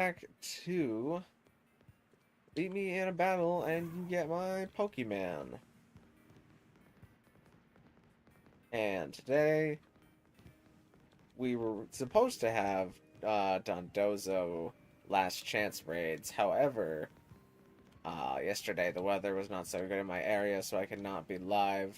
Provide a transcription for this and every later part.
back to beat me in a battle and you get my Pokemon. And today we were supposed to have Dondozo last chance raids. However, yesterday the weather was not so good in my area, so I could not be live.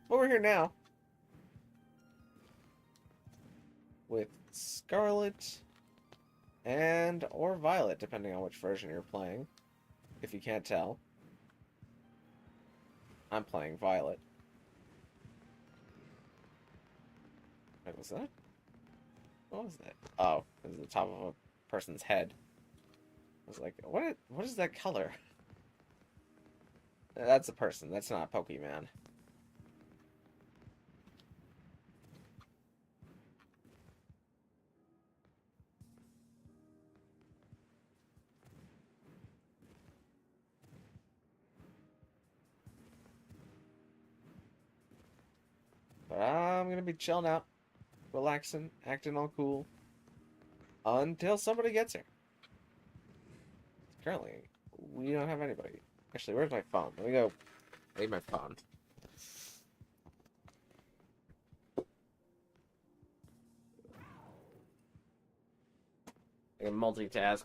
But we're here now with Scarlet and or Violet, depending on which version you're playing. If you can't tell, I'm playing Violet. What was that? What was that? Oh, it was the top of a person's head. I was like, what is that color? That's a person. That's not a Pokemon. But I'm gonna be chilling out, relaxing, acting all cool until somebody gets here. Currently, we don't have anybody. Actually, where's my phone? Let me go. I need my phone. I can multitask.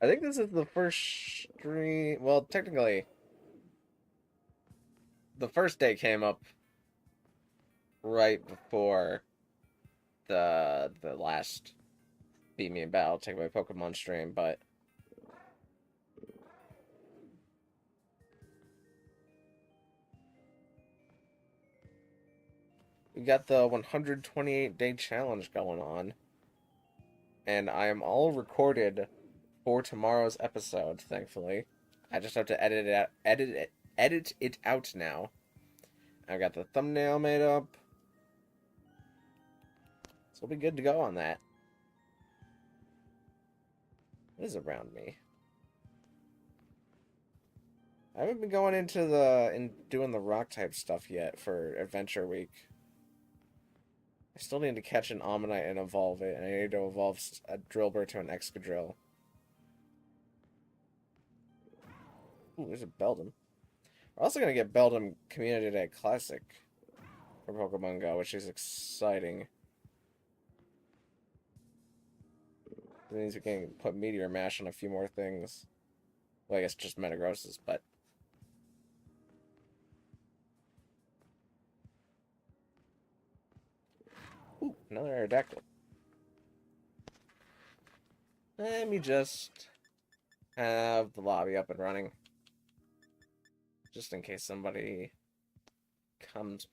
I think this is the first stream. Well, technically, the first day came up right before the last Beat Me in Battle Take My Pokemon stream, but we got the 128-day challenge going on, and I am all recorded for tomorrow's episode. Thankfully, I just have to edit it out now. I got the thumbnail made up, so we'll be good to go on that. What is around me? I haven't been going into doing the rock type stuff yet for Adventure Week. I still need to catch an Ammonite and evolve it, and I need to evolve a Drillbur to an Excadrill. Ooh, there's a Beldum. We're also gonna get Beldum Community Day Classic for Pokemon Go, which is exciting. It means we can put Meteor Mash on a few more things. Well, I guess just Metagross's, but... Ooh, another Aerodactyl. Let me just have the lobby up and running. Just in case somebody comes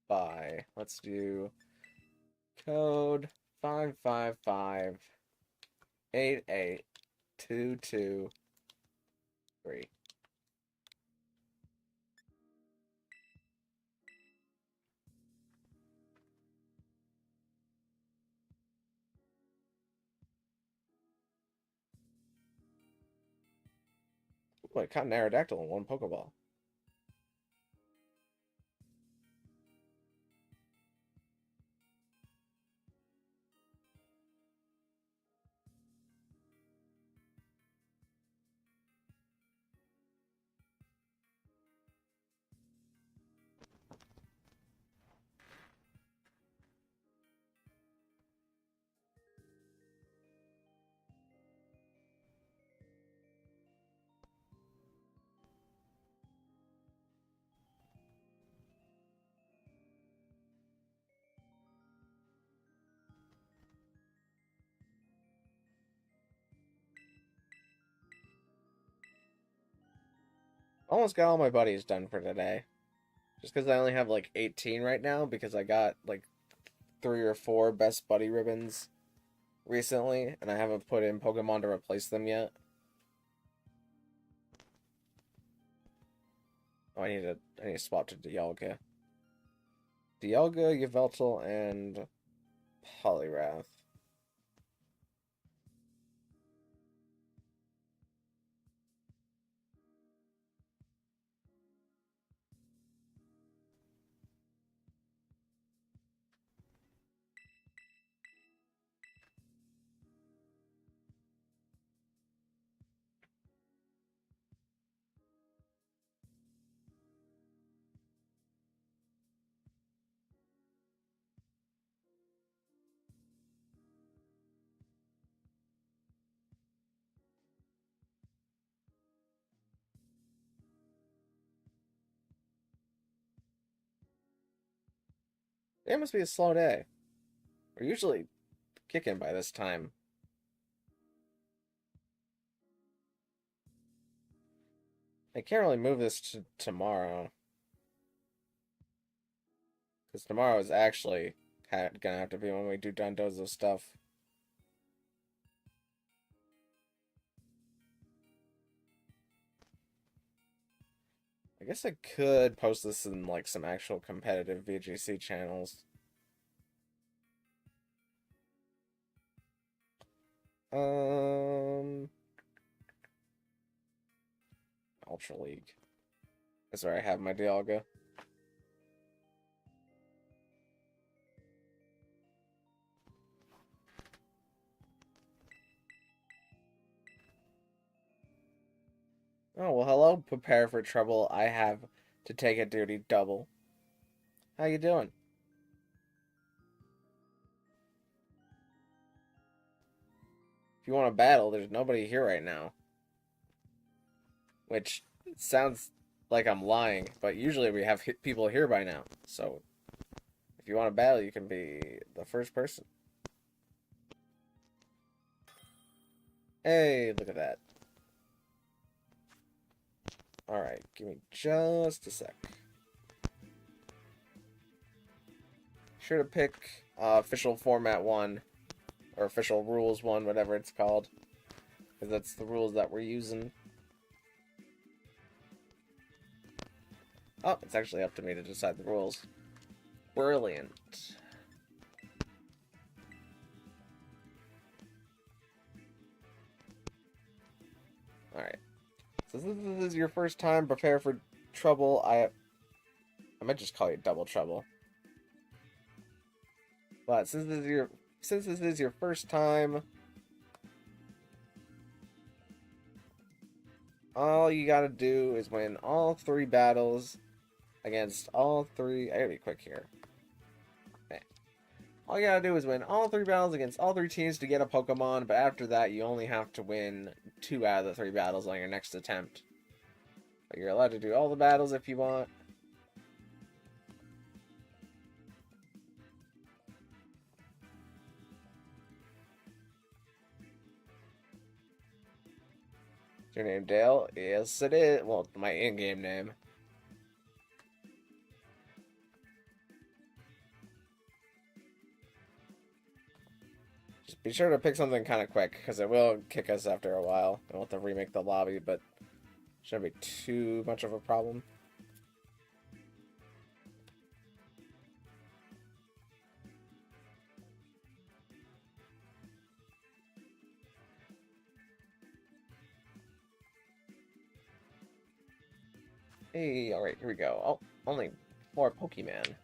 by. Let's do code 555-882223. Ooh, I caught an Aerodactyl in one Pokeball. Almost got all my buddies done for today. Just because I only have like 18 right now, because I got like 3 or 4 best buddy ribbons recently, and I haven't put in Pokemon to replace them yet. Oh, I need to swap to Dialga. Dialga, Yveltal, and Poliwrath. It must be a slow day. We're usually kicking by this time. I can't really move this to tomorrow. Because tomorrow is actually gonna have to be when we do Dondozo stuff. I guess I could post this in like some actual competitive VGC channels. Ultra League. That's where I have my Dialga. Oh, well, hello, prepare for trouble. I have to take a duty double. How you doing? If you want to battle, there's nobody here right now. Which sounds like I'm lying, but usually we have people here by now. So, if you want to battle, you can be the first person. Hey, look at that. Alright, give me just a sec. Sure to pick official format 1, or official rules 1, whatever it's called. Because that's the rules that we're using. Oh, it's actually up to me to decide the rules. Brilliant. Alright. So this is your first time, prepare for trouble. I might just call you double trouble. But since this is your first time, all you gotta do is win all 3 battles against all 3. I gotta be quick here. Okay. All you gotta do is win all 3 battles against all 3 teams to get a Pokemon, but after that you only have to win 2 out of the 3 battles on your next attempt. But you're allowed to do all the battles if you want. Is your name Dale? Yes, it is. Well, my in-game name. Just be sure to pick something kind of quick, because it will kick us after a while. I'll have to remake the lobby, but shouldn't be too much of a problem. Hey, alright, here we go. Oh, only 4 Pokemon.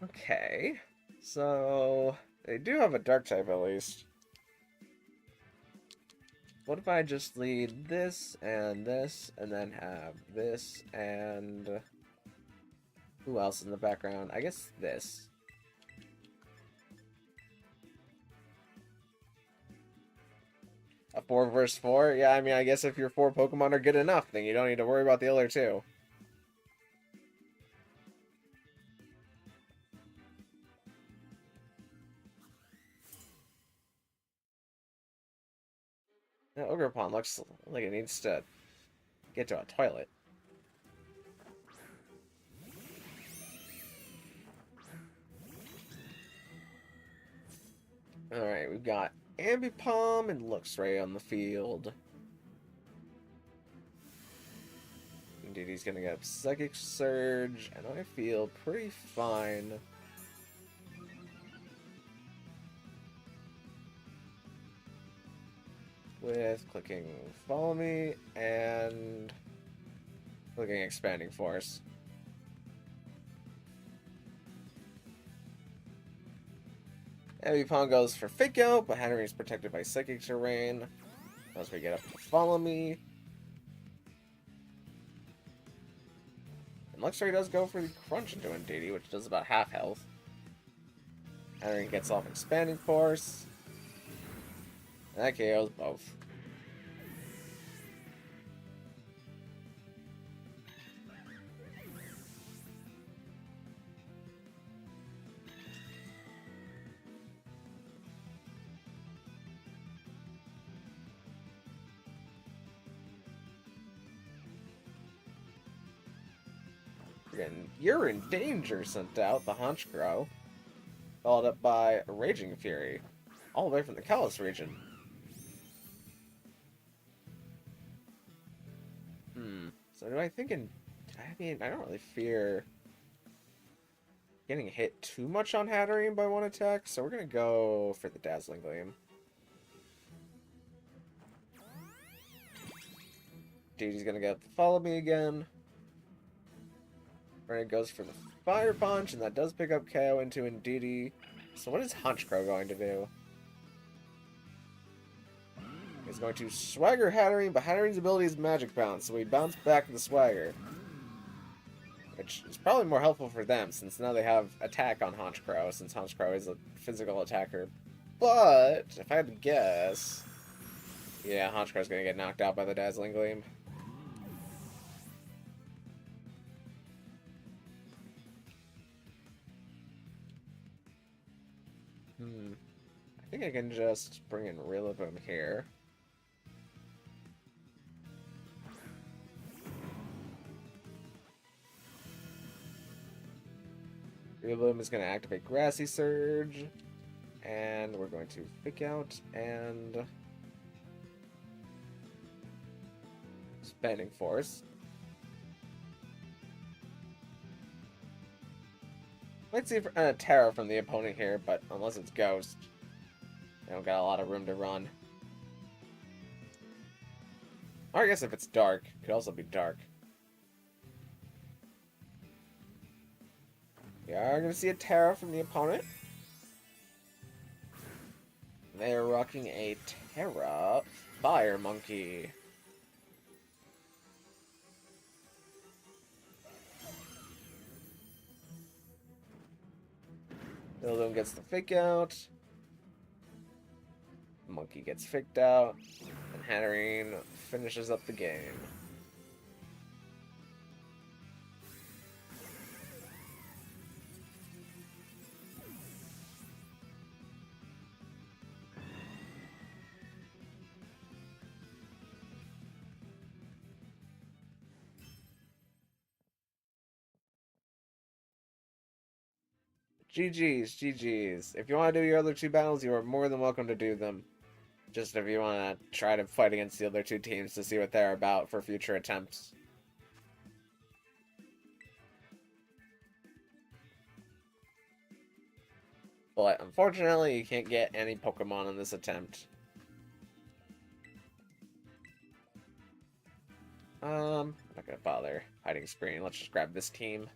Okay, so they do have a dark type at least. What if I just lead this, and then have this, and who else in the background? I guess this. A 4 versus 4? Yeah, I mean, I guess if your 4 Pokemon are good enough, then you don't need to worry about the other 2. The Ogre Pond looks like it needs to get to a toilet. Alright, we've got Ambipom and Luxray on the field. Indeed, he's gonna get Psychic Surge, and I feel pretty fine. With clicking Follow Me and clicking Expanding Force. Ambipom goes for Fake Out, but Hatterene is protected by Psychic Terrain. Once we get up to Follow Me. And Luxray does go for the Crunch into Indeedee, which does about half health. Hatterene gets off Expanding Force. And that KOs both. And You're in Danger sent out the Honchkrow, followed up by a Raging Fury, all the way from the Kalos region. So do I think I don't really fear getting hit too much on Hatterene by one attack, so we're gonna go for the Dazzling Gleam. Deedee's gonna get Follow Me again. Renegade goes for the Fire Punch, and that does pick up KO into Indeedee. So what is Honchkrow going to do? He's going to Swagger Hatterene, but Hatterene's ability is Magic Bounce, so we bounce back the Swagger. Which is probably more helpful for them, since now they have attack on Honchkrow, since Honchkrow is a physical attacker. But, if I had to guess... yeah, Honchkrow's going to get knocked out by the Dazzling Gleam. I think I can just bring in Rillaboom here. Rillaboom is going to activate Grassy Surge, and we're going to Fake Out and Expanding Force. Might see a Terra from the opponent here, but unless it's Ghost, they don't got a lot of room to run. Or I guess if it's Dark, it could also be Dark. We are going to see a Terra from the opponent. They are rocking a Terra Fire Monkey. Rillaboom gets the Fake Out. Monkey gets faked out. And Hatterene finishes up the game. GG's, GG's. If you want to do your other two battles, you are more than welcome to do them. Just if you want to try to fight against the other two teams to see what they're about for future attempts. But unfortunately, you can't get any Pokemon in this attempt. I'm not gonna bother hiding screen. Let's just grab this team.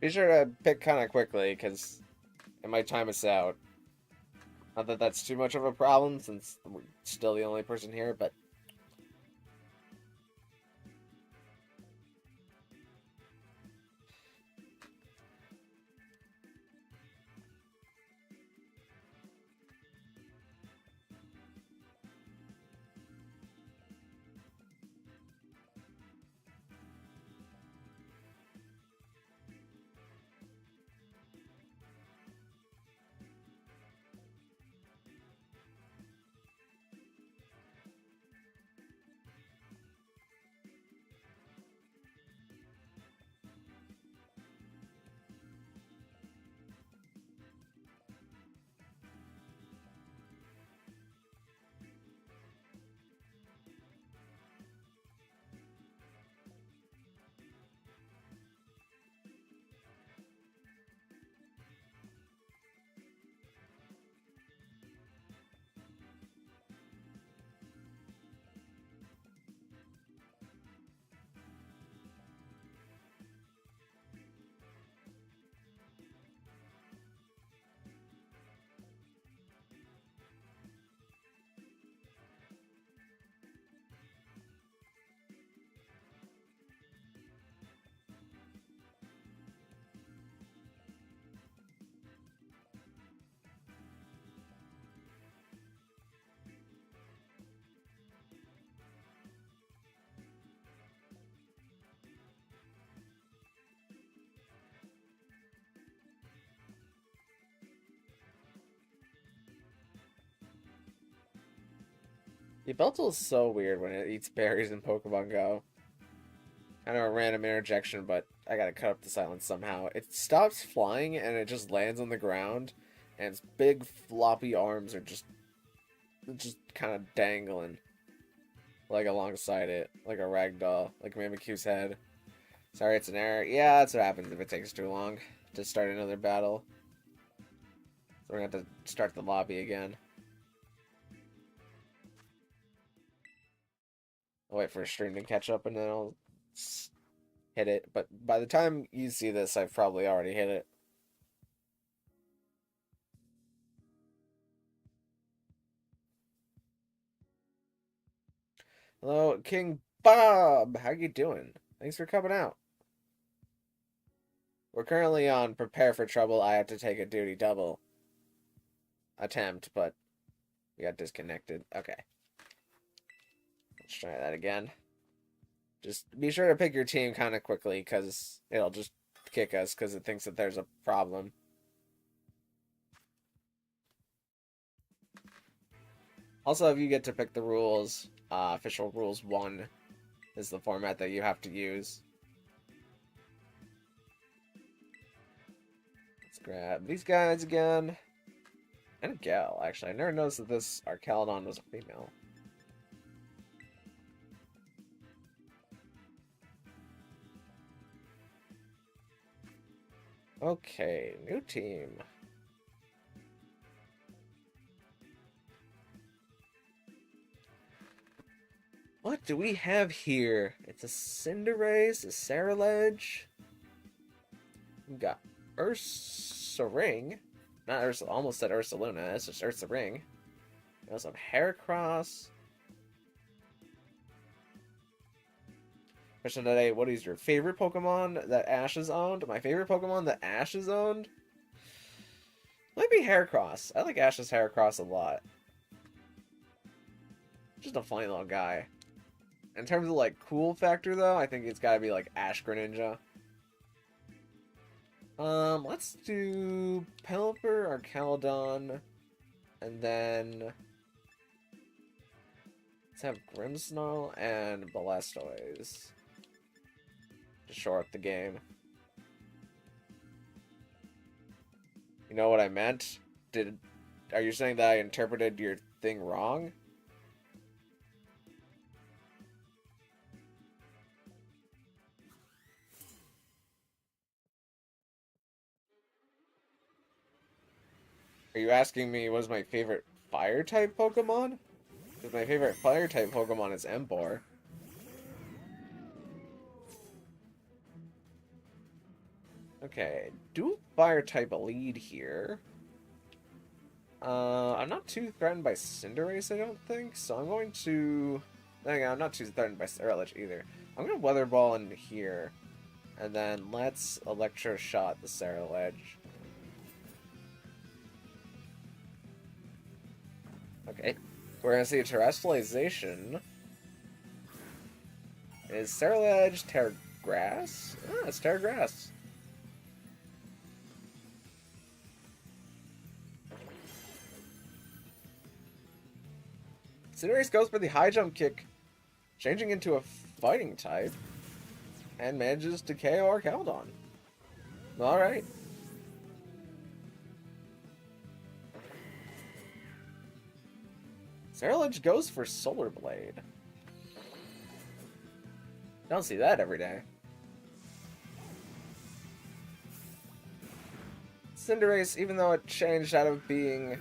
Be sure to pick kind of quickly, because it might time us out. Not that that's too much of a problem, since we're still the only person here, but... Yveltal is so weird when it eats berries in Pokemon Go. I know a random interjection, but I gotta cut up the silence somehow. It stops flying and it just lands on the ground, and its big floppy arms are just kind of dangling, like alongside it, like a ragdoll, like Mimikyu's head. Sorry, it's an error. Yeah, that's what happens if it takes too long to start another battle. So we're gonna have to start the lobby again. I'll wait for a stream to catch up and then I'll hit it. But by the time you see this, I've probably already hit it. Hello, King Bob! How you doing? Thanks for coming out. We're currently on Prepare for Trouble. I have to take a duty double attempt, but we got disconnected. Okay. Let's try that again. Just be sure to pick your team kind of quickly, because it'll just kick us because it thinks that there's a problem. Also, if you get to pick the rules, official rules 1 is the format that you have to use. Let's grab these guys again. And a gal, actually. I never noticed that this Archaludon was a female. Okay, new team. What do we have here? It's a Cinderace, a Ceruledge. We got Ursaring. Not Ursa, almost said Ursaluna. It's just Ursaring. We also have Heracross. Question today, what is your favorite Pokemon that Ash has owned? My favorite Pokemon that Ash has owned? Might be Heracross. I like Ash's Heracross a lot. Just a funny little guy. In terms of, like, cool factor, though, I think it's gotta be, like, Ash Greninja. Let's do Pelipper, Archaludon, and then let's have Grimmsnarl and Blastoise to shore up the game. You know what I meant? Are you saying that I interpreted your thing wrong? Are you asking me what is my favorite fire-type Pokemon? Because my favorite fire-type Pokemon is Emboar. Okay, do fire type lead here. I'm not too threatened by Cinderace, I don't think, so I'm going to... Hang on, I'm not too threatened by Sterilage either. I'm going to Weather Ball in here, and then let's Electro Shot the Sterilage. Okay, we're going to see a Terrestrialization. Is Sterilage Terra Grass? Ah, it's Terra Grass. Cinderace goes for the high jump kick, changing into a fighting type, and manages to KO our Caldon. Alright. Sterilage goes for Solar Blade. Don't see that every day. Cinderace, even though it changed out of being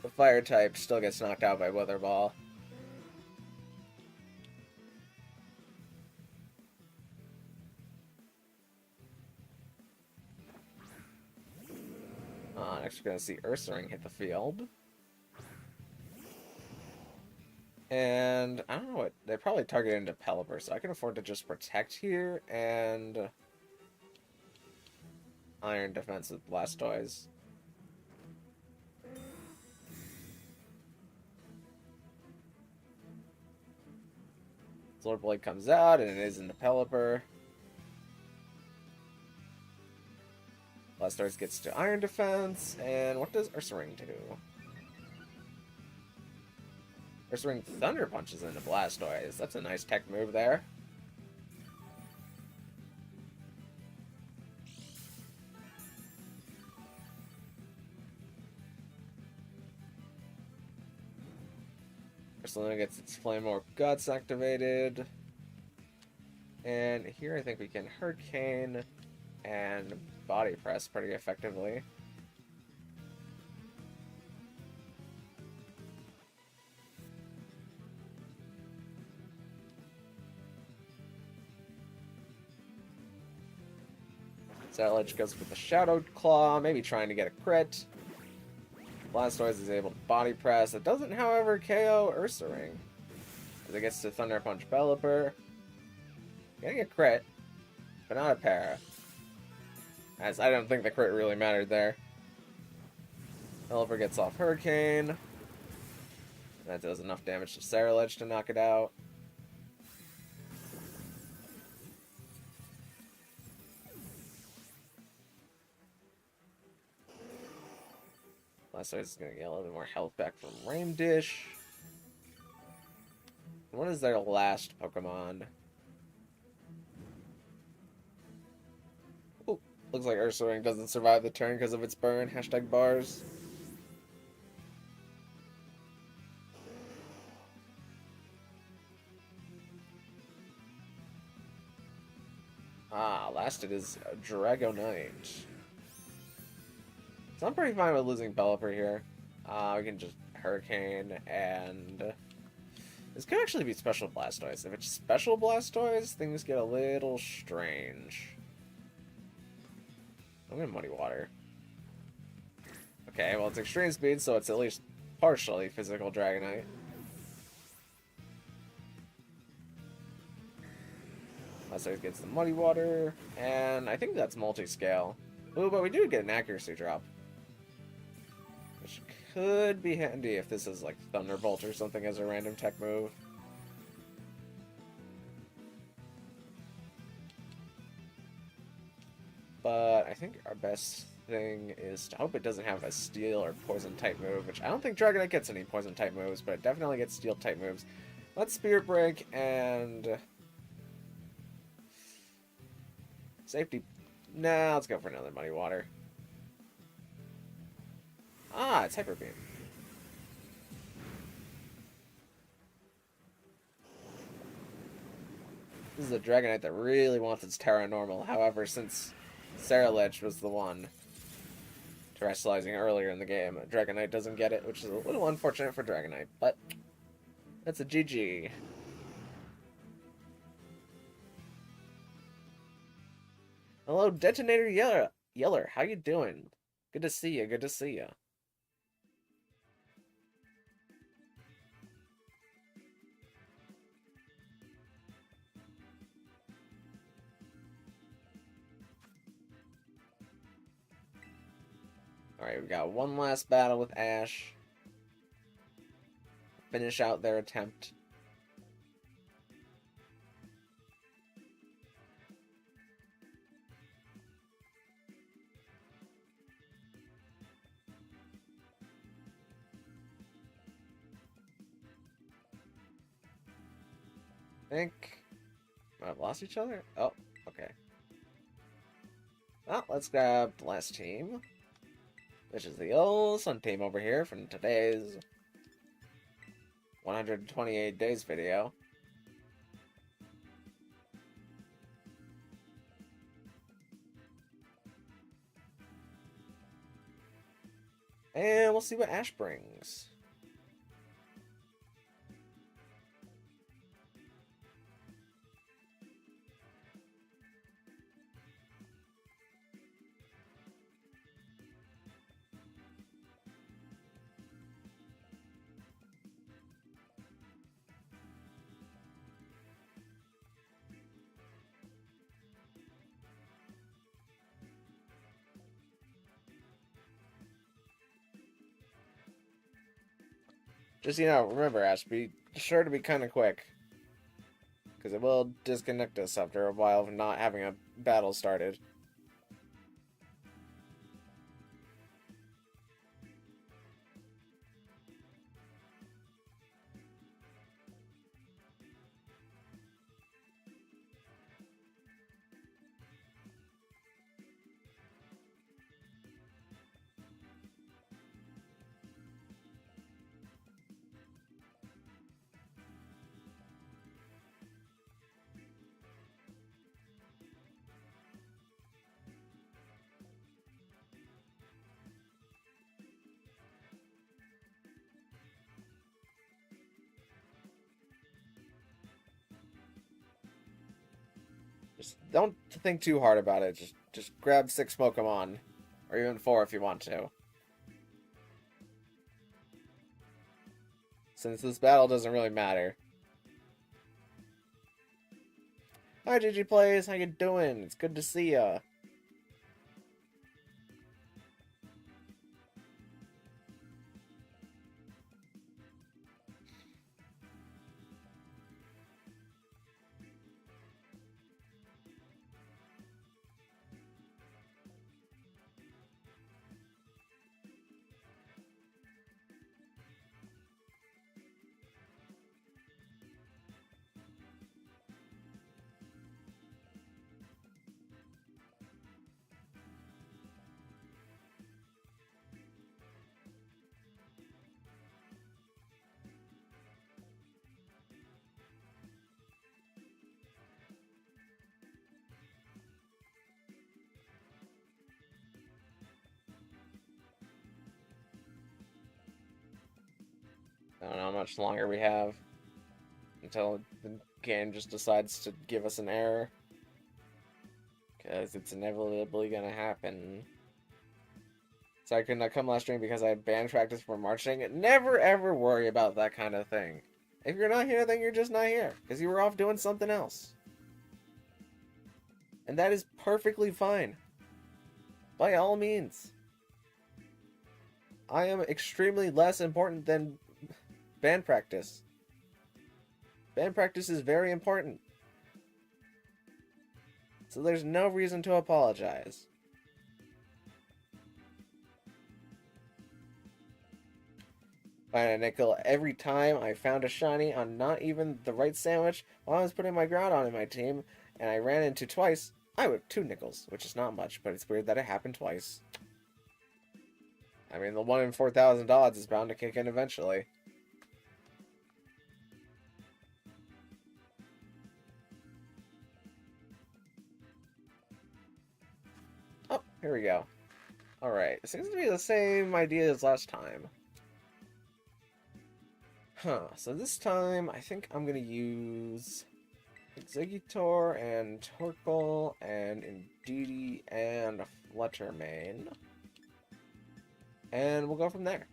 the fire type, still gets knocked out by Weather Ball. Next we're going to see Ursaring hit the field. And I don't know what, they probably targeted into Pelipper, so I can afford to just protect here and Iron Defense with Blastoise. Solar Blade comes out, and it is into Pelipper. Blastoise gets to Iron Defense, and what does Ursaring do? Ursaring Thunder Punches into Blastoise. That's a nice tech move there. Ursaluna gets its Flame Orb Guts activated. And here I think we can Hurricane and Body Press pretty effectively. Sterilage goes with the Shadow Claw, maybe trying to get a crit. Blastoise is able to Body Press. It doesn't, however, KO Ursaring, as it gets to Thunder Punch Pelipper. Getting a crit, but not a para. As I don't think the crit really mattered there. Pelipper gets off Hurricane. That does enough damage to Sterilage to knock it out. Blastoise is going to get a little bit more health back from Rain Dish. What is their last Pokemon? Ooh, looks like Ursaring doesn't survive the turn because of its burn. Hashtag bars. Last it is Dragonite. So I'm pretty fine with losing Pelipper here. We can just Hurricane, and this could actually be Special Blastoise. If it's Special Blastoise, things get a little strange. I'm gonna Muddy Water. Okay, well it's Extreme Speed, so it's at least partially Physical Dragonite. Blastoise gets the Muddy Water, and I think that's Multi-Scale. Ooh, but we do get an Accuracy drop. Which could be handy if this is like Thunderbolt or something as a random tech move. But I think our best thing is to hope it doesn't have a Steel or Poison type move, which I don't think Dragonite gets any Poison type moves, but it definitely gets Steel type moves. Let's Spirit Break and... Safety. Nah, let's go for another Muddy Water. It's Hyper Beam. This is a Dragonite that really wants its Terra Normal. However, since Sterilage was the one terrestrializing earlier in the game, Dragonite doesn't get it, which is a little unfortunate for Dragonite, but that's a GG. Hello, Detonator Yeller. How you doing? Good to see you. Good to see you. Alright, we got one last battle with Ash. Finish out their attempt. I think... Might have lost each other? Oh, okay. Well, let's grab the last team. Which is the old Sun team over here from today's 128 days video. And we'll see what Ash brings. Just, remember, Ash, be sure to be kind of quick. Because it will disconnect us after a while of not having a battle started. Just don't think too hard about it. Just grab 6 Pokemon. Or even 4 if you want to. Since this battle doesn't really matter. Hi GG Plays, how you doing? It's good to see ya. I don't know how much longer we have until the game just decides to give us an error. Because it's inevitably gonna happen. So I could not come last stream because I had band practice for marching. Never ever worry about that kind of thing. If you're not here, then you're just not here. Because you were off doing something else. And that is perfectly fine. By all means. I am extremely less important than band practice. Band practice is very important. So there's no reason to apologize. Find a nickel every time I found a shiny on not even the right sandwich while I was putting my ground on in my team, and I ran into twice. I whipped 2 nickels, which is not much, but it's weird that it happened twice. I mean, the 1 in 4,000 odds is bound to kick in eventually. Oh, here we go. Alright, it seems to be the same idea as last time. Huh, so this time I think I'm gonna use Exeggutor and Torkoal and Indeedee and Fletcher main. And we'll go from there.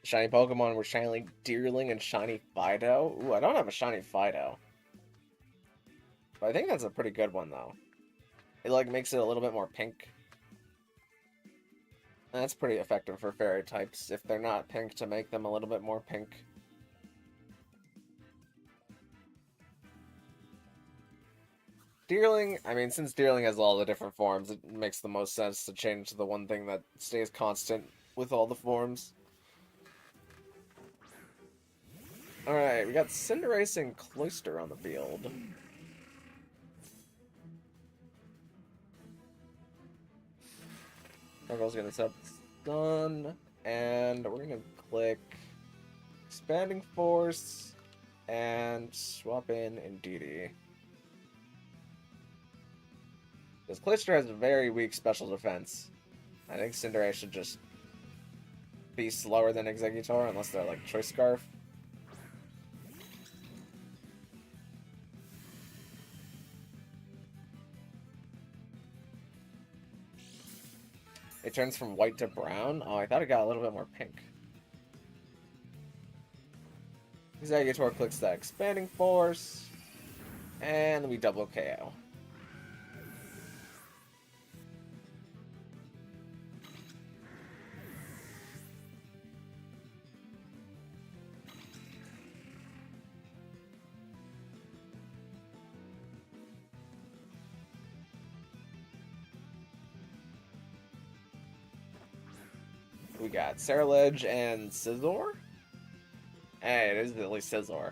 Shiny Pokemon were Shiny Deerling and Shiny Fido. Ooh, I don't have a Shiny Fido. But I think that's a pretty good one, though. It, like, makes it a little bit more pink. That's pretty effective for fairy types, if they're not pink, to make them a little bit more pink. Deerling, I mean, since Deerling has all the different forms, it makes the most sense to change the one thing that stays constant with all the forms. Alright, we got Cinderace and Cloyster on the field. Knuckles gonna set up Stun, and we're gonna click Expanding Force and swap in Indeedee. Because Cloyster has a very weak special defense. I think Cinderace should just be slower than Exeggutor unless they're like Choice Scarf. It turns from white to brown? Oh, I thought it got a little bit more pink. Exeggutor clicks that Expanding Force, and we double KO. We got Ceruledge and Scizor. Hey, it is at least Scizor.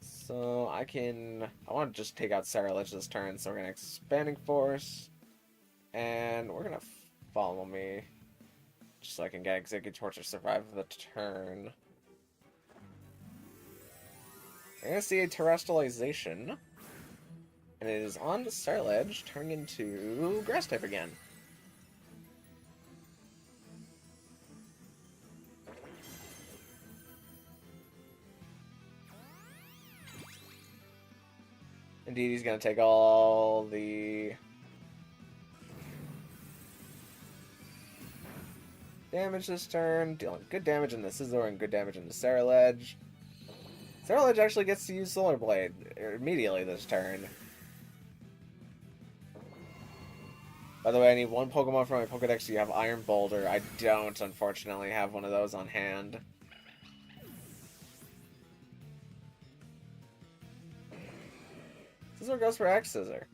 So I want to just take out Ceruledge this turn, so we're gonna Expanding Force, and we're gonna follow me, just so I can get Exeggutor to survive the turn. We're gonna see a Terrestrialization. And it is on to Ceruledge, turning into Grass type again. Indeed, he's going to take all the damage this turn, dealing good damage in the Scizor and good damage in the Ceruledge. Ceruledge actually gets to use Solar Blade immediately this turn. By the way, I need one Pokemon from my Pokedex, so you have Iron Boulder. I don't, unfortunately, have one of those on hand. Scizor goes for X Scissor.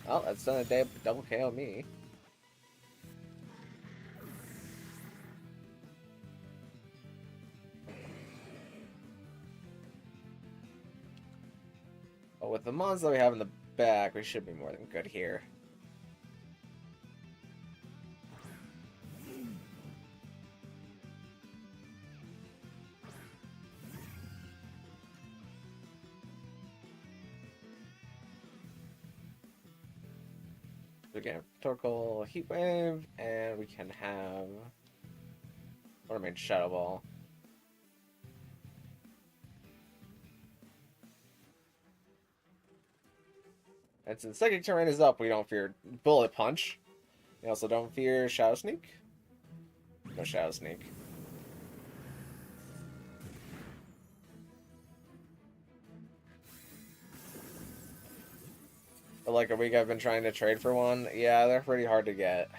Well, that's done a double KO me. But with the mons that we have in the back, we should be more than good here. We can have Torkoal Heat Wave, and we can have Ornament Shadow Ball. And since Psychic Terrain is up, we don't fear Bullet Punch. We also don't fear Shadow Sneak. No Shadow Sneak. For like a week I've been trying to trade for one. Yeah, they're pretty hard to get.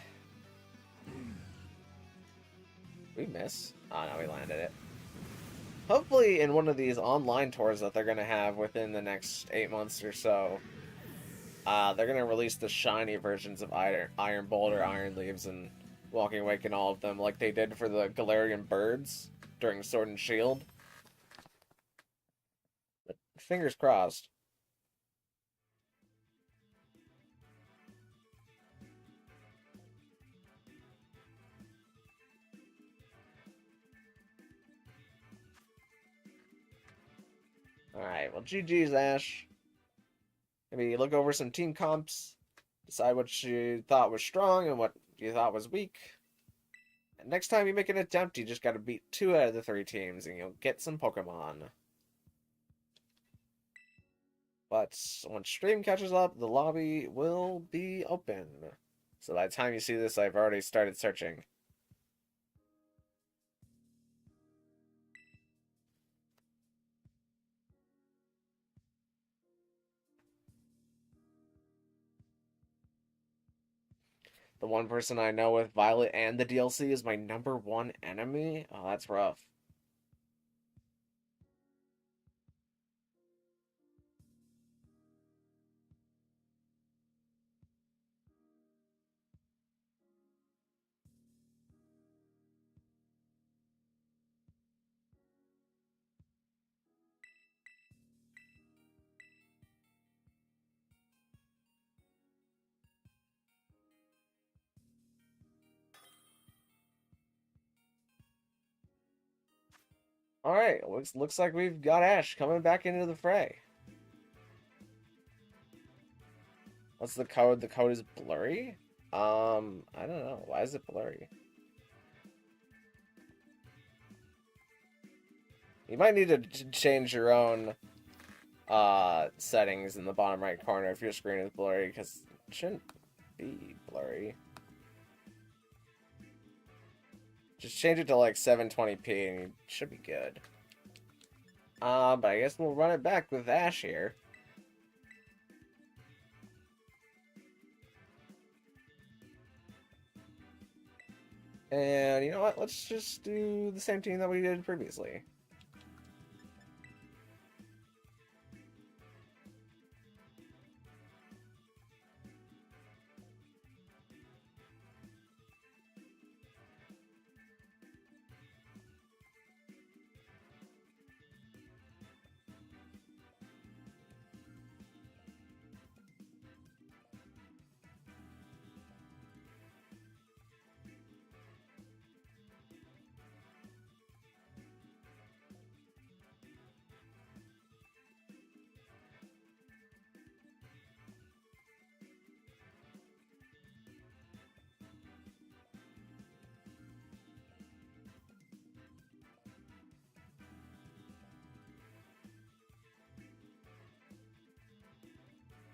We miss? Oh no, we landed it. Hopefully in one of these online tours that they're going to have within the next 8 months or so, they're going to release the shiny versions of Iron Boulder, Iron Leaves, and Walking Awaken, all of them, like they did for the Galarian Birds during Sword and Shield. But fingers crossed. Alright, well, GG's, Ash. Maybe look over some team comps, decide what you thought was strong and what you thought was weak. And next time you make an attempt, you just gotta beat 2 out of the 3 teams, and you'll get some Pokemon. But when stream catches up, the lobby will be open. So by the time you see this, I've already started searching. The one person I know with Violet and the DLC is my #1 enemy? Oh, that's rough. Alright, looks like we've got Ash coming back into the fray. What's the code? The code is blurry? I don't know. Why is it blurry? You might need to change your own settings in the bottom right corner if your screen is blurry, because it shouldn't be blurry. Just change it to like 720p and you should be good. But I guess we'll run it back with Ash here. And you know what? Let's just do the same team that we did previously.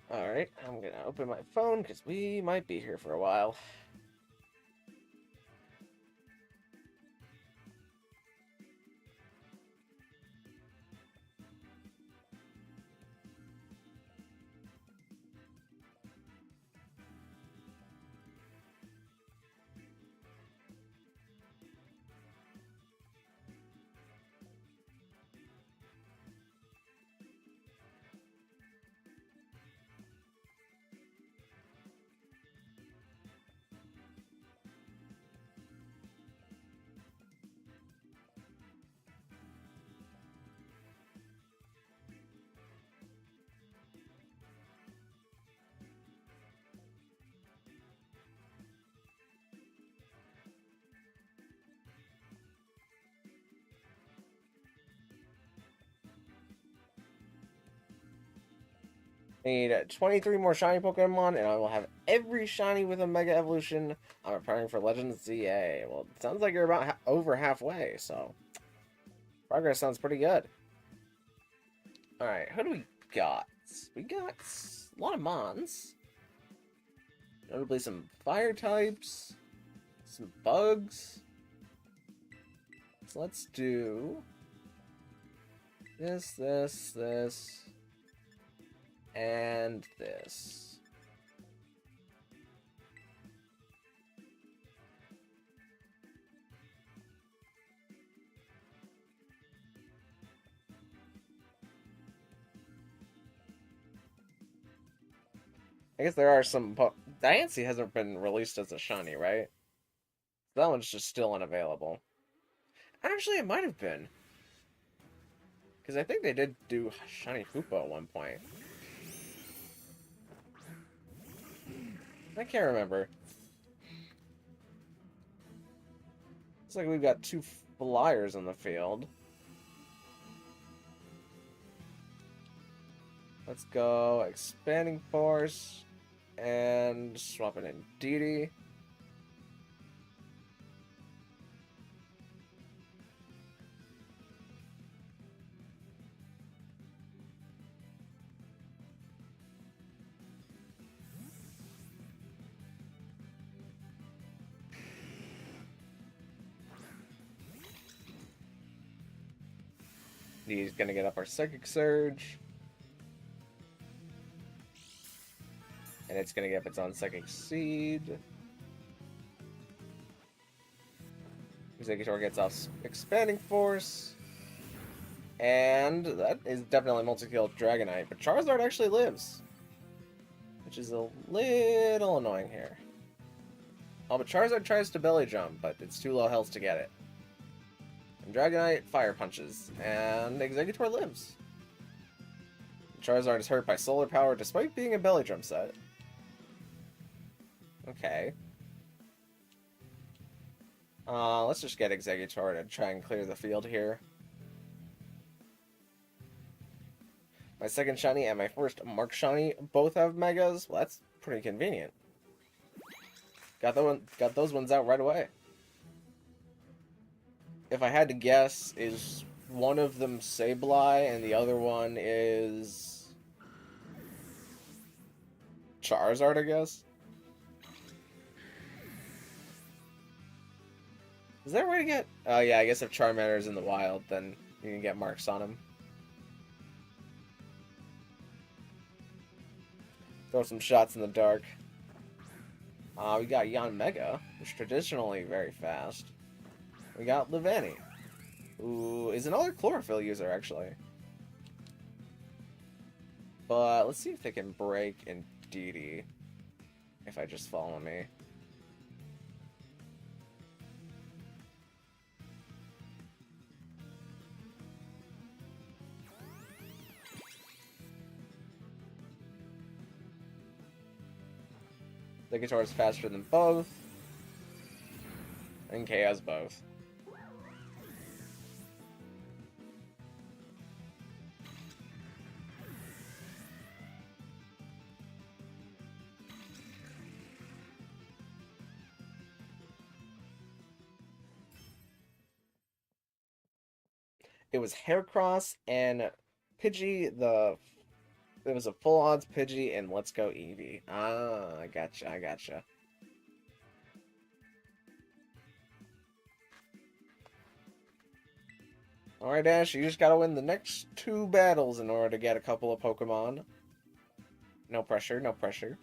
Alright, I'm gonna open my phone because we might be here for a while. I need 23 more shiny Pokemon, and I will have every shiny with a Mega Evolution. I'm preparing for Legends ZA. Well, it sounds like you're about over halfway, so progress sounds pretty good. Alright, who do we got? We got a lot of Mons. Notably some Fire types, some Bugs. So let's do this, and this. I guess there are some... Diancie hasn't been released as a shiny, right? That one's just still unavailable. Actually, it might have been. Because I think they did do Shiny Fupo at one point. I can't remember. Looks like we've got 2 flyers on the field. Let's go Expanding Force and swap it in Deity. He's gonna get up our Psychic Surge. And it's gonna get up its own Psychic Seed. Exeggutor gets off Expanding Force. And that is definitely multi-kill Dragonite. But Charizard actually lives. Which is a little annoying here. Oh, but Charizard tries to belly jump, but it's too low health to get it. And Dragonite Fire Punches. And Exeggutor lives. Charizard is hurt by Solar Power despite being a belly jump set. Okay. Let's just get Exeggutor to try and clear the field here. My second shiny and my first Mark shiny both have Megas. Well, that's pretty convenient. Got those ones out right away. If I had to guess, is one of them Sableye and the other one is Charizard, I guess? Is there a way to get... Oh yeah, I guess if Charmander's in the wild, then you can get marks on him. Throw some shots in the dark. We got Yanmega, which is traditionally very fast. We got Levani, who is another Chlorophyll user, actually. But let's see if they can break in DD, if I just follow me. The guitar is faster than both, and K has both. It was Heracross and Pidgey. It was a full odds Pidgey and Let's Go Eevee. Ah, I gotcha. I gotcha. Alright, Ash, you just gotta win the next 2 battles in order to get a couple of Pokemon. No pressure, no pressure.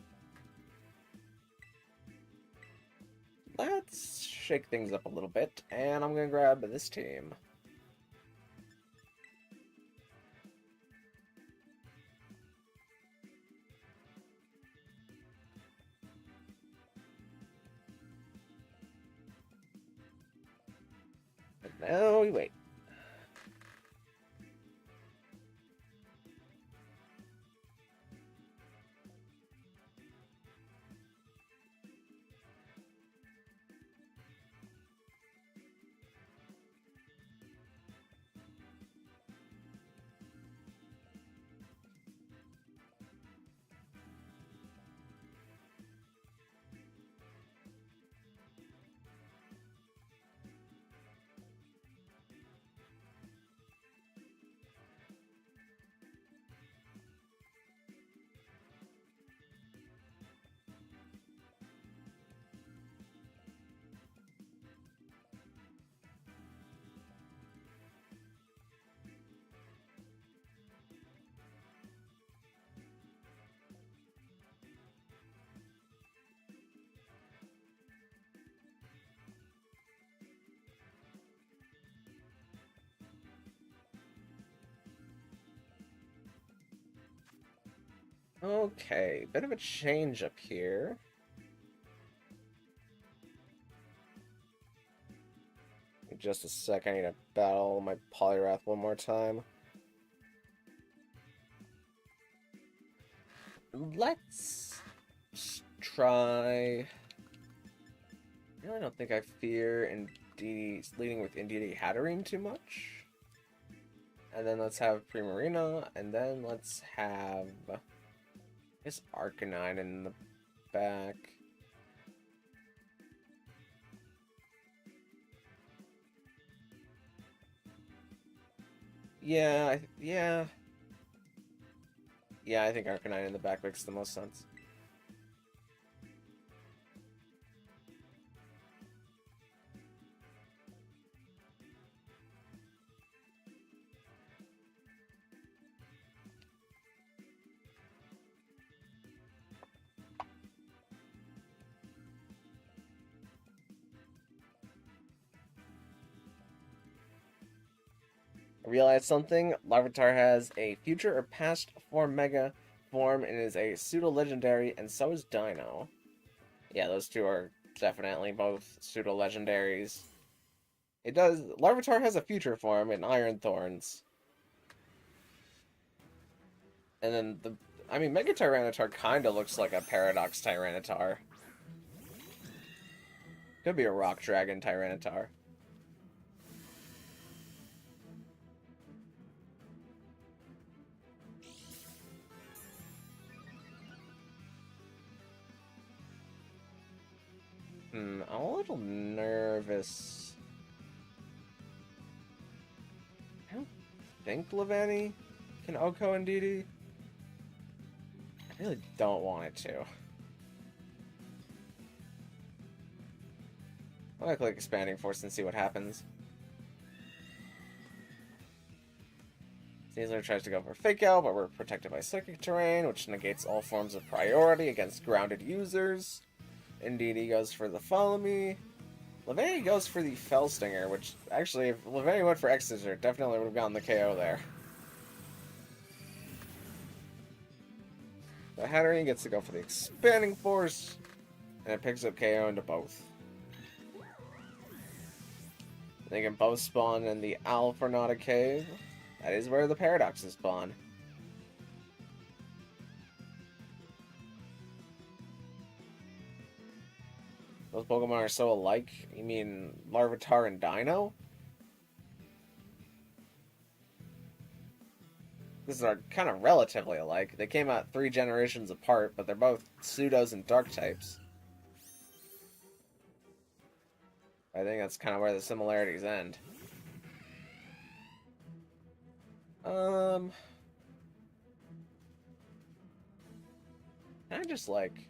Let's shake things up a little bit, and I'm gonna grab this team. But now we wait. Okay, bit of a change up here. Just a sec, I need to battle my Poliwrath one more time. Let's try... I really don't think I fear leading with Indeedee Hatterene too much. And then let's have Primarina, and then let's have this Arcanine in the back. Yeah, yeah. Yeah, I think Arcanine in the back makes the most sense. I realized something. Larvitar has a future or past form Mega form and is a pseudo-legendary, and so is Dino. Yeah, those two are definitely both pseudo-legendaries. It does. Larvitar has a future form in Iron Thorns. And then I mean, Mega Tyranitar kind of looks like a Paradox Tyranitar. Could be a Rock Dragon Tyranitar. I'm a little nervous. I don't think Levani can Oko and DD. I really don't want it to. I'm gonna click Expanding Force and see what happens. Caesar tries to go for Fake Out, but we're protected by Psychic Terrain, which negates all forms of priority against grounded users. Indeed, goes for the Follow Me. Levani goes for the Fell Stinger, which actually, if Levani went for X-Scissor, definitely would have gotten the KO there. The Hatterene gets to go for the Expanding Force, and it picks up KO into both. They can both spawn in the Alfornata Cave. That is where the Paradoxes spawn. Those Pokemon are so alike. You mean Larvitar and Dino? These are kind of relatively alike. They came out 3 generations apart, but they're both pseudos and dark types. I think that's kind of where the similarities end. Can I just like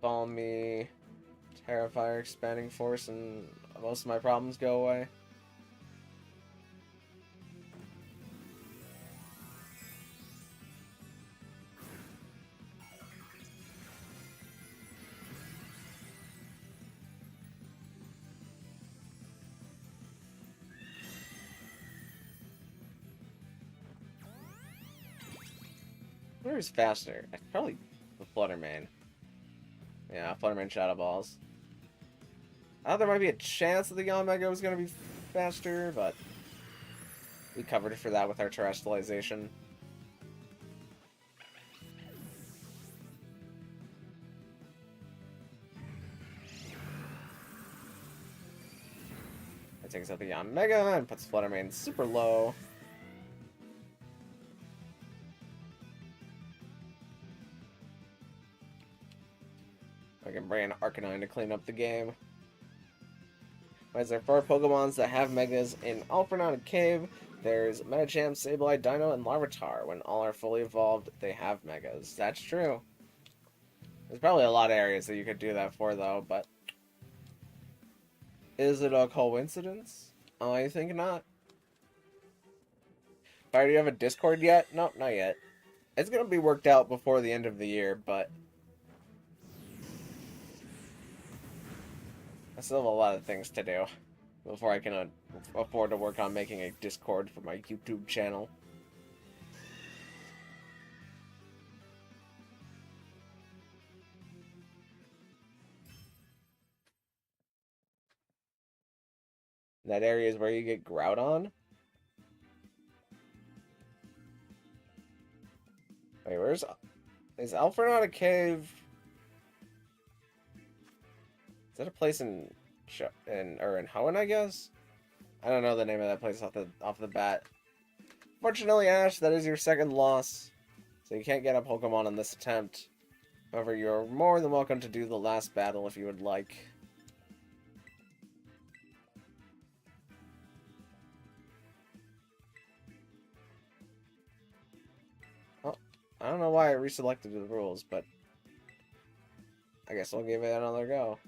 Follow Me, Terrifier, Expanding Force, and most of my problems go away? Who's faster? Probably the Fluttermane. Yeah, Fluttermane Shadow Balls. I thought there might be a chance that the Yanmega was going to be faster, but we covered for that with our terrestrialization. That takes out the Yanmega and puts Fluttermane super low. I can bring in Arcanine to clean up the game. As there are 4 Pokemons that have Megas in Alfornata Cave, there's Medicham, Sableye, Dino, and Larvitar. When all are fully evolved, they have Megas. That's true. There's probably a lot of areas that you could do that for, though, but... Is it a coincidence? I think not. Do you have a Discord yet? Nope, not yet. It's gonna be worked out before the end of the year, but... I still have a lot of things to do before I can afford to work on making a Discord for my YouTube channel. That area is where you get Groudon. Wait, is Alfornata Cave? Is that a place in Hoenn, I guess? I don't know the name of that place off the bat. Fortunately, Ash, that is your second loss, so you can't get a Pokemon in this attempt. However, you're more than welcome to do the last battle if you would like. Oh, I don't know why I reselected the rules, but I guess I'll give it another go.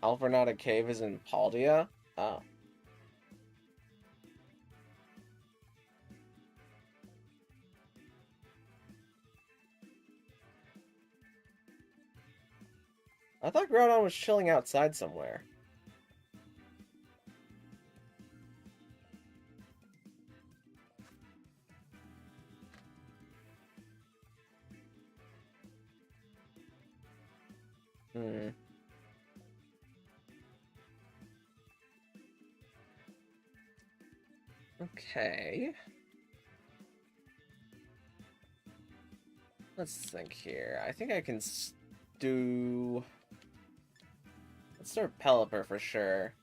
Alfornata Cave is in Paldea? Oh. I thought Groudon was chilling outside somewhere. Hmm. Okay. Let's think here. I think I can do... Let's start Pelipper for sure.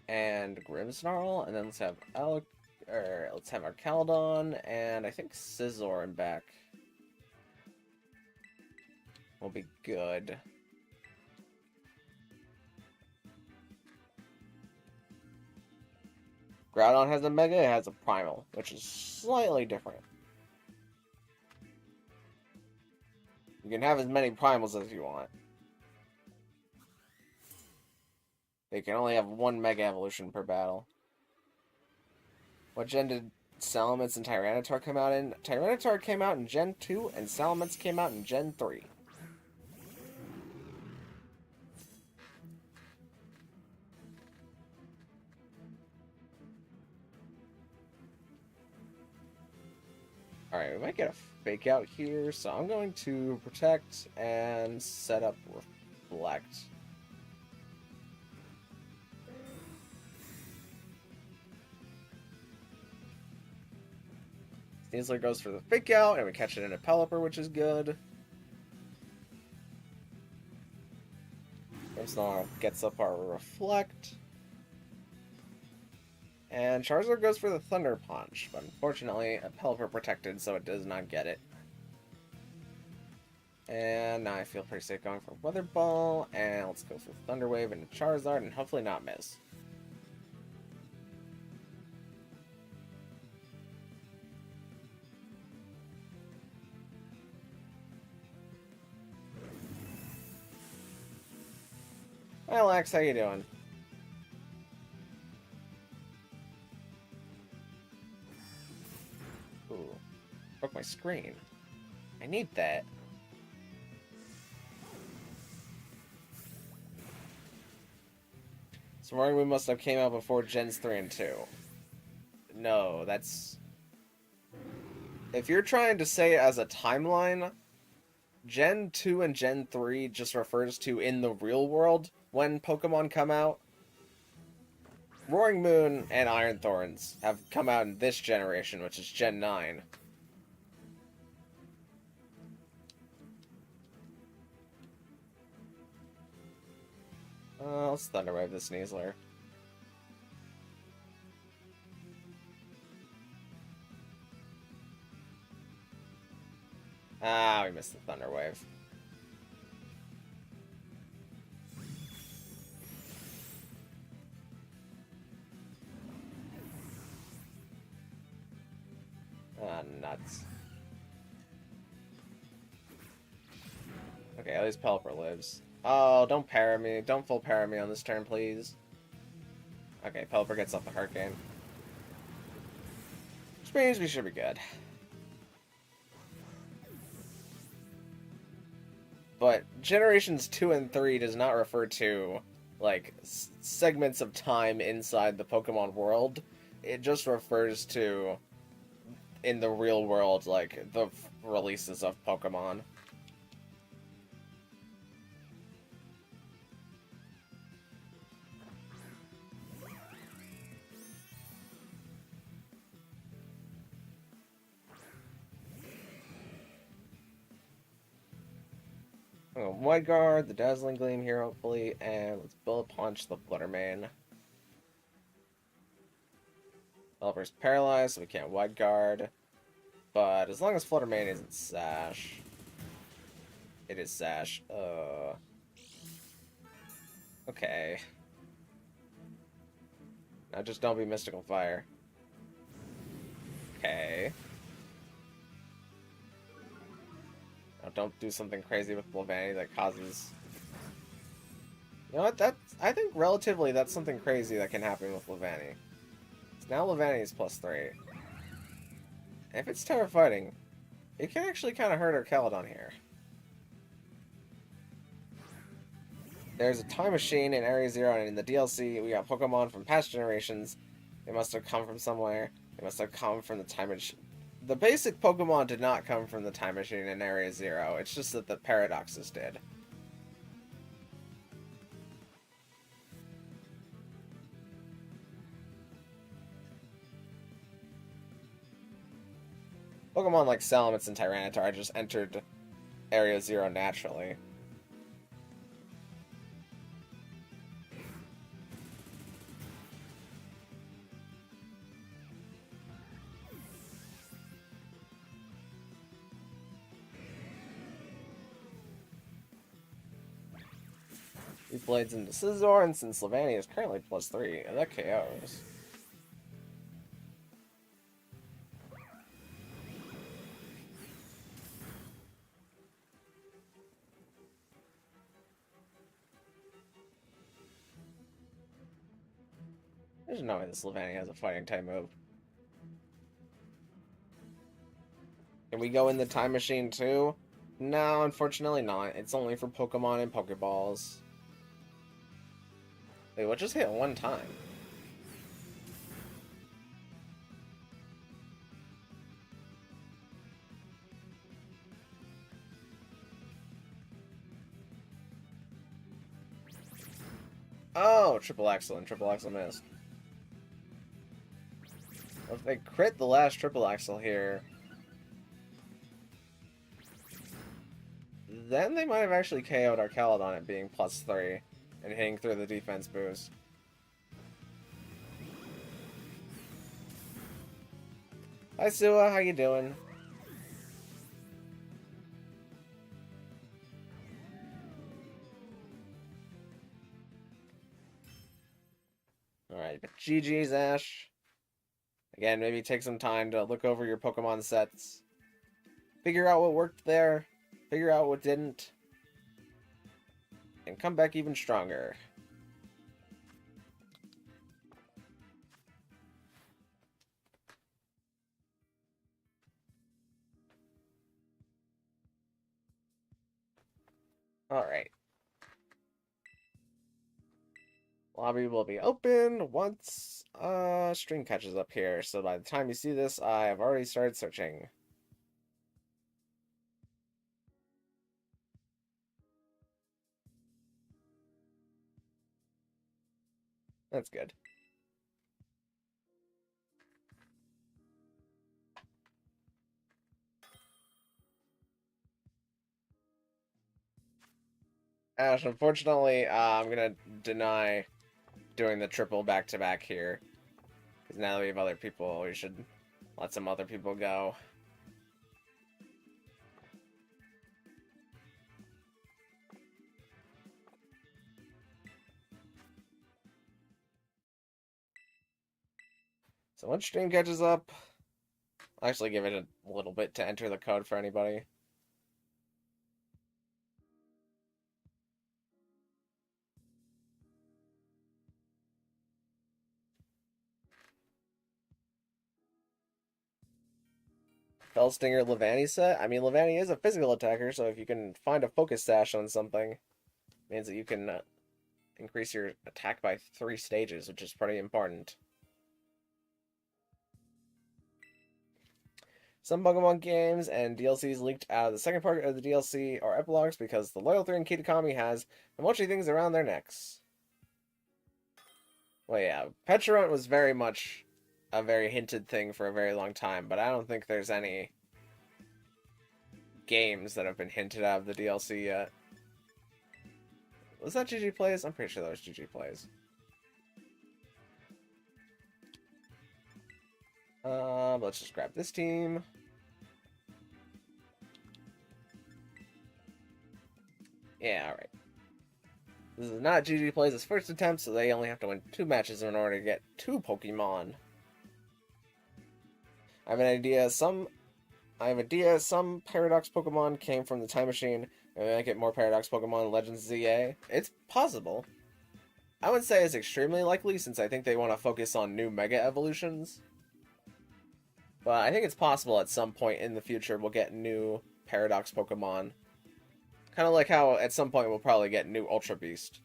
And Grimmsnarl, and then let's have let's have our Caldon, and I think Scizor back will be good. Groudon has a Mega, it has a Primal, which is slightly different. You can have as many Primals as you want. They can only have one Mega Evolution per battle. What gen did Salamence and Tyranitar come out in? Tyranitar came out in Gen 2, and Salamence came out in Gen 3. Alright, we might get a fake out here, so I'm going to protect and set up Reflect. Sneasler goes for the fake out, and we catch it in a Pelipper, which is good. Grimmsnarl gets up our Reflect. And Charizard goes for the Thunder Punch, but unfortunately, a Pelipper protected, so it does not get it. And now I feel pretty safe going for Weather Ball, and let's go for Thunder Wave into Charizard, and hopefully not miss. Hi, Alex, how you doing? Ooh, broke my screen. I need that. So we must have came out before Gens 3 and 2. No, that's... If you're trying to say it as a timeline, Gen 2 and Gen 3 just refers to in the real world when Pokemon come out. Roaring Moon and Iron Thorns have come out in this generation, which is Gen 9. Let's Thunder Wave this Sneasler. Ah, we missed the Thunder Wave. Ah, nuts. Okay, at least Pelipper lives. Oh, don't para me. Don't full para me on this turn, please. Okay, Pelipper gets off the Hurricane. Which means we should be good. But Generations 2 and 3 does not refer to, like, segments of time inside the Pokemon world. It just refers to, in the real world, like, the releases of Pokemon. Wide Guard, the Dazzling Gleam here, hopefully, and let's Bullet Punch the Fluttermane. Oliver's paralyzed, so we can't Wide Guard. But as long as Fluttermane isn't Sash... It is Sash. Okay. Now just don't be Mystical Fire. Okay. Now don't do something crazy with Levani that causes... You know what? I think relatively that's something crazy that can happen with Levani. So now Levani is +3. If it's Terra Fighting, it can actually kind of hurt our Caledon here. There's a time machine in Area 0, and in the DLC, we got Pokemon from past generations. They must have come from somewhere. They must have come from the time machine. The basic Pokemon did not come from the time machine in Area 0. It's just that the Paradoxes did. Pokemon like Salamence and Tyranitar just entered Area 0 naturally. These blades into Scizor, and since Levani is currently +3, that KOs. There's no way this Levani has a fighting type move. Can we go in the time machine too? No, unfortunately not. It's only for Pokemon and Pokeballs. Wait, what just hit one time? Oh, triple axle and triple axle missed. Well, if they crit the last triple axle here, then they might have actually KO'd our Caledon at being +3 and hitting through the defense boost. Hi Sua, how you doing? Alright, but GG's Ash. Again, maybe take some time to look over your Pokemon sets. Figure out what worked there. Figure out what didn't. And come back even stronger. Alright. Lobby will be open once stream catches up here, so by the time you see this, I have already started searching. That's good. Ash, unfortunately, I'm gonna deny doing the triple back-to-back here. Because now that we have other people, we should let some other people go. So once stream catches up, I'll actually give it a little bit to enter the code for anybody. Fellstinger Levani set? I mean, Levani is a physical attacker, so if you can find a focus sash on something, it means that you can increase your attack by 3 stages, which is pretty important. Some Pokemon games and DLCs leaked out of the second part of the DLC are epilogues because the loyal 3 and Kitakami has emoji things around their necks. Well, yeah, Pecharunt was very much a very hinted thing for a very long time, but I don't think there's any games that have been hinted out of the DLC yet. Was that GG Plays? I'm pretty sure that was GG Plays. Let's just grab this team. Yeah, alright. This is not GG Plays' first attempt, so they only have to win 2 matches in order to get 2 Pokemon. I have an idea some Paradox Pokemon came from the Time Machine, and we might get more Paradox Pokemon in Legends ZA. It's possible. I wouldn't say it's extremely likely, since I think they want to focus on new Mega Evolutions. But I think it's possible at some point in the future we'll get new Paradox Pokemon. Kind of like how at some point we'll probably get new Ultra Beast.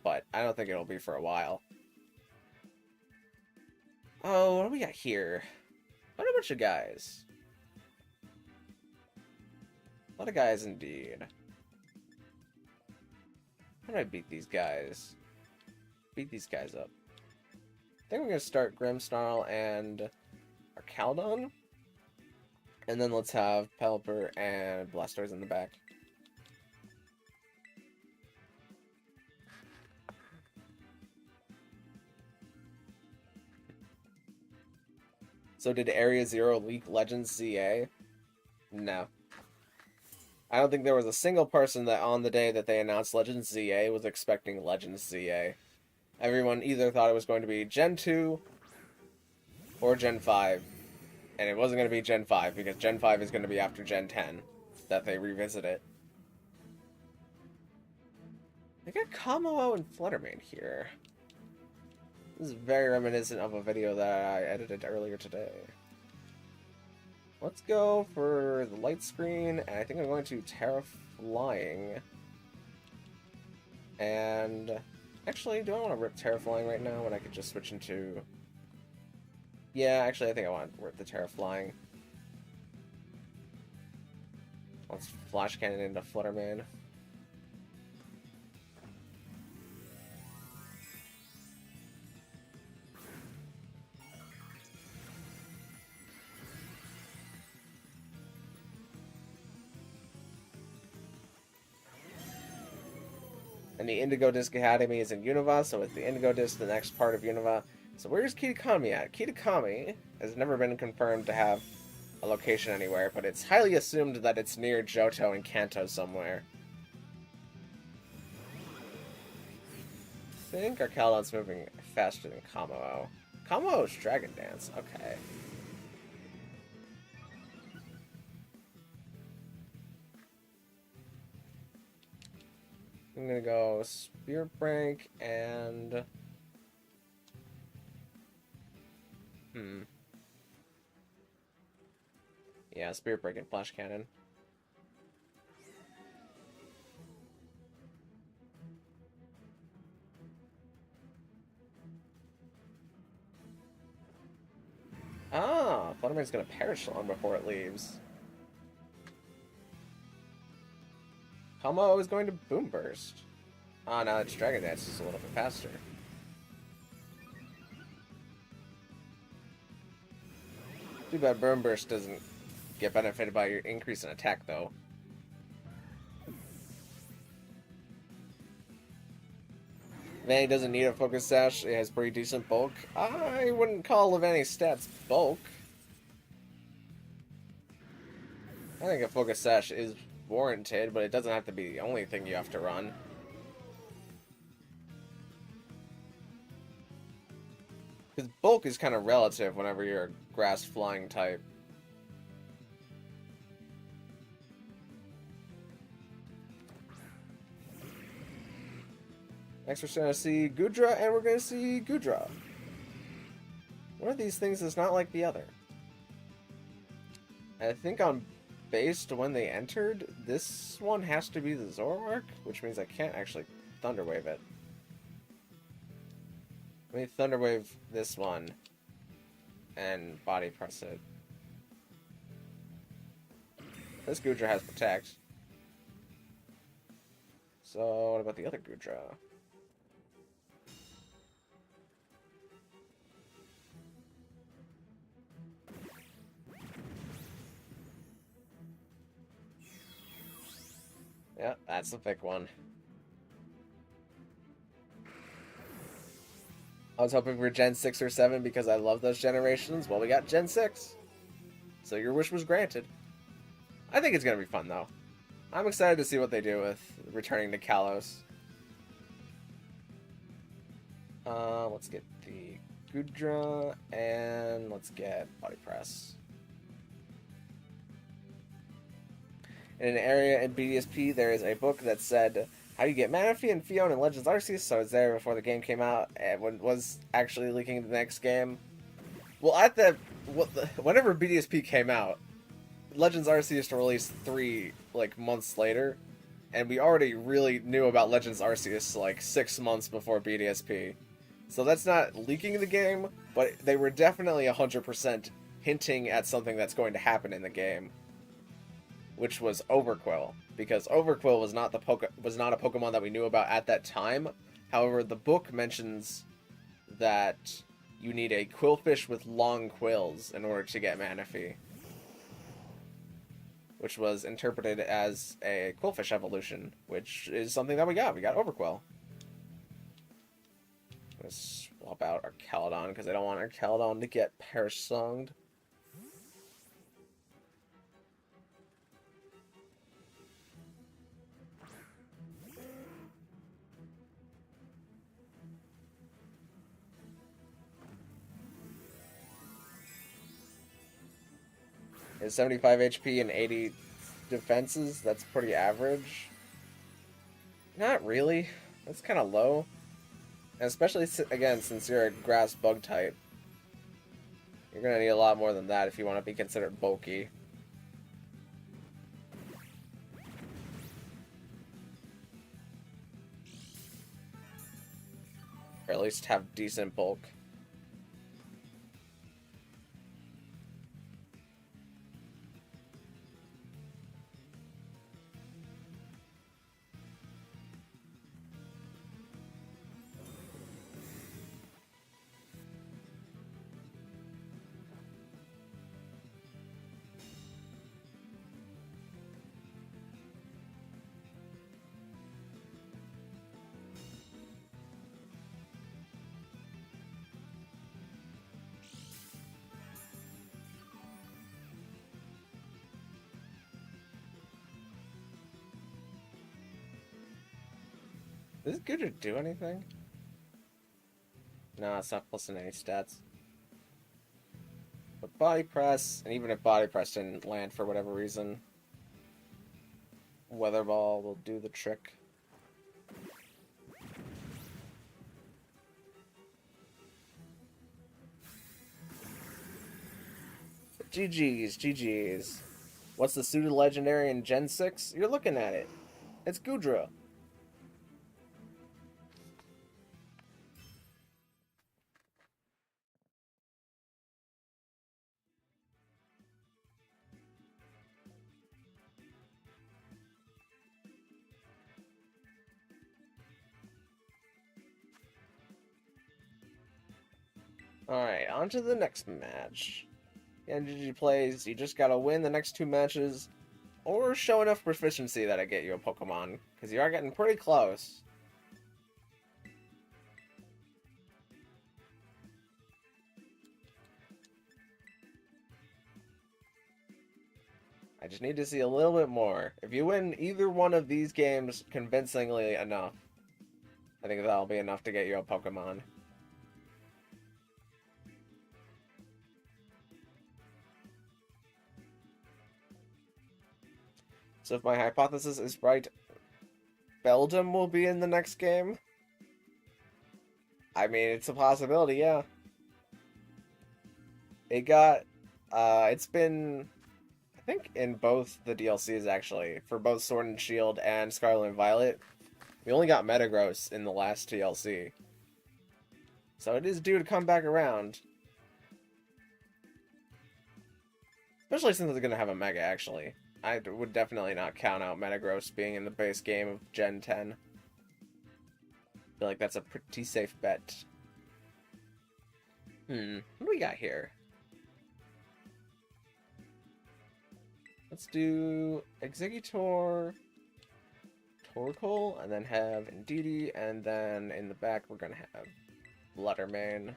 But I don't think it'll be for a while. Oh, what do we got here? What a bunch of guys. A lot of guys indeed. How do I beat these guys? Beat these guys up. I think we're going to start Grimmsnarl and Arcaldon. And then let's have Pelipper and Blastoise in the back. So did Area Zero leak Legends ZA? No. I don't think there was a single person that on the day that they announced Legends ZA was expecting Legends ZA. Everyone either thought it was going to be Gen 2 or Gen 5. And it wasn't going to be Gen 5 because Gen 5 is going to be after Gen 10 that they revisit it. They got Kamao and Fluttermane here. This is very reminiscent of a video that I edited earlier today. Let's go for the light screen, and I think I'm going to Terra Flying. And actually, do I want to rip Terra Flying right now when I could just switch into... Yeah, actually, I think I want to rip the Terra Flying. Let's Flash Cannon into Fluttermane. And the Indigo Disc Academy is in Unova, so it's the Indigo Disc, the next part of Unova. So where's Kitakami at? Kitakami has never been confirmed to have a location anywhere, but it's highly assumed that it's near Johto and Kanto somewhere. I think Arcaldon's moving faster than Kamao. Kamao's Dragon Dance, okay. I'm gonna go Spirit Break and... Yeah, Spirit Break and Flash Cannon. Ah, Fluttermane's gonna perish long before it leaves. Kamao is going to Boom Burst. Ah, now it's Dragon Dance is a little bit faster. Too bad Boom Burst doesn't get benefited by your increase in attack, though. Vanny doesn't need a Focus Sash. It has pretty decent bulk. I wouldn't call Vanny's stats bulk. I think a Focus Sash is warranted, but it doesn't have to be the only thing you have to run. Because bulk is kind of relative whenever you're a grass flying type. Next we're going to see Goodra, and we're going to see Goodra. One of these things is not like the other. I think on based when they entered, this one has to be the Zoroark, which means I can't actually Thunder Wave it. Let me Thunder Wave this one and Body Press it. This Goodra has Protect. So what about the other Goodra? Yeah, that's the thick one. I was hoping for Gen 6 or 7 because I love those generations. Well, we got Gen 6. So your wish was granted. I think it's going to be fun, though. I'm excited to see what they do with returning to Kalos. Let's get the Gudra, and let's get Body Press. In an area in BDSP, there is a book that said how you get Manaphy and Fion in Legends Arceus, so it's there before the game came out, and when was actually leaking the next game. Well, whenever BDSP came out, Legends Arceus released 3 months later, and we already really knew about Legends Arceus 6 months before BDSP. So that's not leaking the game, but they were definitely 100% hinting at something that's going to happen in the game, which was Overquill, because Overquill was not a Pokemon that we knew about at that time. However, the book mentions that you need a Quillfish with long quills in order to get Manaphy, which was interpreted as a Quillfish evolution, which is something that we got. We got Overquill. Let's swap out our Caledon, because I don't want our Caledon to get Parasonged. Is 75 HP and 80 defenses? That's pretty average. Not really. That's kind of low. And especially, again, since you're a grass bug type. You're going to need a lot more than that if you want to be considered bulky. Or at least have decent bulk. Is it good to do anything? No, it's not plus in any stats. But Body Press, and even if Body Press didn't land for whatever reason, Weather Ball will do the trick. GG's, GG's. What's the suited legendary in Gen 6? You're looking at it. It's Gudra. Alright, on to the next match. NGG plays, you just gotta win the next 2 matches, or show enough proficiency that I get you a Pokemon, because you are getting pretty close. I just need to see a little bit more. If you win either one of these games convincingly enough, I think that'll be enough to get you a Pokemon. So if my hypothesis is right, Beldum will be in the next game? I mean, it's a possibility, yeah. It's been, I think in both the DLCs actually, for both Sword and Shield and Scarlet and Violet, we only got Metagross in the last DLC. So it is due to come back around. Especially since it's going to have a Mega, actually. I would definitely not count out Metagross being in the base game of Gen 10. I feel like that's a pretty safe bet. What do we got here? Let's do Exeggutor, Torkoal, and then have Indeedee, and then in the back we're gonna have Letterman.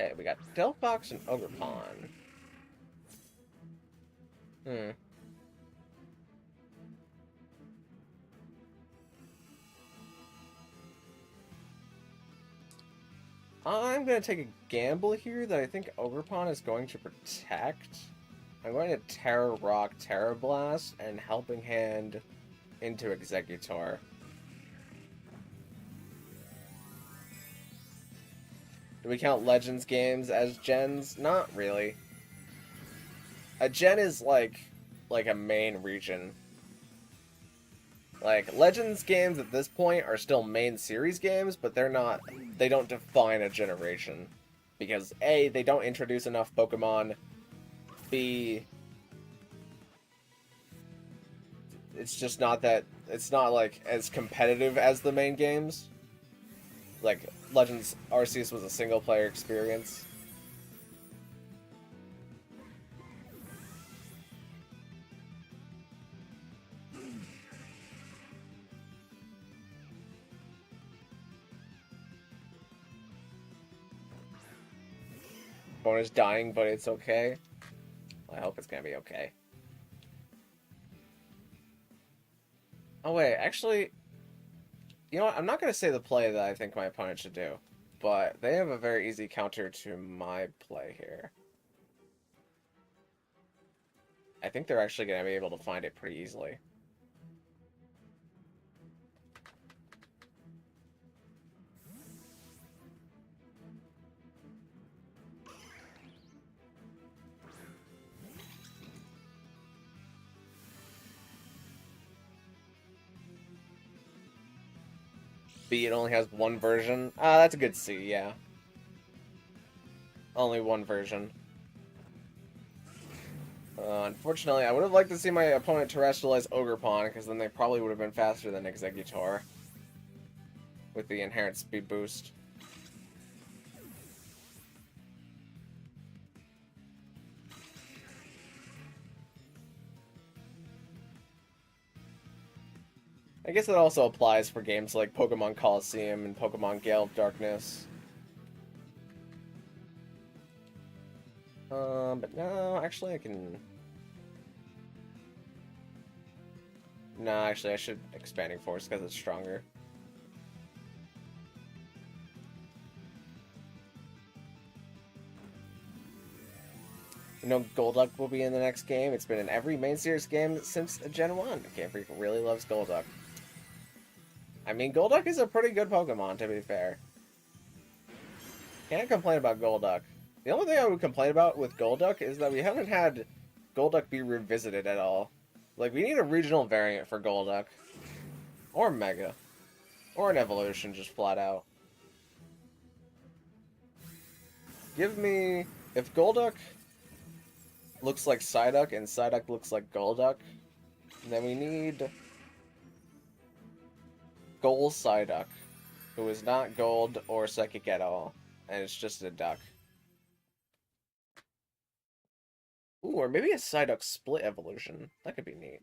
Okay, we got Delphox and Ogerpon. I'm going to take a gamble here that I think Ogerpon is going to protect. I'm going to Terra Rock, Terra Blast, and Helping Hand into Exeggutor. Do we count Legends games as gens? Not really. A gen is like a main region. Like, Legends games at this point are still main series games, but they don't define a generation. Because A, they don't introduce enough Pokemon. B, it's just not like as competitive as the main games. Like, Legends Arceus was a single player experience. Bonus dying, but it's okay. I hope it's gonna be okay. Oh wait, actually, you know what? I'm not gonna say the play that I think my opponent should do, but they have a very easy counter to my play here. I think they're actually gonna be able to find it pretty easily. B, it only has one version. Ah, that's a good C, yeah. Only one version. Unfortunately, I would have liked to see my opponent terrestrialize Ogerpon, because then they probably would have been faster than Exeggutor. With the inherent speed boost. I guess it also applies for games like Pokemon Coliseum and Pokemon Gale of Darkness. But no, actually I can... No, actually I should Expanding Force because it's stronger. You know, Golduck will be in the next game. It's been in every main series game since Gen 1. Game Freak really loves Golduck. I mean, Golduck is a pretty good Pokemon, to be fair. Can't complain about Golduck. The only thing I would complain about with Golduck is that we haven't had Golduck be revisited at all. Like, we need a regional variant for Golduck. Or Mega. Or an evolution, just flat out. Give me... If Golduck looks like Psyduck and Psyduck looks like Golduck, then we need Gold Psyduck, who is not gold or psychic at all, and it's just a duck. Ooh, or maybe a Psyduck split evolution. That could be neat.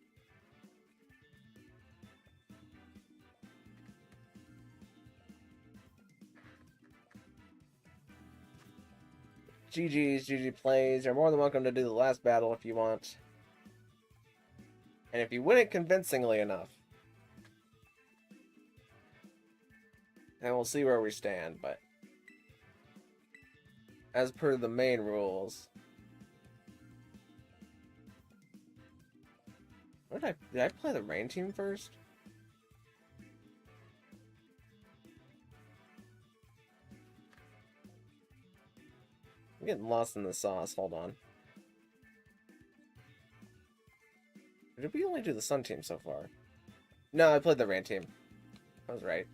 GG's, GG plays. You're more than welcome to do the last battle if you want. And if you win it convincingly enough, then we'll see where we stand, but as per the main rules... Did I play the rain team first? I'm getting lost in the sauce, hold on. Did we only do the sun team so far? No, I played the rain team. I was right.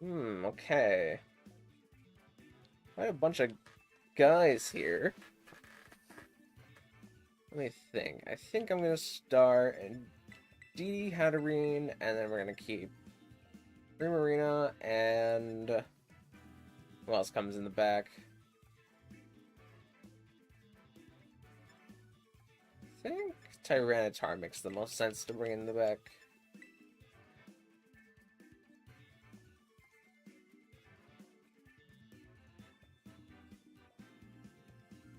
Okay. Quite a bunch of guys here. Let me think. I think I'm gonna start in DD Hatterene, and then we're gonna keep Primarina, and who else comes in the back? I think Tyranitar makes the most sense to bring in the back.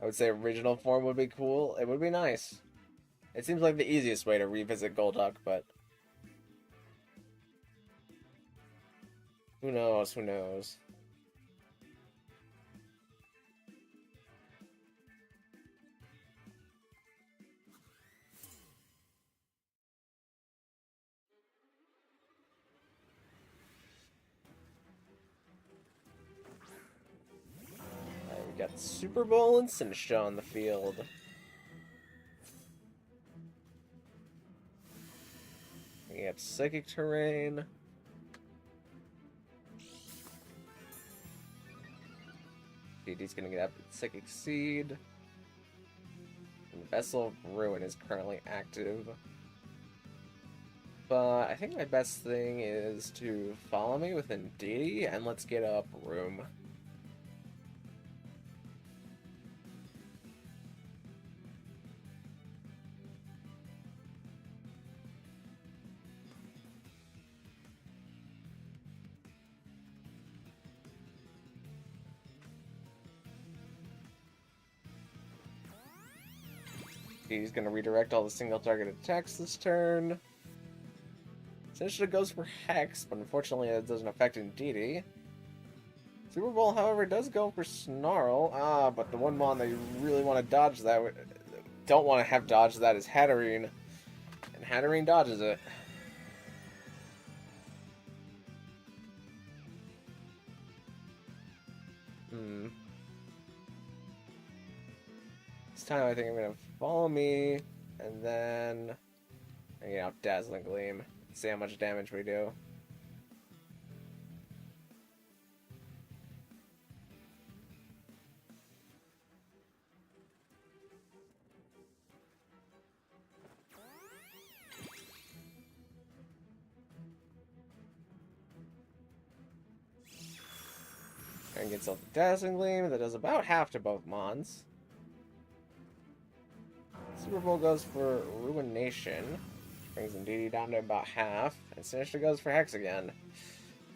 I would say original form would be cool. It would be nice. It seems like the easiest way to revisit Golduck, but who knows? Who knows? We got Super Bowl and Sinistra on the field. We have Psychic Terrain. DD's gonna get up Psychic Seed. And Vessel of Ruin is currently active. But I think my best thing is to follow me within DD and let's get up Room. He's going to redirect all the single target attacks this turn. Sinistra goes for Hex, but unfortunately that doesn't affect Indeedee. Super Bowl, however, does go for Snarl. But the one mon that you really want to dodge that, don't want to have dodge that is Hatterene. And Hatterene dodges it. This time I think I'm going to follow me, and then I get out Dazzling Gleam. See how much damage we do. And gets out the Dazzling Gleam. That does about half to both mons. Super Bowl goes for Ruination. Brings Indeedee down to about half. And Sinistra goes for Hex again.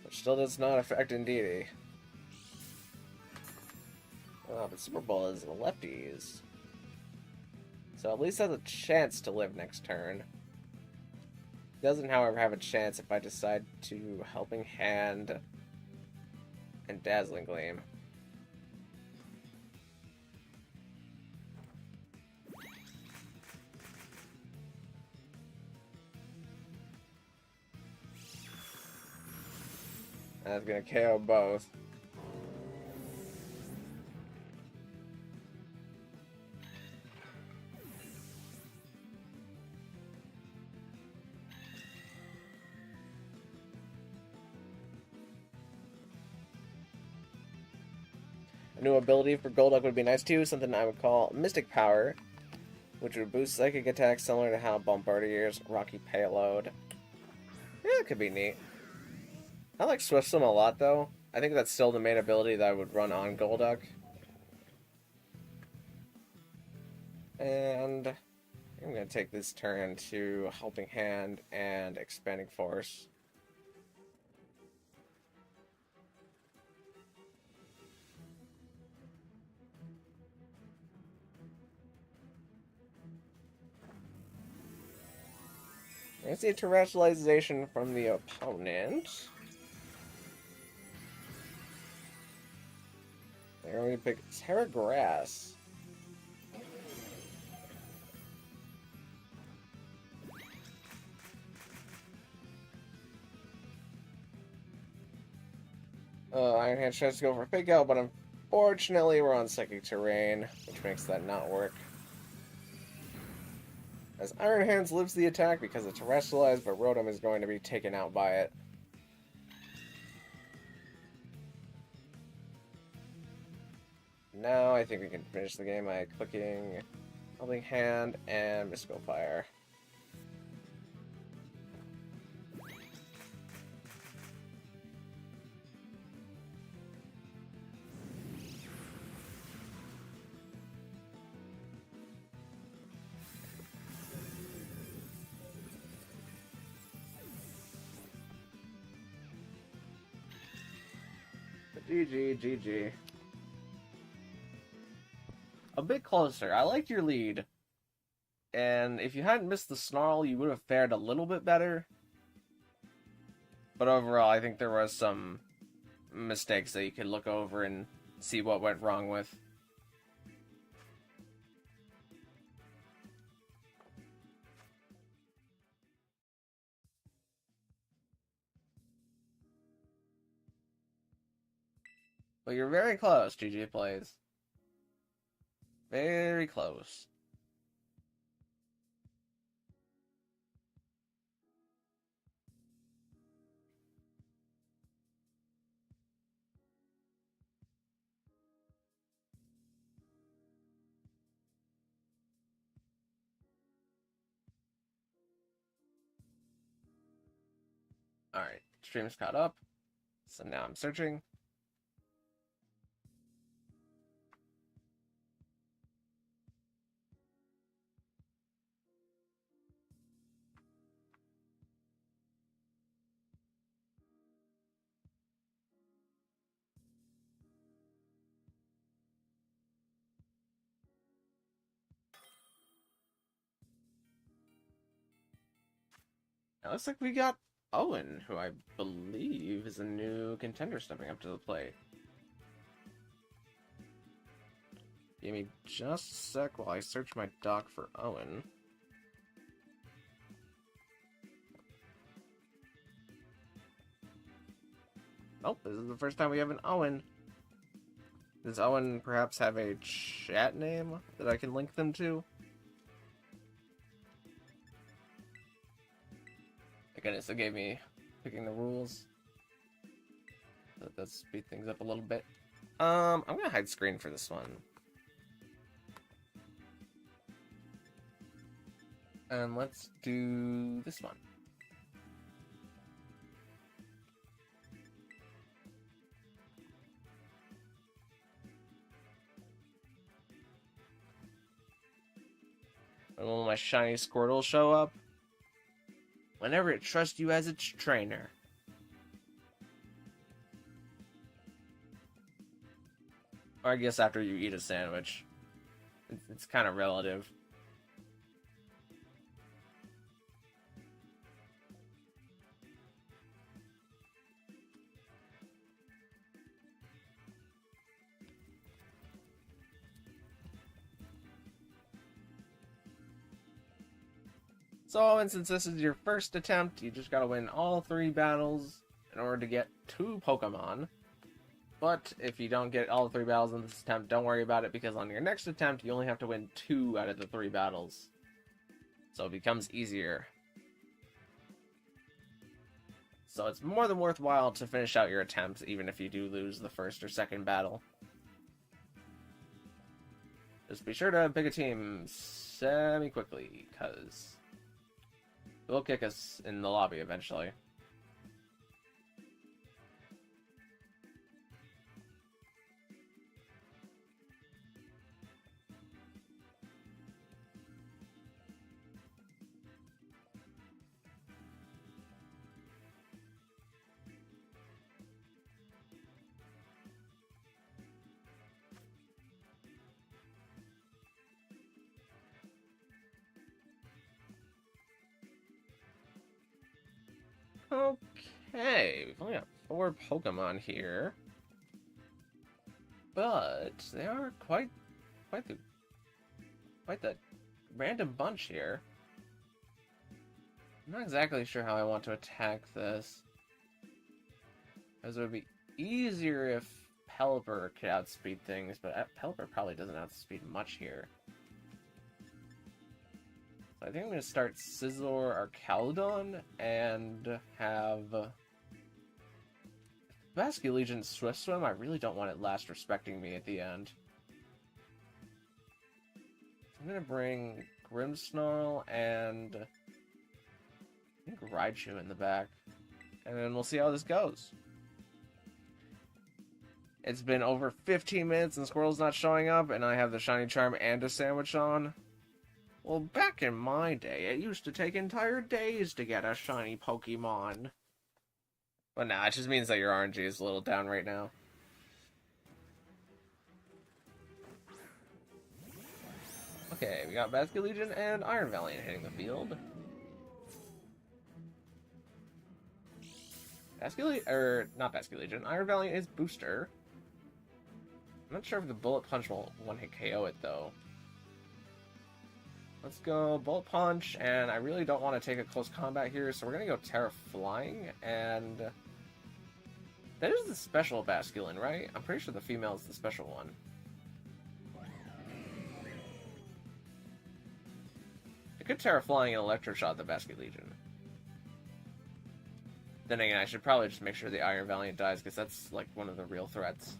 Which still does not affect Indeedee. Oh, but Super Bowl is the lefties. So at least has a chance to live next turn. Doesn't, however, have a chance if I decide to Helping Hand and Dazzling Gleam. That's gonna KO both. A new ability for Golduck would be nice too, something I would call Mystic Power, which would boost psychic attacks similar to how Bombardier's Rocky Payload. Yeah, it could be neat. I like Swift Swim a lot though. I think that's still the main ability that I would run on Golduck. And I'm going to take this turn to Helping Hand and Expanding Force. I see a terrestrialization from the opponent. They're going to pick Terra Grass. Iron Hand tries to go for Fake Out, but unfortunately we're on Psychic Terrain, which makes that not work. As Iron Hands lives the attack because it's terrestrialized, but Rotom is going to be taken out by it. now I think we can finish the game by clicking Helping Hand and Mystical Fire. GG. A bit closer. I liked your lead. And if you hadn't missed the snarl, you would have fared a little bit better. But overall, I think there was some mistakes that you could look over and see what went wrong with. But you're very close, GG Plays. Very close. Alright, stream's caught up. So now I'm searching. It looks like we got Owen, who I believe is a new contender stepping up to the plate. Give me just a sec while I search my doc for Owen. Nope, this is the first time we have an Owen. Does Owen perhaps have a chat name that I can link them to? Goodness, it gave me picking the rules. That does speed things up a little bit. I'm gonna hide screen for this one. And let's do this one. And will my shiny Squirtle show up? Whenever it trusts you as its trainer. Or I guess after you eat a sandwich. It's kind of relative. So, and since this is your first attempt, you just gotta win all 3 battles in order to get 2 Pokemon. But if you don't get all 3 battles in this attempt, don't worry about it, because on your next attempt, you only have to win 2 out of the 3 battles. So it becomes easier. So it's more than worthwhile to finish out your attempts, even if you do lose the first or second battle. Just be sure to pick a team semi-quickly, because it will kick us in the lobby eventually. Okay, we've only got 4 Pokemon here, but they are quite the random bunch here. I'm not exactly sure how I want to attack this, as it would be easier if Pelipper could outspeed things, but Pelipper probably doesn't outspeed much here. So I think I'm going to start Scizor or Caledon and have Basculegion Swift Swim. I really don't want it last respecting me at the end. I'm gonna bring Grimmsnarl and I think Raichu in the back. And then we'll see how this goes. It's been over 15 minutes and Squirrel's not showing up, and I have the Shiny Charm and a sandwich on. Well, back in my day, it used to take entire days to get a shiny Pokemon. But nah, it just means that your RNG is a little down right now. Okay, we got Basculegion and Iron Valiant hitting the field. Not Basculegion, Iron Valiant is Booster. I'm not sure if the Bullet Punch will one-hit KO it, though. Let's go Bullet Punch, and I really don't want to take a close combat here, so we're going to go Terra Flying, and that is the special Basculin, right? I'm pretty sure the female is the special one. It could Terra Flying and Electroshot the Basculegion. Then again, I should probably just make sure the Iron Valiant dies, because that's like one of the real threats.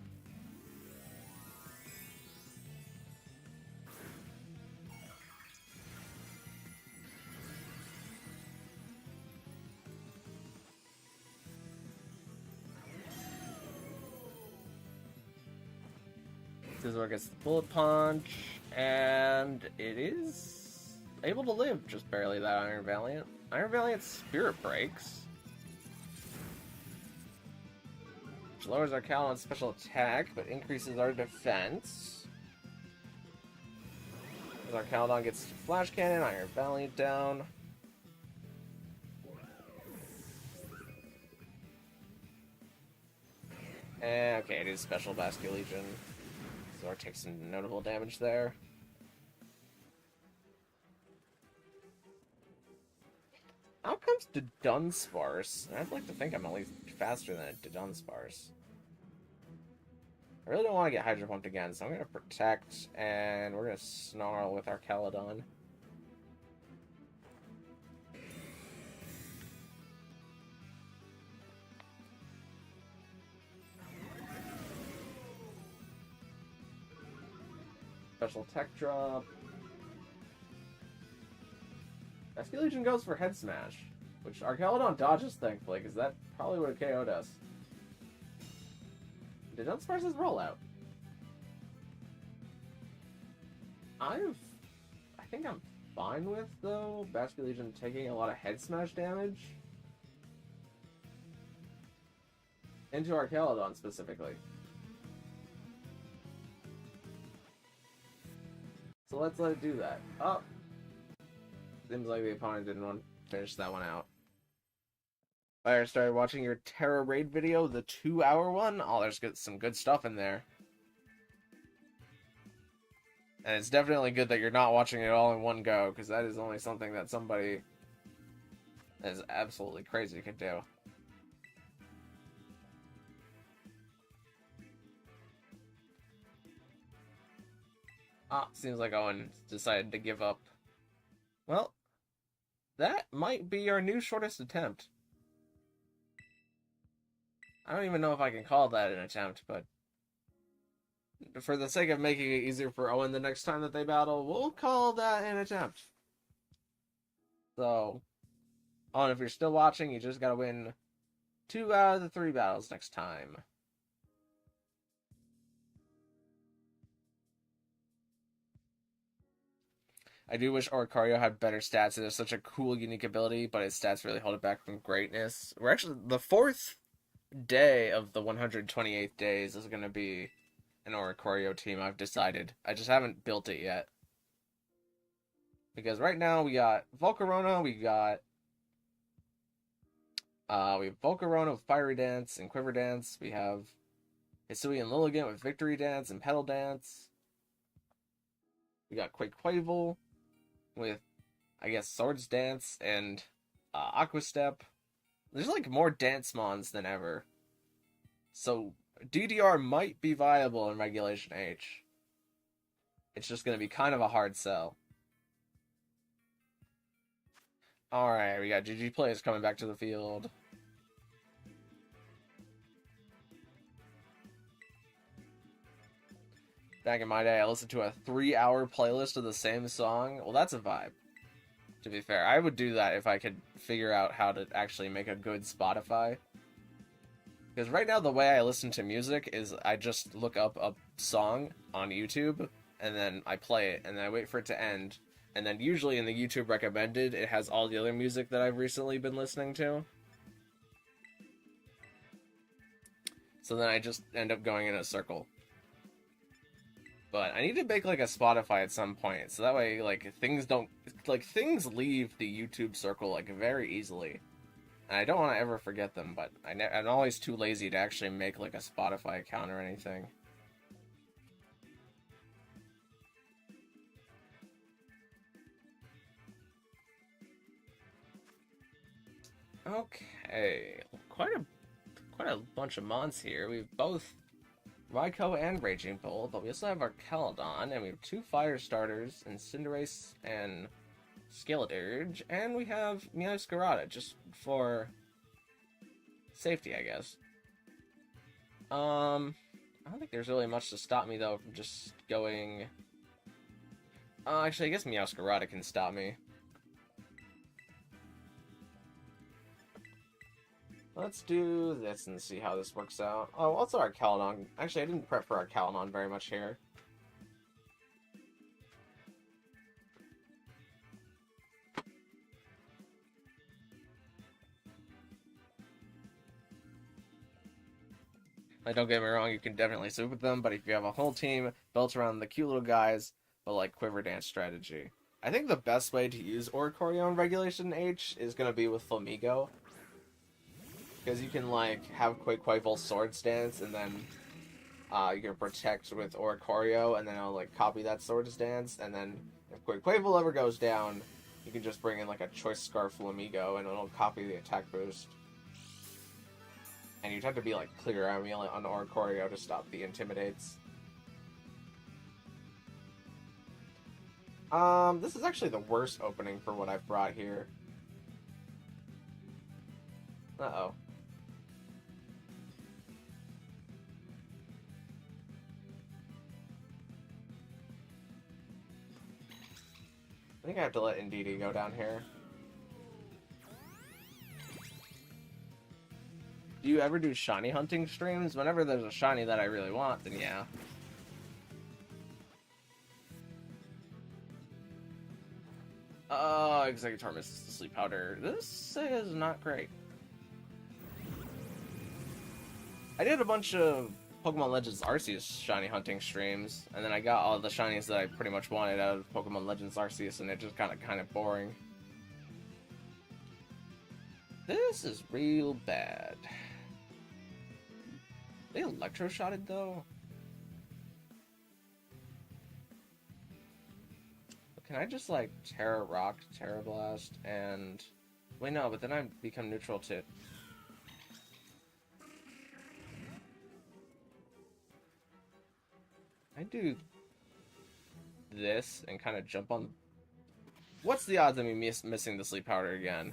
Scizor gets the Bullet Punch, and it is able to live just barely, that Iron Valiant. Iron Valiant Spirit Breaks, which lowers our Calon's special attack, but increases our defense. As our Calon gets Flash Cannon, Iron Valiant down. And, okay, it is Special Basculegion. Zor takes some notable damage there. Out comes to Dunsparce. I'd like to think I'm at least faster than a Dunsparce. I really don't want to get Hydro Pumped again, so I'm going to Protect, and we're going to Snarl with our Caledon. Special Tech Drop. Basculegion goes for Head Smash, which our Caledon dodges, thankfully, because that probably would have KO'd us. Did Dunsparce's rollout? I think I'm fine with, though, Basculegion taking a lot of Head Smash damage into our Caledon specifically. So let's let it do that. Oh! Seems like the opponent didn't want to finish that one out. I started watching your Terra Raid video, the 2-hour one. Oh, there's some good stuff in there. And it's definitely good that you're not watching it all in one go, because that is only something that somebody that is absolutely crazy could do. Ah, seems like Owen decided to give up. Well, that might be our new shortest attempt. I don't even know if I can call that an attempt, but for the sake of making it easier for Owen the next time that they battle, we'll call that an attempt. So, Owen, if you're still watching, you just gotta win 2 out of the 3 battles next time. I do wish Oricorio had better stats. It is such a cool, unique ability, but its stats really hold it back from greatness. We're actually, the 4th day of the 128th days is going to be an Oricorio team, I've decided. I just haven't built it yet. Because right now we got Volcarona, we have Volcarona with Fiery Dance and Quiver Dance, we have Hisui and Lilligant with Victory Dance and Petal Dance. We got Quaquaval with, I guess, Swords Dance and Aqua Step. There's like more Dance Mons than ever. So DDR might be viable in Regulation H. It's just going to be kind of a hard sell. Alright, we got GG Plays coming back to the field. Back in my day, I listened to a 3-hour playlist of the same song. Well, that's a vibe. To be fair, I would do that if I could figure out how to actually make a good Spotify. Because right now, the way I listen to music is I just look up a song on YouTube, and then I play it, and then I wait for it to end. And then usually in the YouTube recommended, it has all the other music that I've recently been listening to. So then I just end up going in a circle. But I need to make like a Spotify at some point, so that way like things leave the YouTube circle like very easily. And I don't want to ever forget them, but I'm always too lazy to actually make like a Spotify account or anything. Okay, quite a bunch of mons here. We've both Raikou and Raging Bull, but we also have our Caledon, and we have 2 fire starters, and Cinderace and Skeledirge, and we have Meowscarada, just for safety, I guess. I don't think there's really much to stop me, though, from just going... actually, I guess Meowscarada can stop me. Let's do this and see how this works out. Oh, also our Caledon. Actually, I didn't prep for our Caledon very much here. Like, don't get me wrong, you can definitely sleep with them, but if you have a whole team built around the cute little guys, but like Quiver Dance strategy. I think the best way to use Oricorio in Regulation H is going to be with Flamigo. Because you can, like, have Quaquaval Swords Dance, and then you can protect with Oricorio, and then it'll, like, copy that Swords Dance, and then if Quaquaval ever goes down, you can just bring in, like, a Choice Scarf Flamigo, and it'll copy the attack boost. And you'd have to be, like, clear amulet on Oricorio to stop the Intimidates. This is actually the worst opening for what I've brought here. Uh-oh. I think I have to let Indeedee go down here. Do you ever do shiny hunting streams? Whenever there's a shiny that I really want, then yeah. Executor misses the Sleep Powder. This is not great. I did a bunch of Pokemon Legends Arceus shiny hunting streams, and then I got all the shinies that I pretty much wanted out of Pokemon Legends Arceus, and it just got kind of boring. This is real bad. They electroshotted though? Can I just like Terra Rock, Terra Blast, and... Wait, no, but then I become neutral too. I do this and kind of jump on... What's the odds of me missing the Sleep Powder again?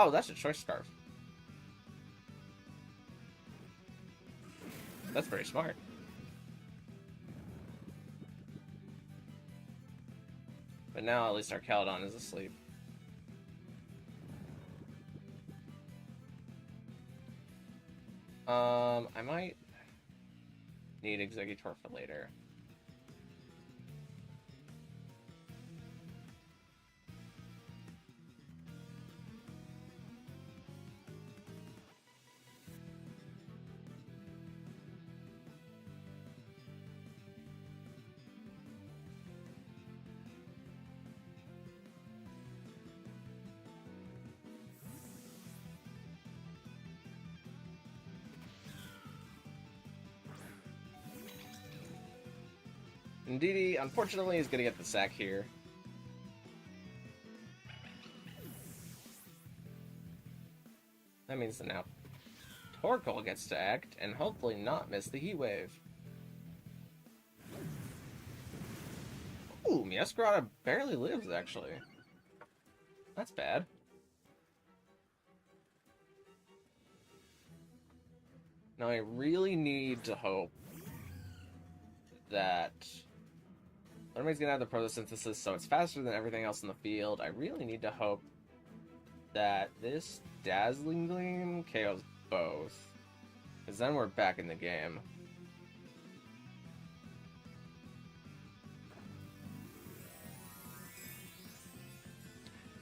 Oh, that's a Choice Scarf. That's pretty smart. But now at least our Caledon is asleep. I might need Executor for later. Indeedee, unfortunately, is going to get the sack here. That means that now Torkoal gets to act, and hopefully not miss the Heat Wave. Ooh, Meowscarada barely lives, actually. That's bad. Now I really need to hope that Fluttermane's gonna have the photosynthesis, so it's faster than everything else in the field. I really need to hope that this Dazzling Gleam KOs both, because then we're back in the game.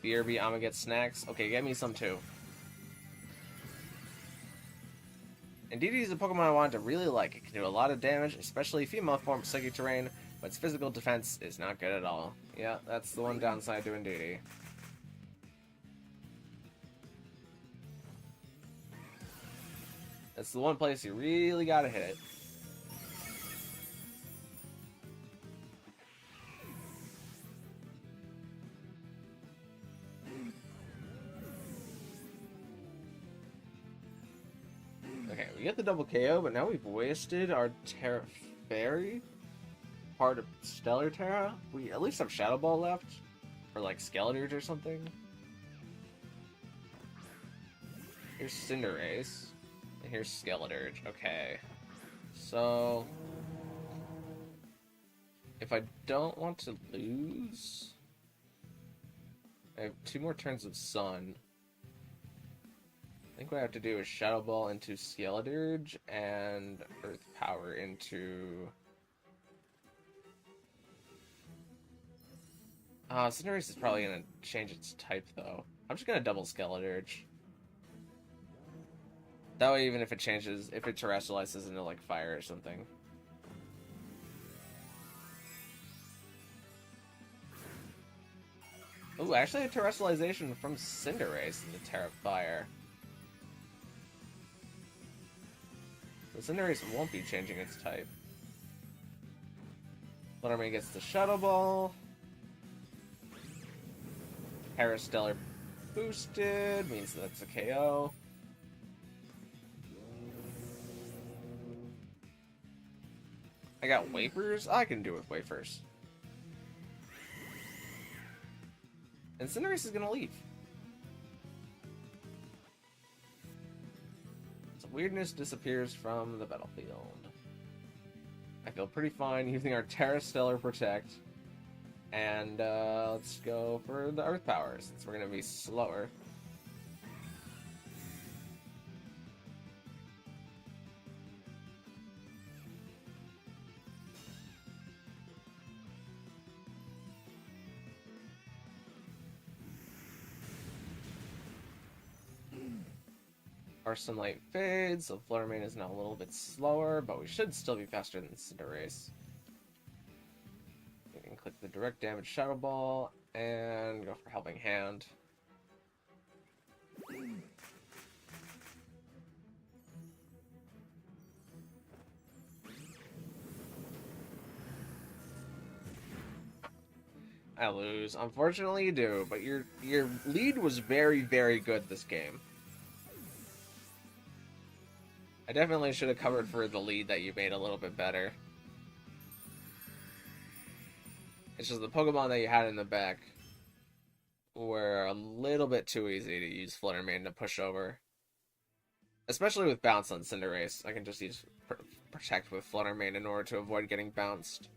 BRB, I'm gonna get snacks. Okay, get me some too. And DD is a Pokemon I wanted to really like. It can do a lot of damage, especially female form Psychic Terrain, but its physical defense is not good at all. Yeah, that's the one downside to DD. That's the one place you really gotta hit it. Okay, we get the double KO, but now we've wasted our Terra Fairy part of Stellar Terra. We at least have Shadow Ball left, or like Skeletor's or something. Here's Cinderace, and here's Skeletor. Okay, so if I don't want to lose, I have 2 more turns of Sun. I think what I have to do is Shadow Ball into Skeletor and Earth Power into... Cinderace is probably going to change its type, though. I'm just going to double Skeletor. That way, even if it changes, if it terrestrializes into, like, fire or something. Ooh, actually a terrestrialization from Cinderace in the Terra Fire. The Cinderace won't be changing its type. Fluttermane gets the Shadow Ball. Parastellar boosted, means that's a KO. I got Wafers? I can do with Wafers. And Cinderace is gonna leave. So weirdness disappears from the battlefield. I feel pretty fine using our Terra Stellar Protect. And let's go for the Earth Power, since we're gonna be slower. Our sunlight fades, so Fluttermane is now a little bit slower, but we should still be faster than Cinderace. We can click the direct damage Shadow Ball and go for Helping Hand. I lose. Unfortunately, you do, but your lead was very, very good this game. I definitely should have covered for the lead that you made a little bit better. It's just the Pokemon that you had in the back were a little bit too easy to use Fluttermane to push over. Especially with Bounce on Cinderace. I can just use Protect with Fluttermane in order to avoid getting bounced.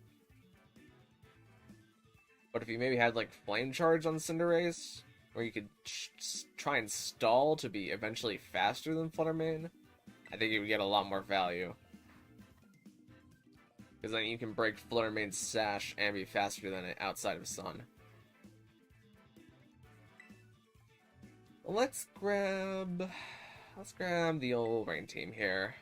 But if you maybe had like Flame Charge on Cinderace, where you could try and stall to be eventually faster than Fluttermane, I think you would get a lot more value. Because then you can break Fluttermane's Sash and be faster than it outside of Sun. Let's grab the old Rain Team here.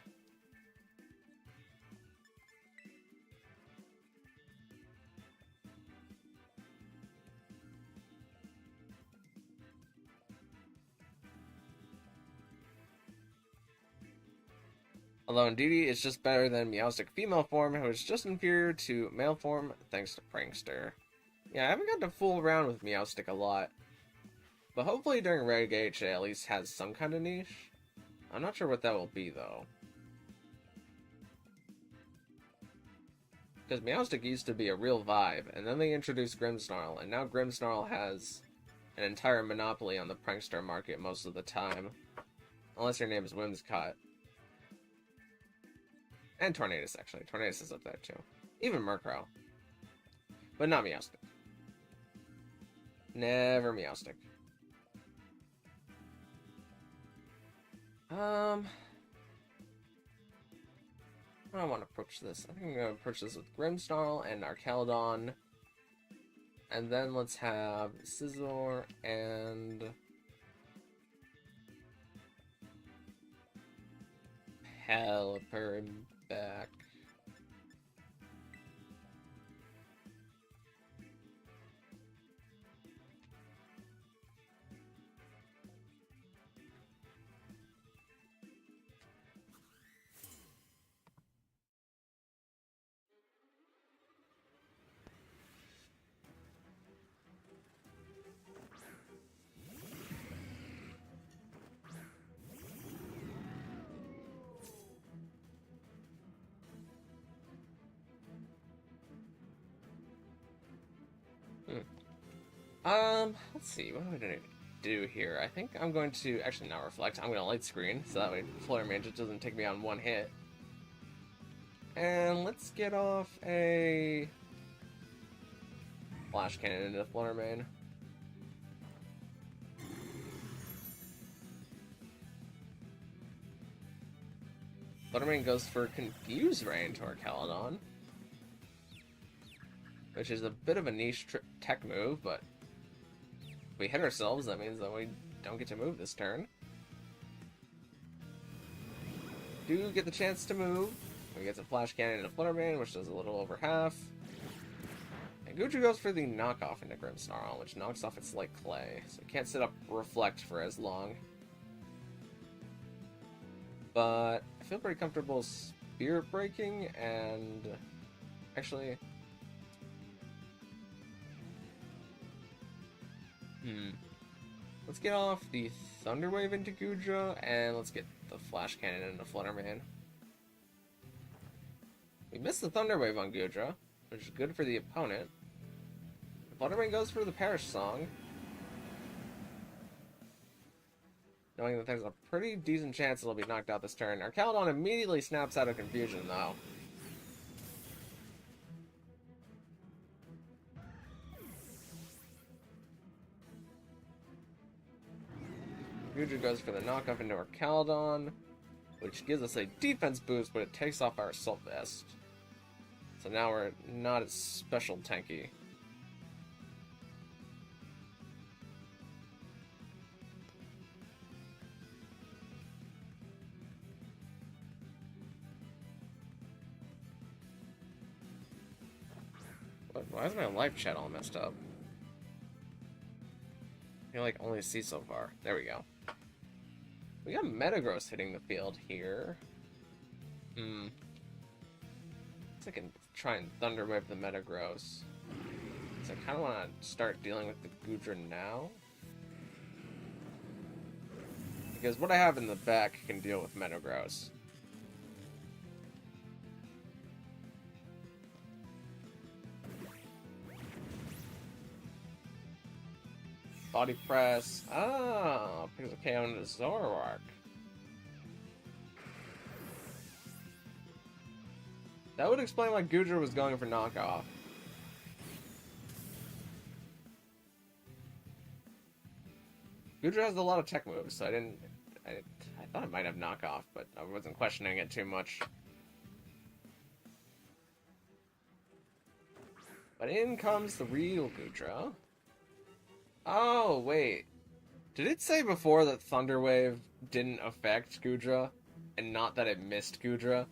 Although Indeedee is just better than Meowstic female form, who is just inferior to male form thanks to Prankster. Yeah, I haven't got to fool around with Meowstic a lot. But hopefully during Reg H it at least has some kind of niche. I'm not sure what that will be though. Because Meowstic used to be a real vibe, and then they introduced Grimmsnarl, and now Grimmsnarl has an entire monopoly on the prankster market most of the time. Unless your name is Whimsicott. And Tornadus, actually. Tornadus is up there, too. Even Murkrow. But not Meowstic. Never Meowstic. How do I want to approach this? I think I'm going to approach this with Grimmsnarl and Archaludon. And then let's have Scizor and Pelipper back. Let's see, what am I gonna do here? I think I'm going to, actually not reflect, I'm gonna light screen, so that way Fluttermane just doesn't take me on one hit. And let's get off a Flash Cannon into Fluttermane. Fluttermane goes for Confuse Ray into Archaludon, which is a bit of a niche tech move, but if we hit ourselves, that means that we don't get to move this turn. Do get the chance to move. We get a Flash Cannon into Fluttermane, which does a little over half. And Goodra goes for the knockoff into Grimmsnarl, which knocks off its Light Clay, so it can't sit up Reflect for as long. But I feel pretty comfortable Spirit Breaking, and actually, let's get off the Thunder Wave into Goodra, and let's get the Flash Cannon into Fluttermane. We missed the Thunder Wave on Goodra, which is good for the opponent. Fluttermane goes for the Perish Song, knowing that there's a pretty decent chance it'll be knocked out this turn. Archaludon immediately snaps out of confusion, though. Goodra goes for the knockoff into Archaludon, which gives us a defense boost, but it takes off our Assault Vest. So now we're not as special tanky. Why is my live chat all messed up? I feel like only see so far. There we go. We got Metagross hitting the field here. I can try and Thunder Wave the Metagross. So I kind of want to start dealing with the Goodra now. Because what I have in the back can deal with Metagross. Body Press. Ah, because of KO into Zoroark. That would explain why Goodra was going for knockoff. Goodra has a lot of tech moves, so I thought it might have knockoff, but I wasn't questioning it too much. But in comes the real Goodra. Oh, wait. Did it say before that Thunder Wave didn't affect Goodra, and not that it missed Goodra?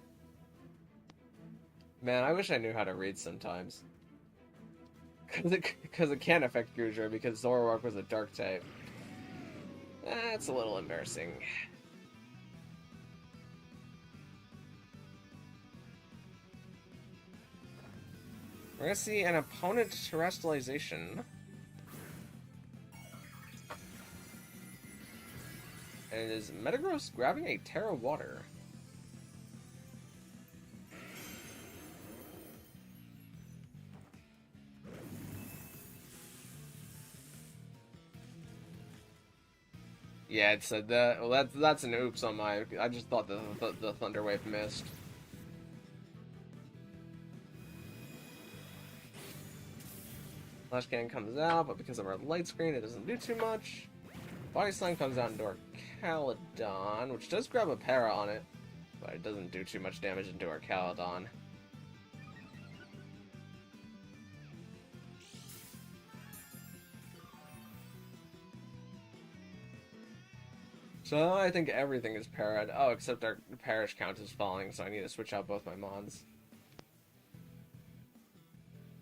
Man, I wish I knew how to read sometimes. Because it can't affect Goodra, because Zoroark was a Dark type. That's a little embarrassing. We're gonna see an opponent Terrestrialization. And is Metagross grabbing a Terra Water? Yeah, it said that. Well, that's an oops on my. I just thought the Thunder Wave missed. Flash Cannon comes out, but because of our light screen, it doesn't do too much. Body Slam comes out into our Caledon, which does grab a para on it, but it doesn't do too much damage into our Caledon. So I think everything is para'd. Oh, except our parish count is falling, so I need to switch out both my mons.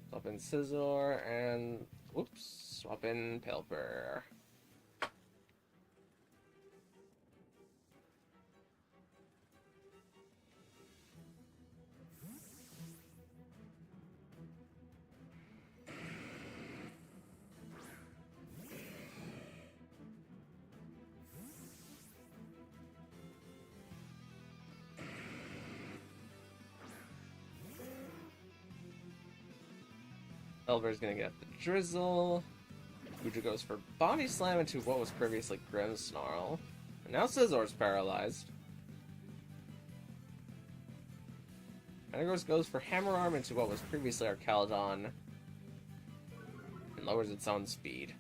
Swap in Scizor and whoops, swap in Pelipper. Pelipper's gonna get the Drizzle. Guja goes for Body Slam into what was previously Grimmsnarl. And now Scizor's paralyzed. Metagross goes for Hammer Arm into what was previously our Caledon. And lowers its own speed.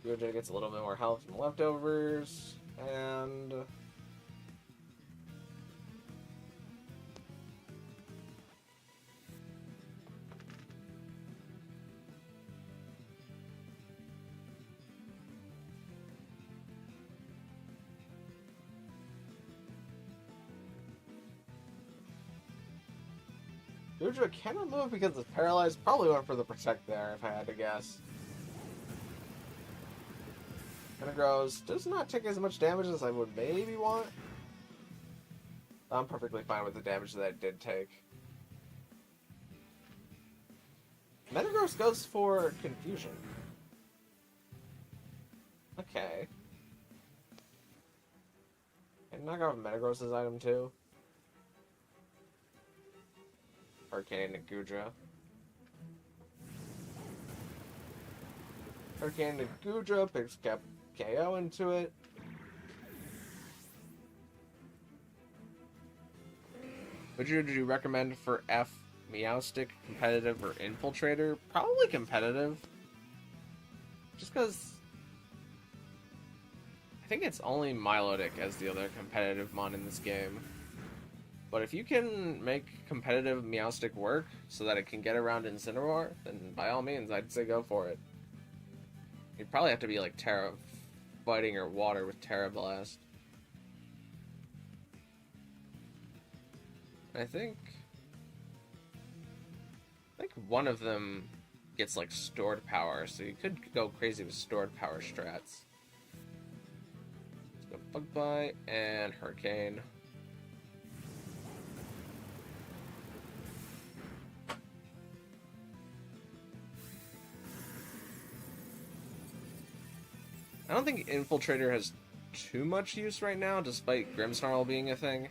Guja gets a little bit more health from leftovers. And Guja cannot move because it's paralyzed. Probably went for the Protect there, if I had to guess. Metagross does not take as much damage as I would maybe want. I'm perfectly fine with the damage that it did take. Metagross goes for Confusion. Okay. And knock off Metagross's item too. Hurricane to Gudra. Hurricane to Gudra, picks KO into it. Would you recommend for F Meowstic competitive or Infiltrator? Probably competitive. Just because I think it's only Milotic as the other competitive mon in this game. But if you can make competitive Meowstic work so that it can get around Incineroar, then by all means, I'd say go for it. You'd probably have to be like Terra Fighting or Water with Terra Blast. I think one of them gets like stored power, so you could go crazy with stored power strats. Let's go Bug Bite and Hurricane. I don't think Infiltrator has too much use right now, despite Grimmsnarl being a thing.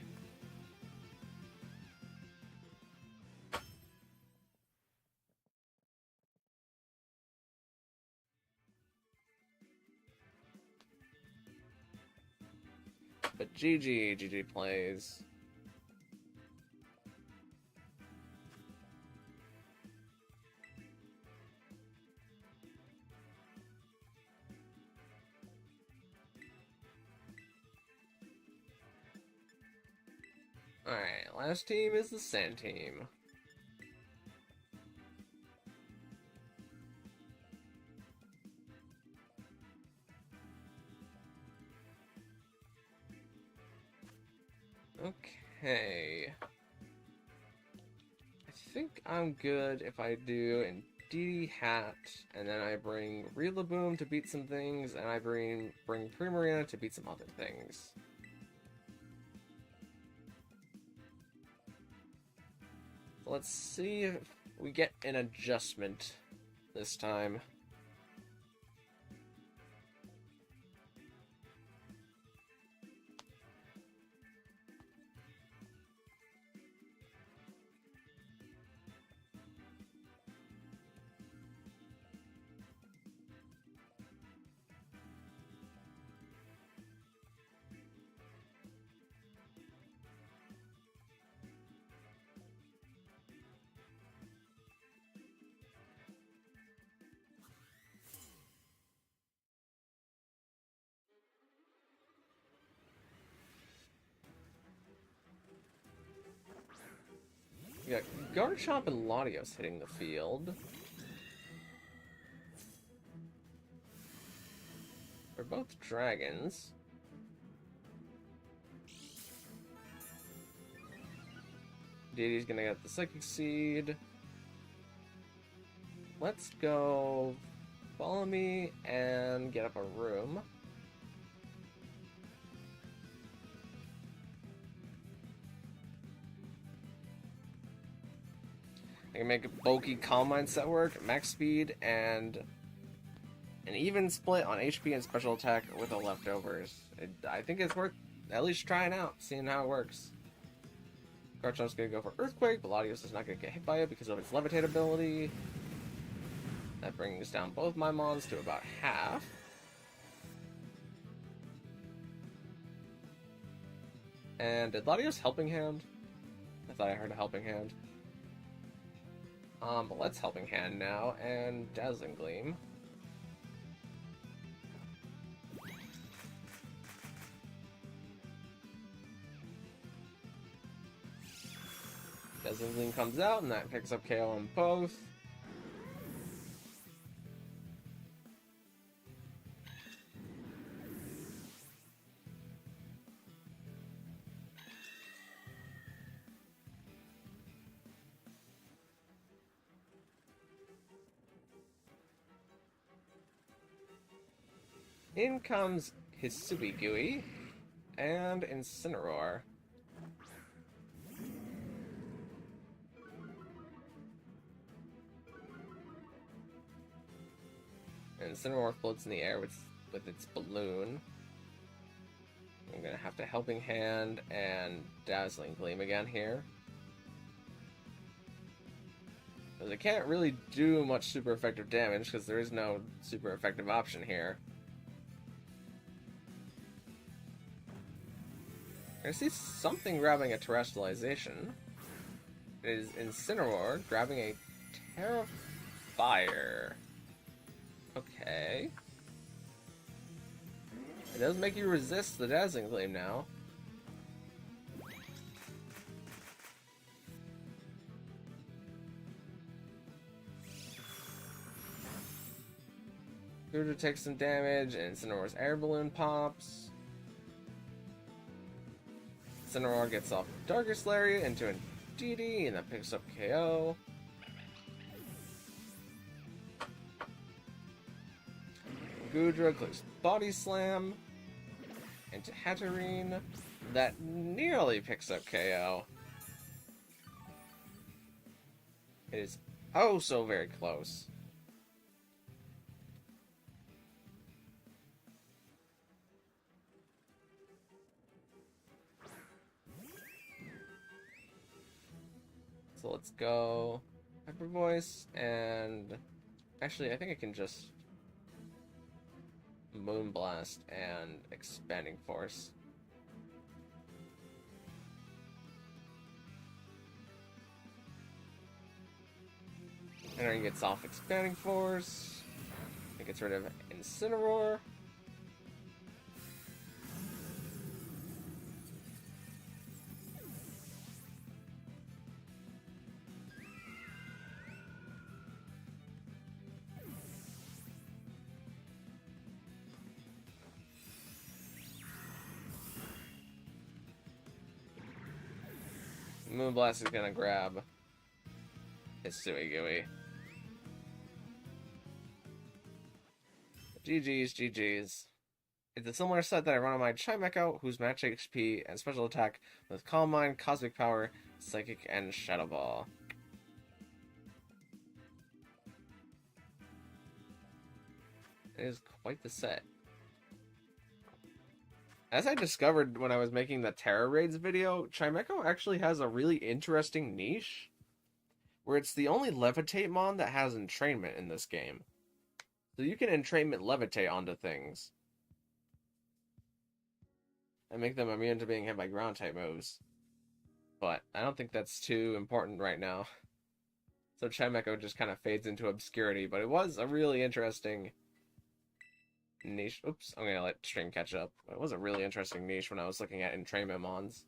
But GG plays. Alright, last team is the Sand team. Okay. I think I'm good if I do Indeedee Hat, and then I bring Rillaboom to beat some things, and I bring Primarina to beat some other things. Let's see if we get an adjustment this time. We got Garchomp and Latios hitting the field. They're both dragons. Deity's gonna get the Psychic Seed. Let's go follow me and get up a room. I can make a bulky Calm Mind set work, max speed, and an even split on HP and special attack with the leftovers. I think it's worth at least trying out, seeing how it works. Garchomp's gonna go for Earthquake, but Latios is not gonna get hit by it because of its Levitate ability. That brings down both my mons to about half. And did Latios Helping Hand? I thought I heard a Helping Hand. But let's Helping Hand now, and Dazzling Gleam. Dazzling Gleam comes out, and that picks up KO on both. In comes Hisui and Incineroar. And Incineroar floats in the air with its balloon. I'm gonna have to Helping Hand and Dazzling Gleam again here. Because I can't really do much super effective damage because there is no super effective option here. I see something grabbing a Terrestrialization. It is Incineroar grabbing a Terrafire. Okay. It does make you resist the Dazzling Gleam now. Gudra takes some damage, and Incineroar's air balloon pops. Incineroar gets off Darkest Lariat into a DD, and that picks up KO. Gudra clicks Body Slam into Hatterene. That nearly picks up KO. It is oh so very close. So let's go Hyper Voice, and actually I think I can just Moonblast and Expanding Force. And he gets off Expanding Force. It gets rid of Incineroar. Moonblast is gonna grab Hisui. GG's. It's a similar set that I run on my Chimecho, whose match HP and special attack with Calm Mind, Cosmic Power, Psychic, and Shadow Ball. It is quite the set. As I discovered when I was making the Terra Raids video, Chimecho actually has a really interesting niche, where it's the only Levitate mon that has entrainment in this game. So you can entrainment Levitate onto things. And make them immune to being hit by ground type moves. But I don't think that's too important right now. So Chimecho just kind of fades into obscurity, but it was a really interesting niche. Oops, I'm gonna let stream catch up. It was a really interesting niche when I was looking at entrainment mons.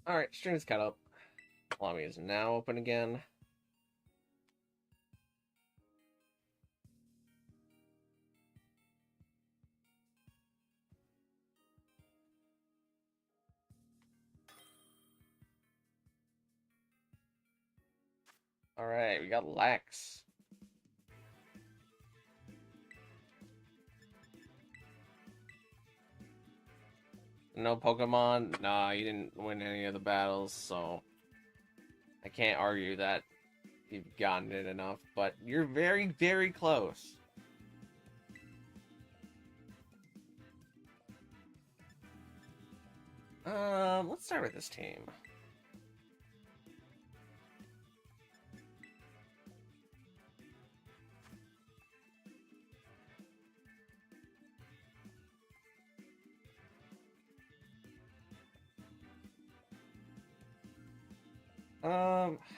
Alright, stream's cut up. Lobby is now open again. Alright, we got Lex. No Pokemon? Nah, you didn't win any of the battles, so I can't argue that you've gotten it enough, but you're very, very close. Let's start with this team.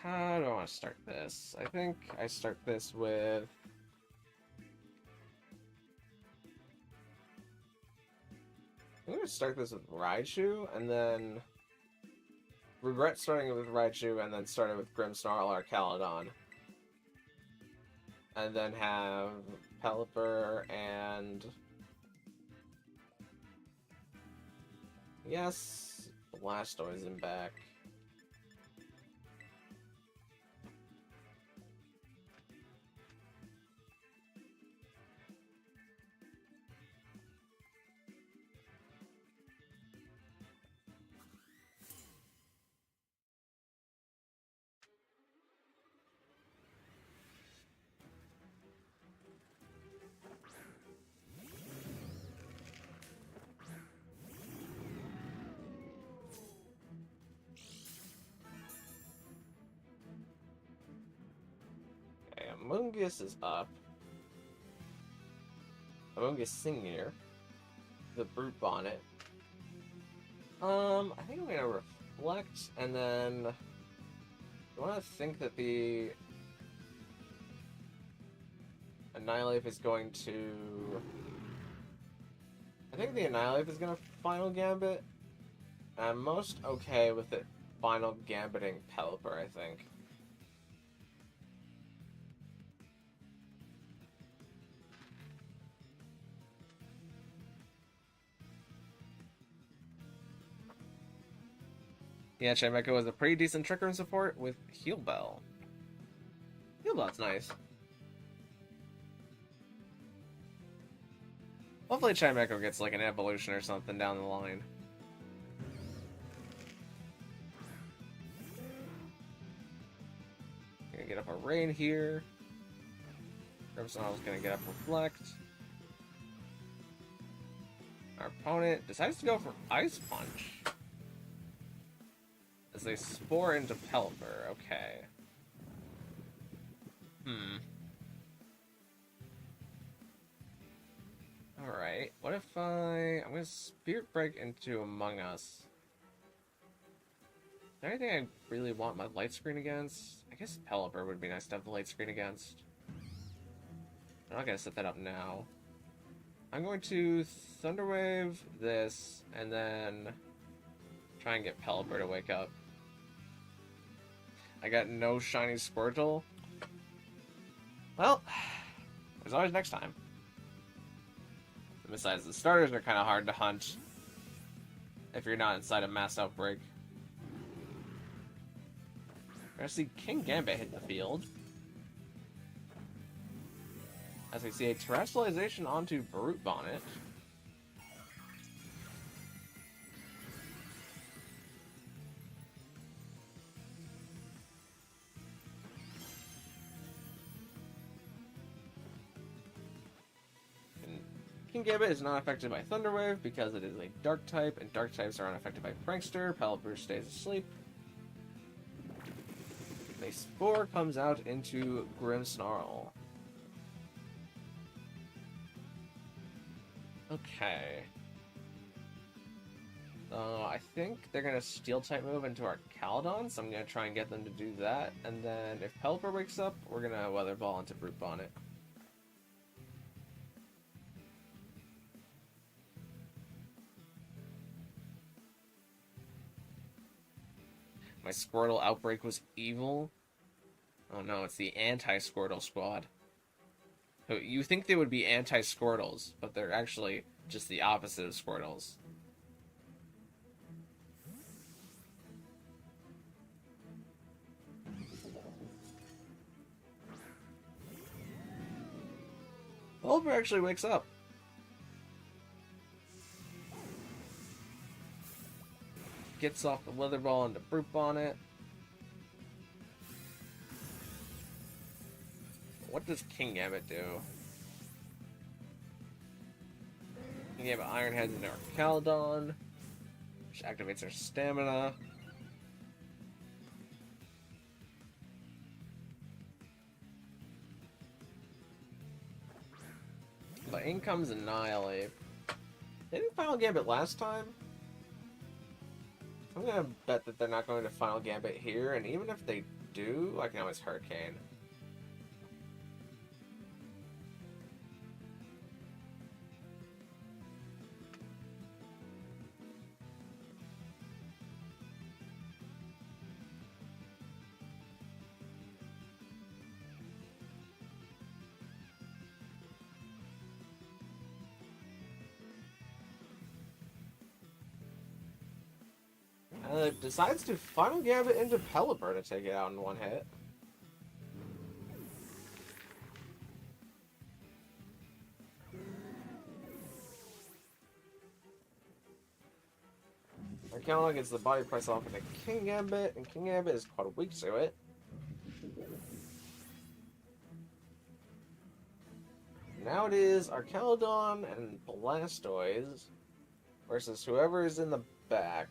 How do I want to start this? I think I start this with... I'm going to start this with Raichu, and then... regret starting with Raichu, and then start it with Grimmsnarl or Caledon. And then have Pelipper and... yes, Blastoise in back. Amoonguss is up. Amoonguss Senior. The Brute Bonnet. I think I'm gonna reflect, and then I want to think that the Annihilate is going to... I think the Annihilate is gonna Final Gambit. I'm most okay with it Final Gambiting Pelipper, I think. Yeah, Chimecho was a pretty decent Trick Room support with Heal Bell. Heal Bell's nice. Hopefully Chimecho gets like an evolution or something down the line. Gonna get up a Rain here. Grimmsnarl's gonna get up Reflect. Our opponent decides to go for Ice Punch. As they spore into Pelipper, okay. Alright, what if I'm gonna Spirit Break into Among Us. Is there anything I really want my light screen against? I guess Pelipper would be nice to have the light screen against. I'm not gonna set that up now. I'm going to Thunder Wave this, and then try and get Pelipper to wake up. I got no shiny Squirtle. Well, there's always next time. And besides, the starters are kind of hard to hunt if you're not inside a mass outbreak. We're gonna see King Gambit hit the field. As we see a Terrestrialization onto Brute Bonnet. King Gambit is not affected by Thunder Wave because it is a Dark type, and Dark types are unaffected by Prankster. Pelipper stays asleep. A Spore comes out into Grimmsnarl. Okay. I think they're going to Steel-type move into our Caledon, so I'm going to try and get them to do that. And then if Pelipper wakes up, we're going to Weather Ball into Brute Bonnet. My Squirtle outbreak was evil? Oh no, it's the anti-Squirtle squad. You think they would be anti-Squirtles, but they're actually just the opposite of Squirtles. Bulber actually wakes up. Gets off the Wither Ball into Brute Bonnet. What does Kingambit do? Kingambit Iron Heads into Archaludon, which activates our stamina. But in comes Annihilate. They didn't Final Gambit last time. I'm gonna bet that they're not going to Final Gambit here, and even if they do, I can always Hurricane. Decides to Final Gambit into Pelipper to take it out in one hit. Archaludon gets the body press off into Kingambit, and Kingambit is quite weak to it. Now it is Archaludon and Blastoise versus whoever is in the back.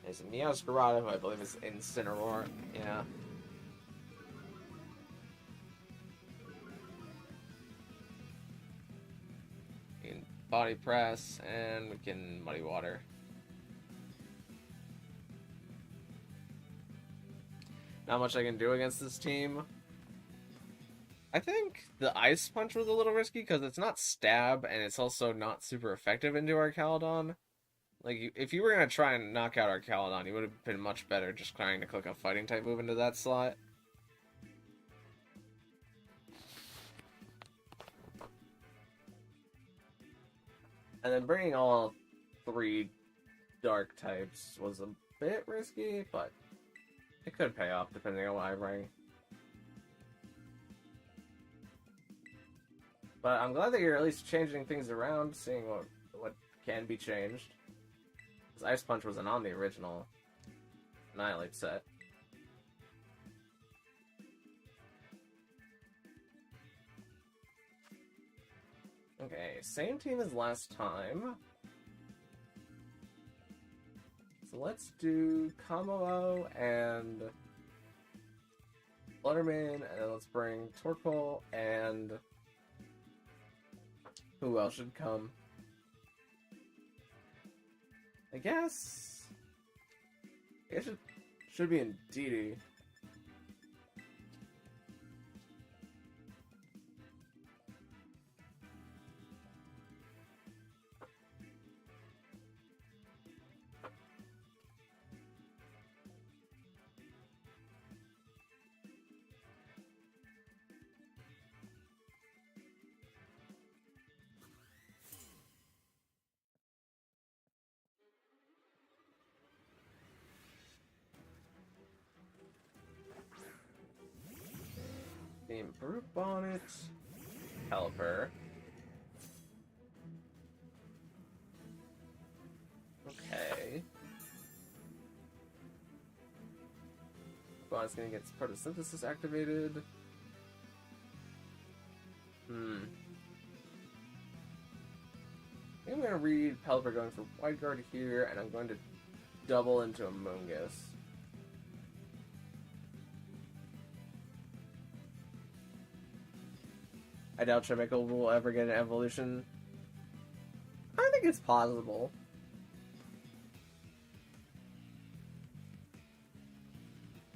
It's Meowscarada, who I believe is Incineroar. Yeah. We can Body Press, and we can Muddy Water. Not much I can do against this team. I think the Ice Punch was a little risky because it's not Stab, and it's also not super effective into Archaludon. Like, if you were going to try and knock out Archaludon, you would have been much better just trying to click a Fighting type move into that slot. And then bringing all 3 Dark types was a bit risky, but it could pay off depending on what I bring. But I'm glad that you're at least changing things around, seeing what can be changed. Because Ice Punch wasn't on the original Annihilate set. Okay, same team as last time. So let's do Kamalo and Fluttermane, and then let's bring Torkoal and who else should come? I guess it should be in DD. Name Brute Bonnet, Pelipper. Okay. Bonnet's gonna get photosynthesis activated. I'm gonna read Pelipper going for Wide Guard here, and I'm going to double into a Moongus. I doubt Chemical will ever get an evolution. I think it's possible.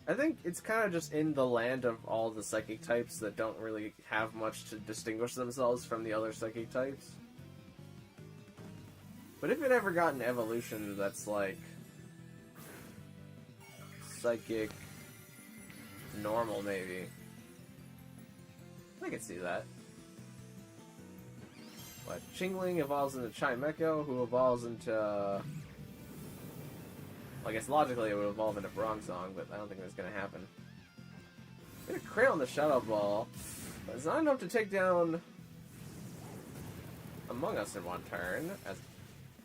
I think it's kind of just in the land of all the psychic types that don't really have much to distinguish themselves from the other psychic types. But if it ever got an evolution that's like psychic normal, maybe. I could see that. But Chingling evolves into Chimecho, who evolves into... well, I guess logically it would evolve into Bronzong, but I don't think that's going to happen. Get a crit on the Shadow Ball, but it's not enough to take down Among Us in one turn, as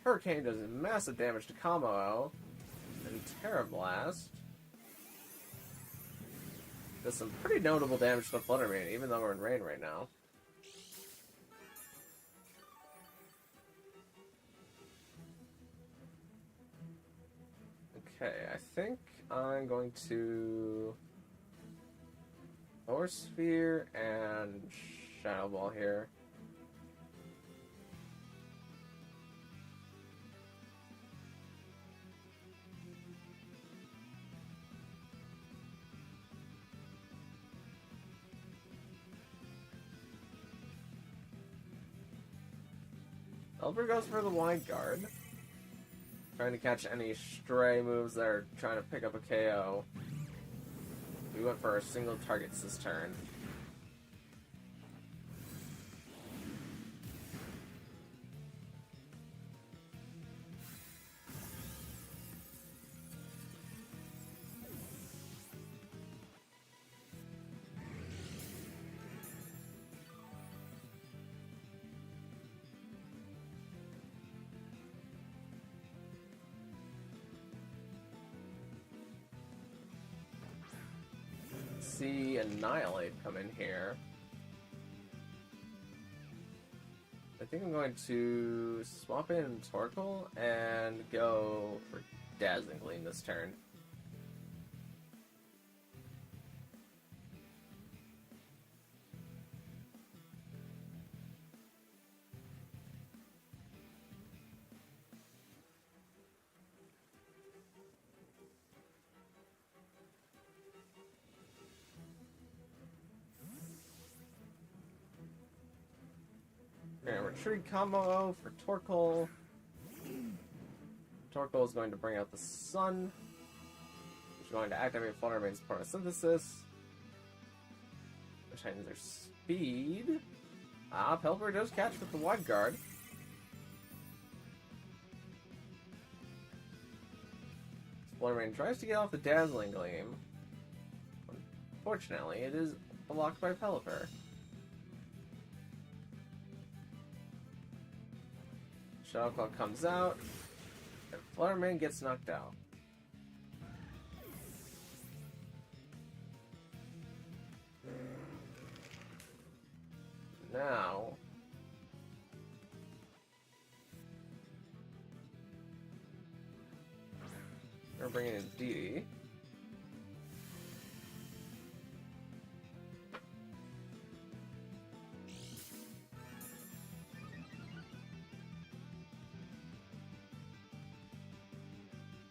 Hurricane does massive damage to Kamao, and Terra Blast does some pretty notable damage to the Fluttermane, even though we're in rain right now. Okay, I think I'm going to Lower Sphere and Shadow Ball here. Elber goes for the Wide Guard, trying to catch any stray moves that are trying to pick up a KO. We went for our single targets this turn. See Annihilate come in here. I think I'm going to swap in Torkoal and go for Dazzling Gleam this turn. We're gonna retreat combo for Torkoal. Torkoal is going to bring out the Sun, which is going to activate Fluttermane's Photosynthesis, which heightens their speed. Pelipper does catch with the Wide Guard. Fluttermane tries to get off the Dazzling Gleam. Unfortunately, it is blocked by Pelipper. Shadow Claw comes out, and Fluttermane gets knocked out. Now, we're bringing in Dee.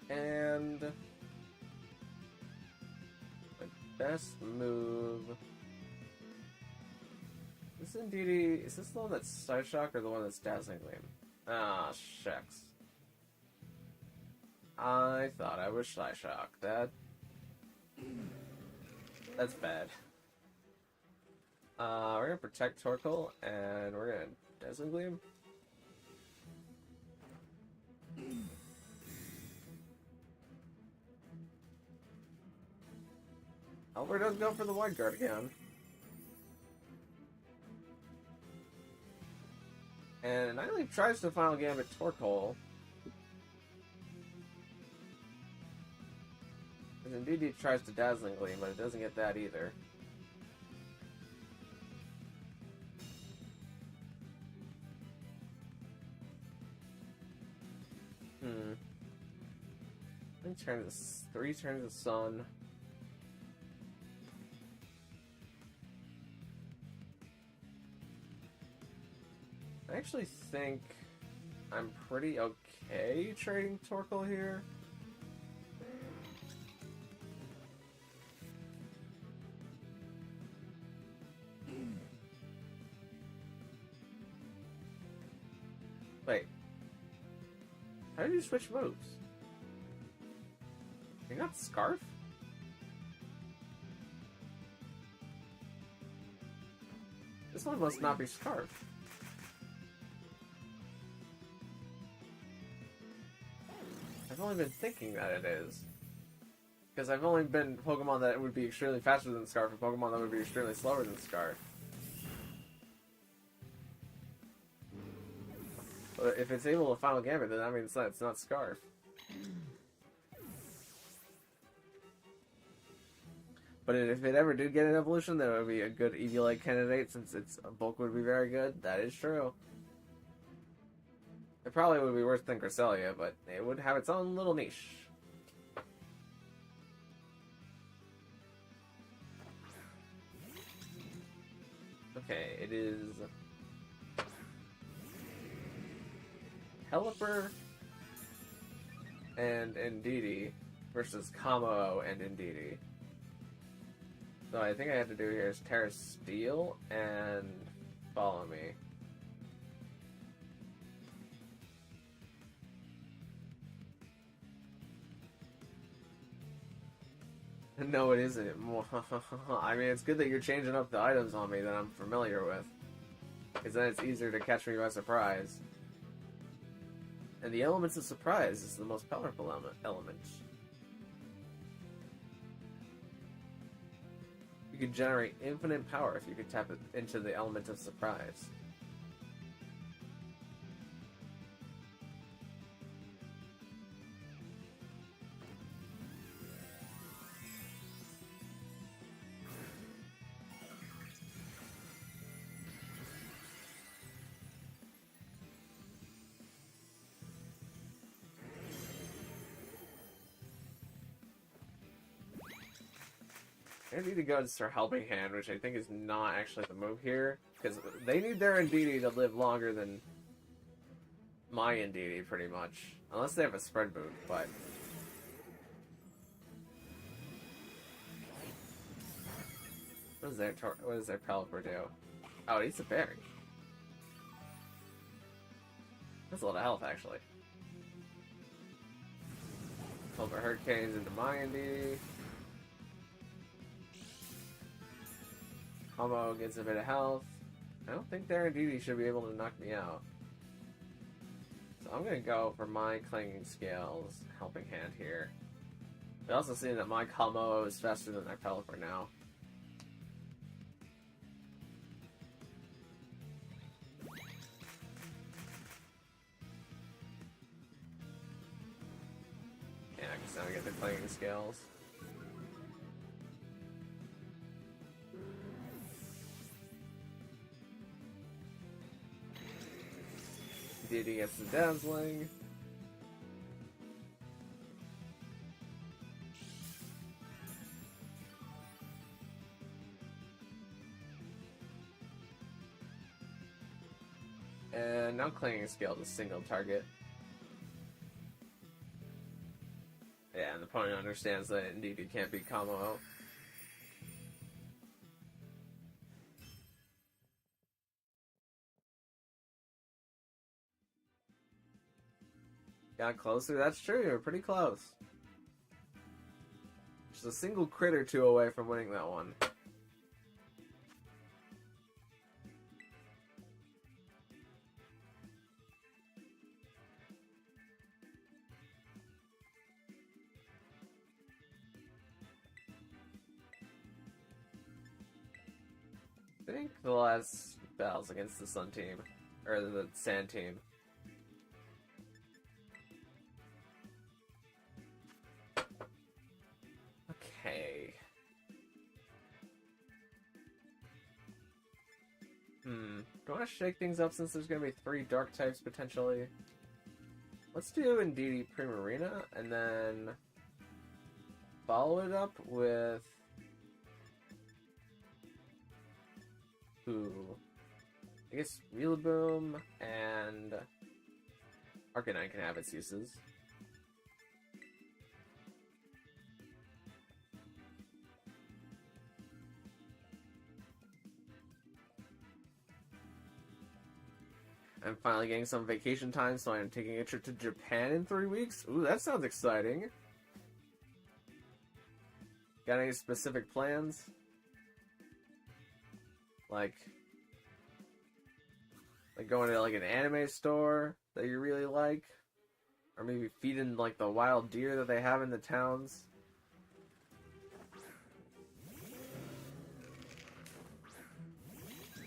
And the best move. Is this the one that's Side Shock or the one that's Dazzling Gleam? Ah, shucks. I thought I was Side Shock. That's bad. We're gonna protect Torkoal and we're gonna Dazzling Gleam. Albert does go for the Wide Guard again. And Annihilate tries to Final Gambit Torkoal. And indeed he tries to Dazzling Gleam, but it doesn't get that either. Three turns of Sun. I actually think I'm pretty okay trading Torkoal here. Wait. How did you switch moves? You're not Scarf? This one must not be Scarf. I've only been thinking that it is. Because I've only been Pokemon that would be extremely faster than Scarf and Pokemon that would be extremely slower than Scarf. But if it's able to Final Gambit, then that means it's not Scarf. But if it ever did get an evolution, then it would be a good Eevee-like candidate since its bulk would be very good. That is true. It probably would be worse than Cresselia, but it would have its own little niche. Okay, it is Pelipper and Indeedee versus Kamo and Indeedee. So I think I have to do here is Terra Steel and Follow Me. No, it isn't. I mean, it's good that you're changing up the items on me that I'm familiar with. Because then it's easier to catch me by surprise. And the elements of surprise is the most powerful element. You could generate infinite power if you could tap it into the element of surprise. I need to go to Sir Helping Hand, which I think is not actually the move here, because they need their Indeedee to live longer than my Indeedee, pretty much. Unless they have a spread move, but... What does their Pelipper do? Oh, it eats a berry. That's a lot of health, actually. Pelipper Hurricanes into my Indeedee. Combo gets a bit of health. I don't think their Indeedee should be able to knock me out. So I'm going to go for my Clanging Scales Helping Hand here. We also see that my Combo is faster than their Pelipper now. Yeah, I guess now we get the Clanging Scales. Indeedee gets the Dazzling. And now Clanging Scale to single target. Yeah, and the opponent understands that Indeedee can't beat Kamo. Got closer? That's true, you were pretty close. Just a single crit or two away from winning that one. I think the last battles against the Sun team, or the Sand team. Okay. Do I want to shake things up since there's going to be 3 dark types potentially? Let's do Indeedee Primarina and then follow it up with... Ooh. I guess Rillaboom and Arcanine can have its uses. I'm finally getting some vacation time, so I'm taking a trip to Japan in 3 weeks. Ooh, that sounds exciting. Got any specific plans? Like going to like an anime store that you really like? Or maybe feeding like the wild deer that they have in the towns?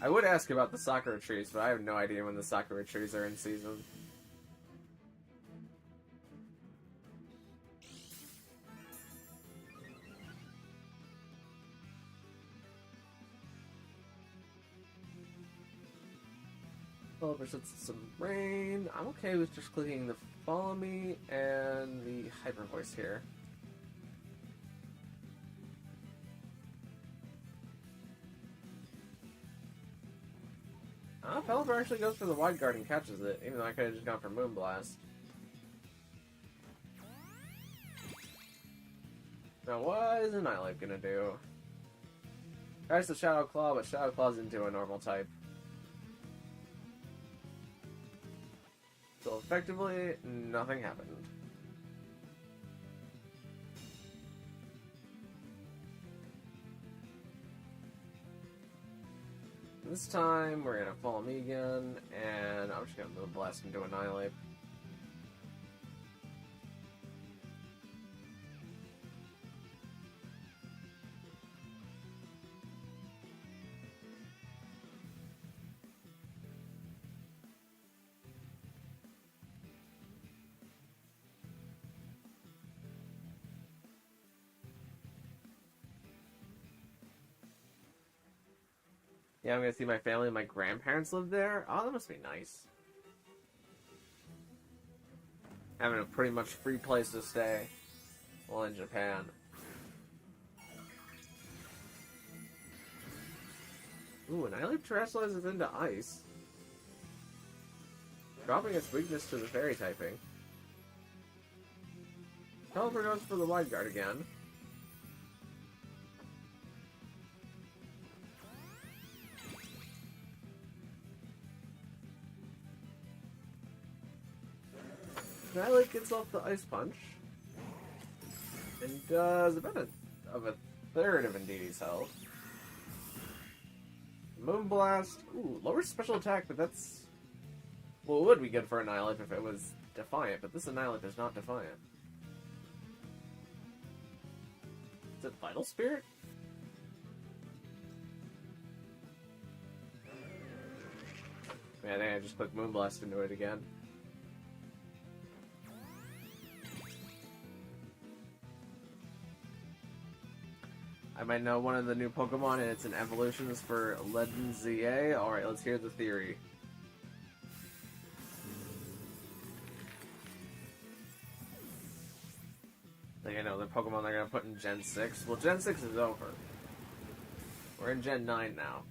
I would ask about the sakura trees, but I have no idea when the sakura trees are in season. Well, there's some rain. I'm okay with just clicking the follow me and the hyper voice here. Pelipper actually goes for the wide guard and catches it, even though I could have just gone for Moonblast. Now, what is Annihilape gonna do? Tries the Shadow Claw, but Shadow Claw's into a normal type. So effectively, nothing happened. This time, we're gonna follow me again, and I'm just gonna Moonblast into Annihilape. Yeah, I'm gonna see my family. My grandparents live there. Oh, that must be nice. Having a pretty much free place to stay while in Japan. Ooh, Annihilape terrestrializes into ice, dropping its weakness to the fairy typing. Pelipper goes for the wide guard again. Annihilape gets off the Ice Punch and does about a third of Indeedee's health. Moonblast, ooh, lower special attack, but that's... Well, it would be good for Annihilape if it was Defiant, but this Annihilape is not Defiant. Is it Vital Spirit? Man, I think I just clicked Moonblast into it again. I might know one of the new Pokemon and it's an evolutions for Legend ZA. Alright, let's hear the theory. Like I know the Pokemon they're gonna put in Gen 6. Well, Gen 6 is over. We're in Gen 9 now.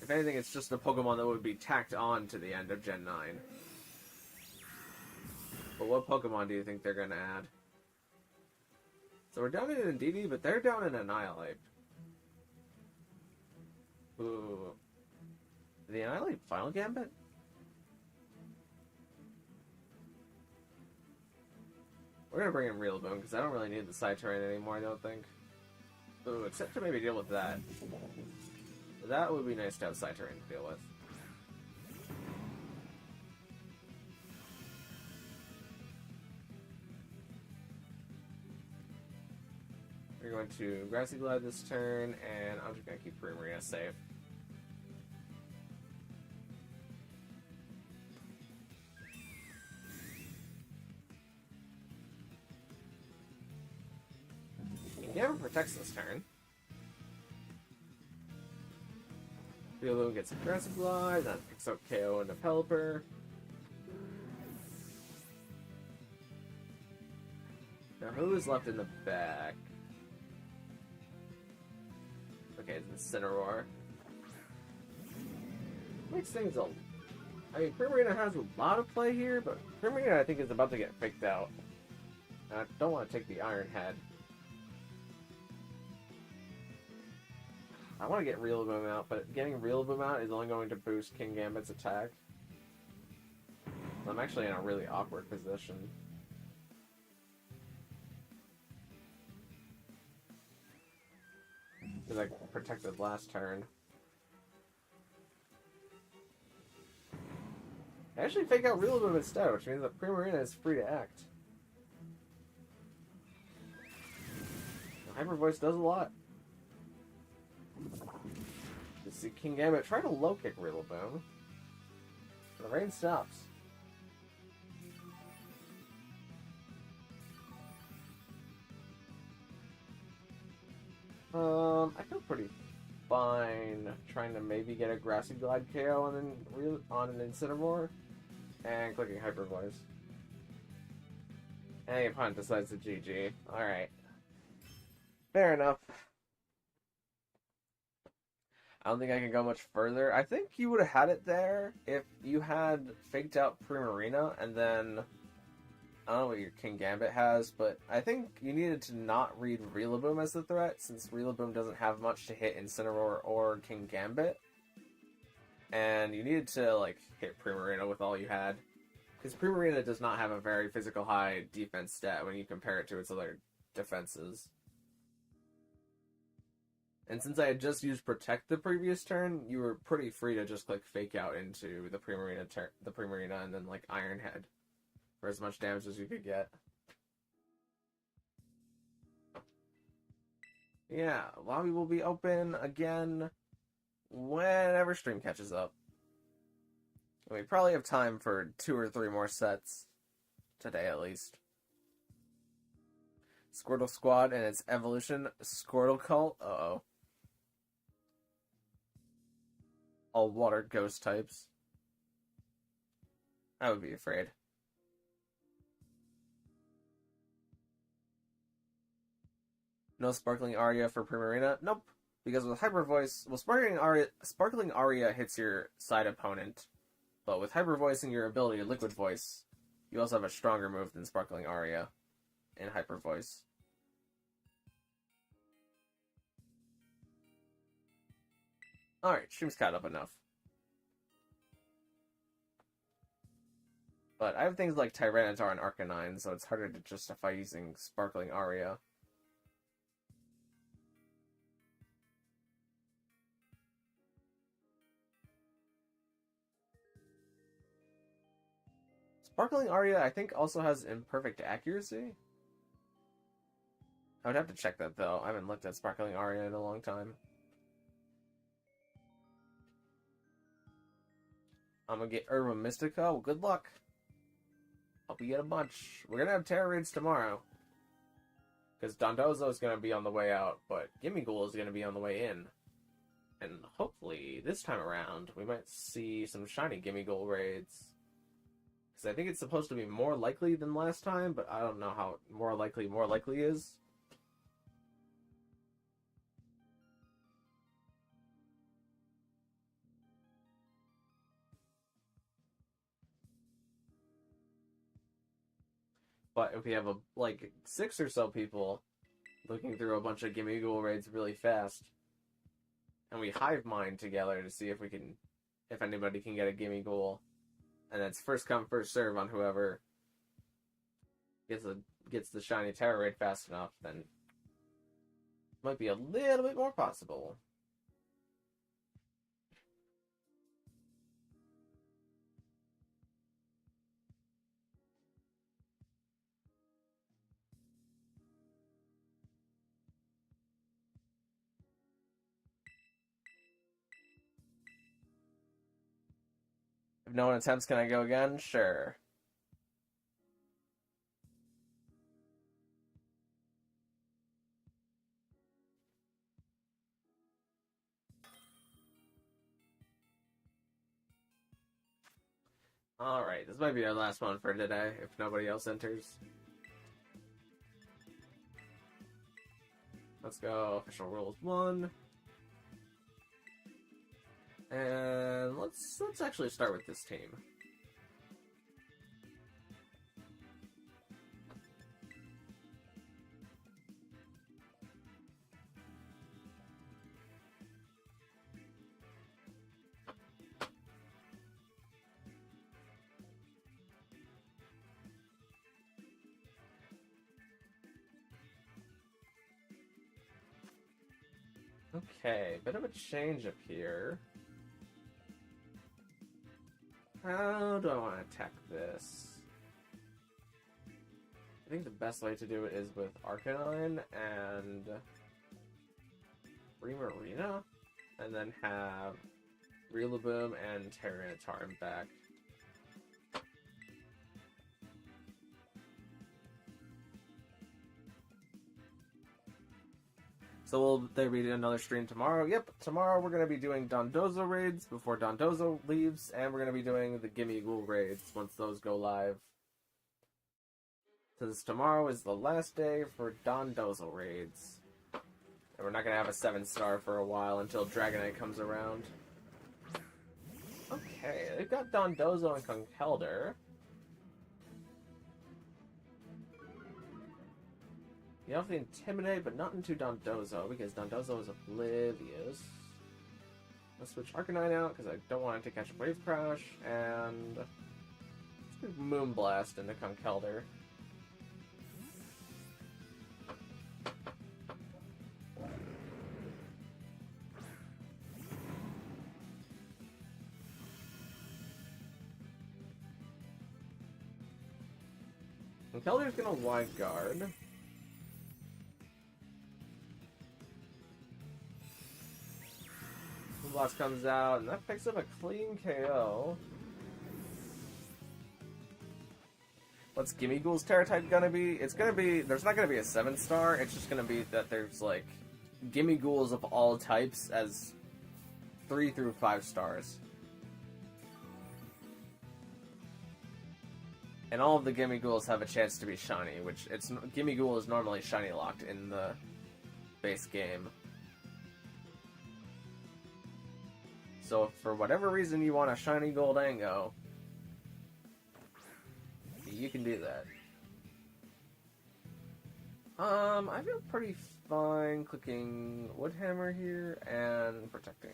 If anything, it's just a Pokemon that would be tacked on to the end of Gen 9. But what Pokemon do you think they're gonna add? So we're down in Indeedee, but they're down in Annihilape. Ooh. The Annihilape Final Gambit? We're gonna bring in Real Boom, because I don't really need the side terrain anymore, I don't think. Ooh, except to maybe deal with that. That would be nice to have side terrain to deal with. We're going to Grassy Glide this turn, and I'm just going to keep Primarina safe. Gamma protects this turn. Riolu gets Aggressive Glide, that picks up KO into Pelipper. Now who is left in the back? Okay, it's Incineroar. Makes things a... I mean, Primarina has a lot of play here, but Primarina I think is about to get faked out. And I don't want to take the Iron Head. I want to get Rillaboom out, but getting Rillaboom out is only going to boost King Gambit's attack. I'm actually in a really awkward position. Because I protected last turn. I actually fake out Rillaboom instead, which means that Primarina is free to act. Hyper Voice does a lot. You see King Gambit try to low kick Rillaboom. The rain stops. I feel pretty fine trying to maybe get a Grassy Glide KO on an Incineroar and clicking Hyper Voice. And the opponent decides to GG. Alright. Fair enough. I don't think I can go much further. I think you would have had it there if you had faked out Primarina and then... I don't know what your King Gambit has, but I think you needed to not read Rillaboom as the threat, since Rillaboom doesn't have much to hit Incineroar or King Gambit. And you needed to, like, hit Primarina with all you had. Because Primarina does not have a very physical high defense stat when you compare it to its other defenses. And since I had just used Protect the previous turn, you were pretty free to just click Fake Out into the Primarina and then, like, Iron Head. For as much damage as you could get. Yeah, lobby will be open again whenever stream catches up. We probably have time for 2 or 3 more sets. Today, at least. Squirtle Squad and its evolution, Squirtle Cult. Uh-oh. All water ghost types. I would be afraid. No Sparkling Aria for Primarina? Nope. Because with Hyper Voice, well, Sparkling Aria hits your side opponent, but with Hyper Voicing your ability to Liquid Voice, you also have a stronger move than Sparkling Aria in Hyper Voice. Alright, stream's caught up enough. But I have things like Tyranitar and Arcanine, so it's harder to justify using Sparkling Aria. Sparkling Aria, I think, also has imperfect accuracy. I would have to check that, though. I haven't looked at Sparkling Aria in a long time. I'm gonna get Herba Mystica. Well, good luck. Hope you get a bunch. We're gonna have Terra Raids tomorrow. Because Dondozo is gonna be on the way out, but Gimmighoul is gonna be on the way in. And hopefully, this time around, we might see some shiny Gimmighoul raids. Because I think it's supposed to be more likely than last time, but I don't know how more likely is. But if we have like 6 or so people looking through a bunch of Gimmighoul raids really fast, and we hive mind together to see if anybody can get a Gimmighoul, and it's first come first serve on whoever gets the shiny Terra Raid fast enough, then it might be a little bit more possible. If no one attempts, can I go again? Sure. Alright, this might be our last one for today, if nobody else enters. Let's go, official rules 1. And let's actually start with this team. Okay, bit of a change up here. How do I want to attack this? I think the best way to do it is with Arcanine and Primarina, and then have Rillaboom and Tyranitar back. So will there be another stream tomorrow? Yep, tomorrow we're going to be doing Dondozo raids before Dondozo leaves, and we're going to be doing the Gimme Ghoul raids once those go live. Because tomorrow is the last day for Dondozo raids. And we're not going to have a 7-star for a while until Dragonite comes around. Okay, they've got Dondozo and Conkeldurr. You have to intimidate, but not into Dondozo, because Dondozo is oblivious. Let's switch Arcanine out, because I don't want it to catch a Wave Crash, and let's do Moonblast into Conkeldurr. Conkeldurr's gonna Wide Guard. Moonblast comes out, and that picks up a clean KO. What's Gimme Ghoul's Terra type gonna be? It's gonna be, there's not gonna be a 7-star, it's just gonna be that there's like Gimme Ghouls of all types as 3 through 5 stars. And all of the Gimme Ghouls have a chance to be shiny, which Gimme Ghoul is normally shiny locked in the base game. So if for whatever reason you want a shiny Goldango, you can do that. I feel pretty fine clicking Woodhammer here and protecting.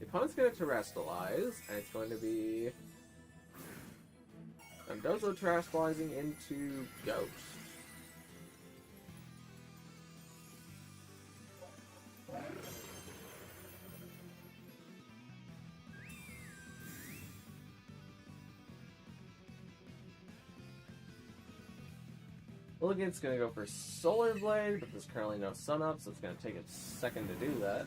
The opponent's going to Terrestrialize, and it's going to be Dondozo Terrestrializing into Ghost. Willigant's going to go for Solar Blade, but there's currently no Sun Up, so it's going to take a second to do that.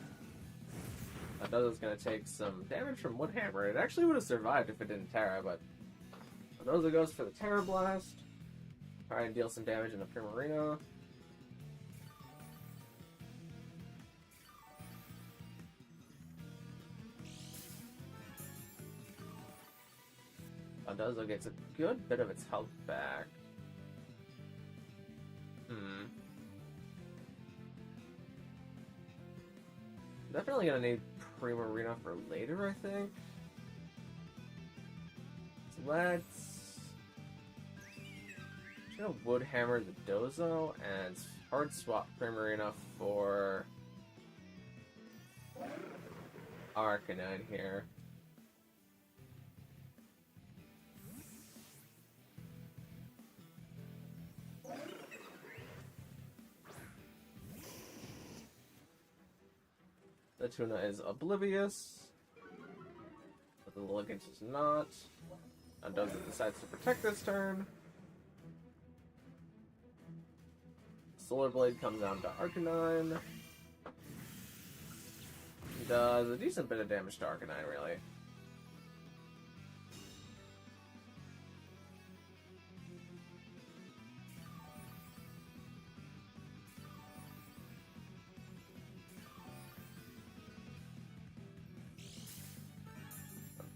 Dondozo's going to take some damage from Woodhammer. It actually would have survived if it didn't Terra, but Dondozo goes for the Terra Blast. Try and deal some damage into Primarina. Dondozo gets a good bit of its health back. Definitely gonna need Primarina for later, I think. So let's Woodhammer the Dozo and hard swap Primarina for Arcanine here. The Tuna is oblivious, but the Ligant is not. Dondozo decides to protect this turn. Solar Blade comes down to Arcanine. Does a decent bit of damage to Arcanine, really.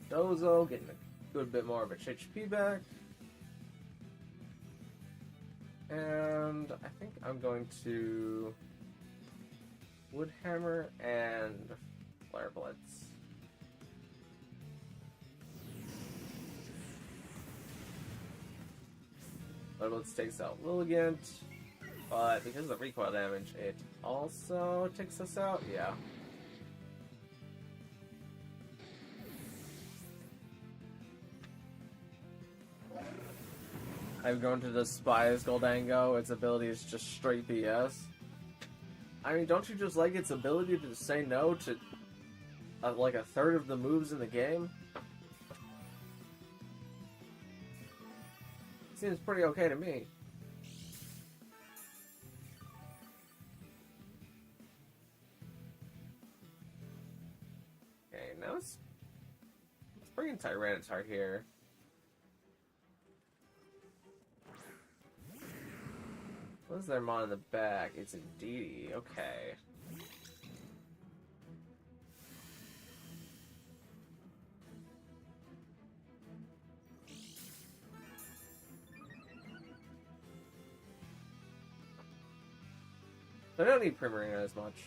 Dozo getting a good bit more of its HP back. And I think I'm going to Woodhammer and Flare Blitz. Flare Blitz takes out Lilligant, but because of the recoil damage, it also takes us out. Yeah. I've grown to despise Goldango. Its ability is just straight BS. I mean, don't you just like its ability to say no to like a third of the moves in the game? Seems pretty okay to me. Okay, now let's bring in Tyranitar here. What's their mon in the back? It's Indeedee. Okay. I don't need Primarina as much.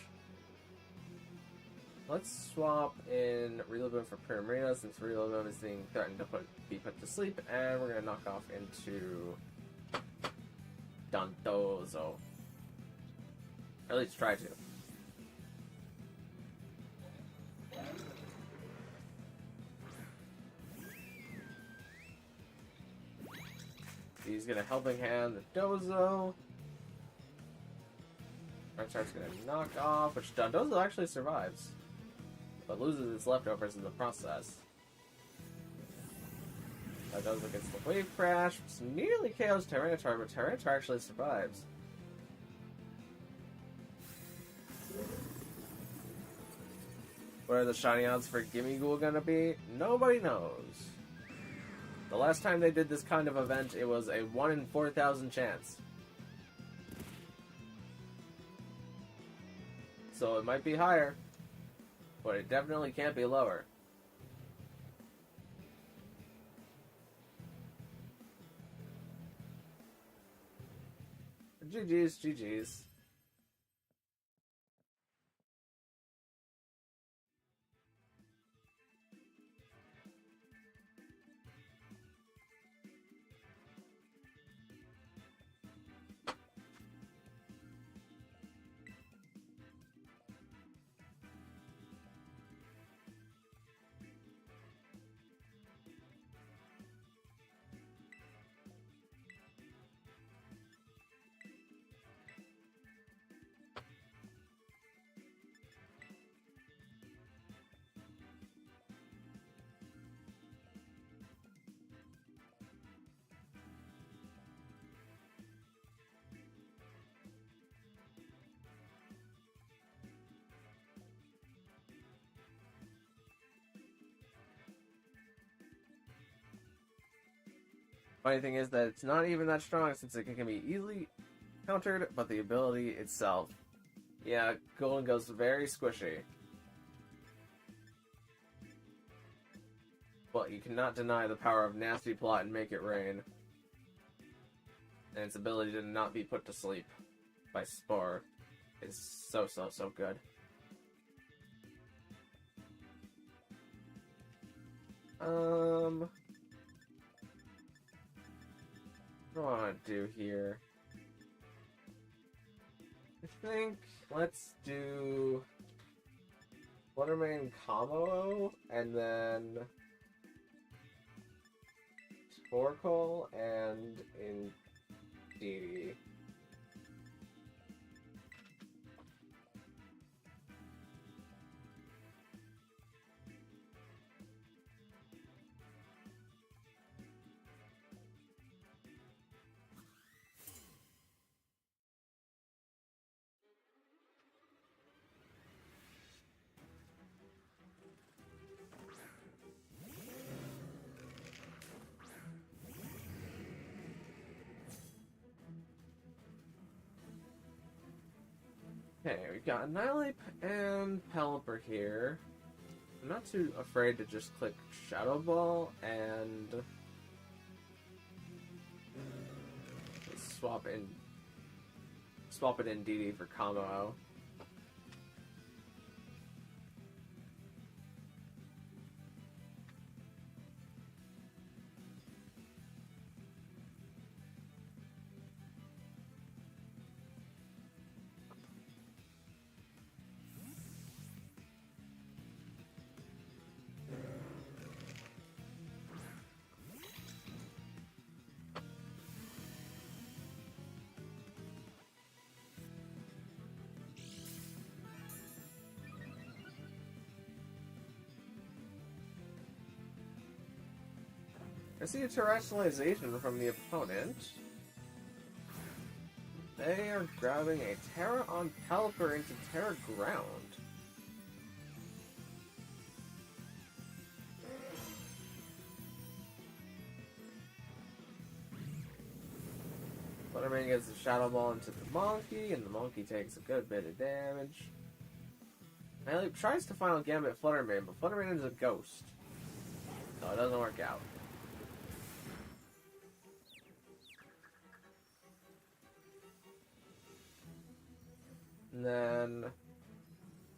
Let's swap in Rillaboom for Primarina since Rillaboom is being threatened to be put to sleep, and we're gonna knock off into Dondozo. Or at least try to. He's gonna Helping Hand the Dozo. Charizard's gonna knock off, which Dondozo actually survives, but loses its leftovers in the process. Dondozo gets the Wave Crash, which nearly KOs Tyranitar, but Tyranitar actually survives. What are the shiny odds for Gimmighoul gonna be? Nobody knows. The last time they did this kind of event, it was a 1 in 4,000 chance. So it might be higher, but it definitely can't be lower. GG's, GG's. Funny thing is that it's not even that strong since it can be easily countered, but the ability itself. Yeah, Golden goes very squishy. But you cannot deny the power of Nasty Plot and Make It Rain. And its ability to not be put to sleep by Spore is so good. What do I want to do here? I think let's do Fluttermane Combo and then Torkoal and Indeedee. Okay, we've got Annihilape and Pelipper here. I'm not too afraid to just click Shadow Ball and swap it in DD for combo. I see a terrestrialization from the opponent. They are grabbing a Terra on Pelipper into Terra Ground. Fluttermane gets the Shadow Ball into the Monkey, and the Monkey takes a good bit of damage. Manly tries to Final Gambit Fluttermane, but Fluttermane is a ghost. So it doesn't work out. And then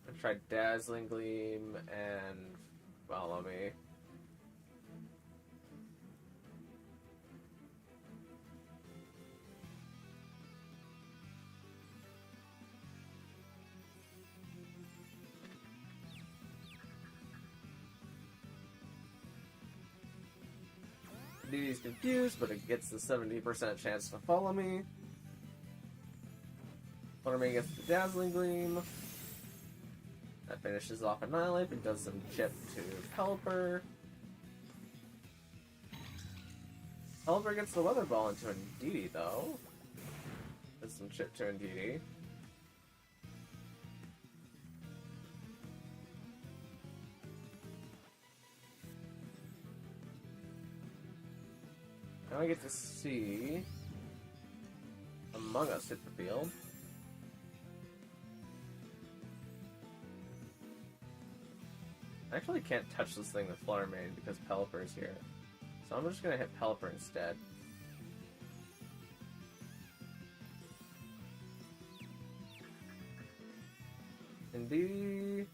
I tried Dazzling Gleam and Follow Me. DD's confused, but it gets the 70% chance to Follow Me. Fluttermane gets the Dazzling Gleam. That finishes off Annihilate and does some chip to Pelipper. Pelipper gets the Weather Ball into Indeedee, though. Does some chip to Indeedee. Now I get to see Among Us hit the field. I actually can't touch this thing with Fluttermane because Pelipper is here. So I'm just going to hit Pelipper instead. Indeedee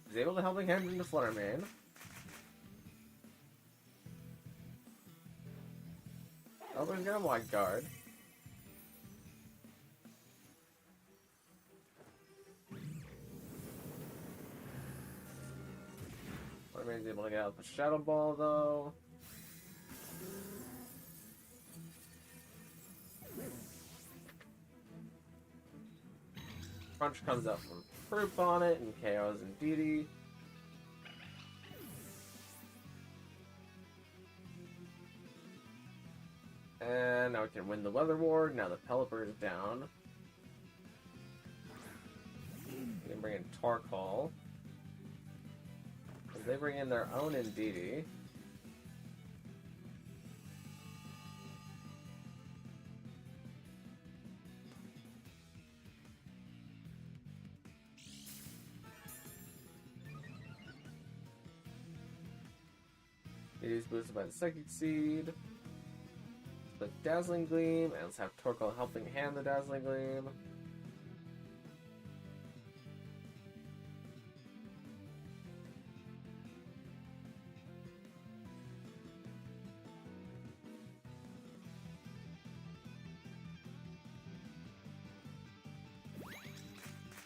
is able to Helping Hand into Fluttermane. Pelipper's going to Wide Guard. Fluttermane's able to get out the Shadow Ball, though. Crunch comes out from Fruit Bonnet and KOs Indeedee. And now we can win the Weather Ward. Now the Pelipper is down. We can bring in Torkoal. They bring in their own Indeedee. It is boosted by the Psychic Seed. The Dazzling Gleam, and let's have Torkoal Helping Hand the Dazzling Gleam.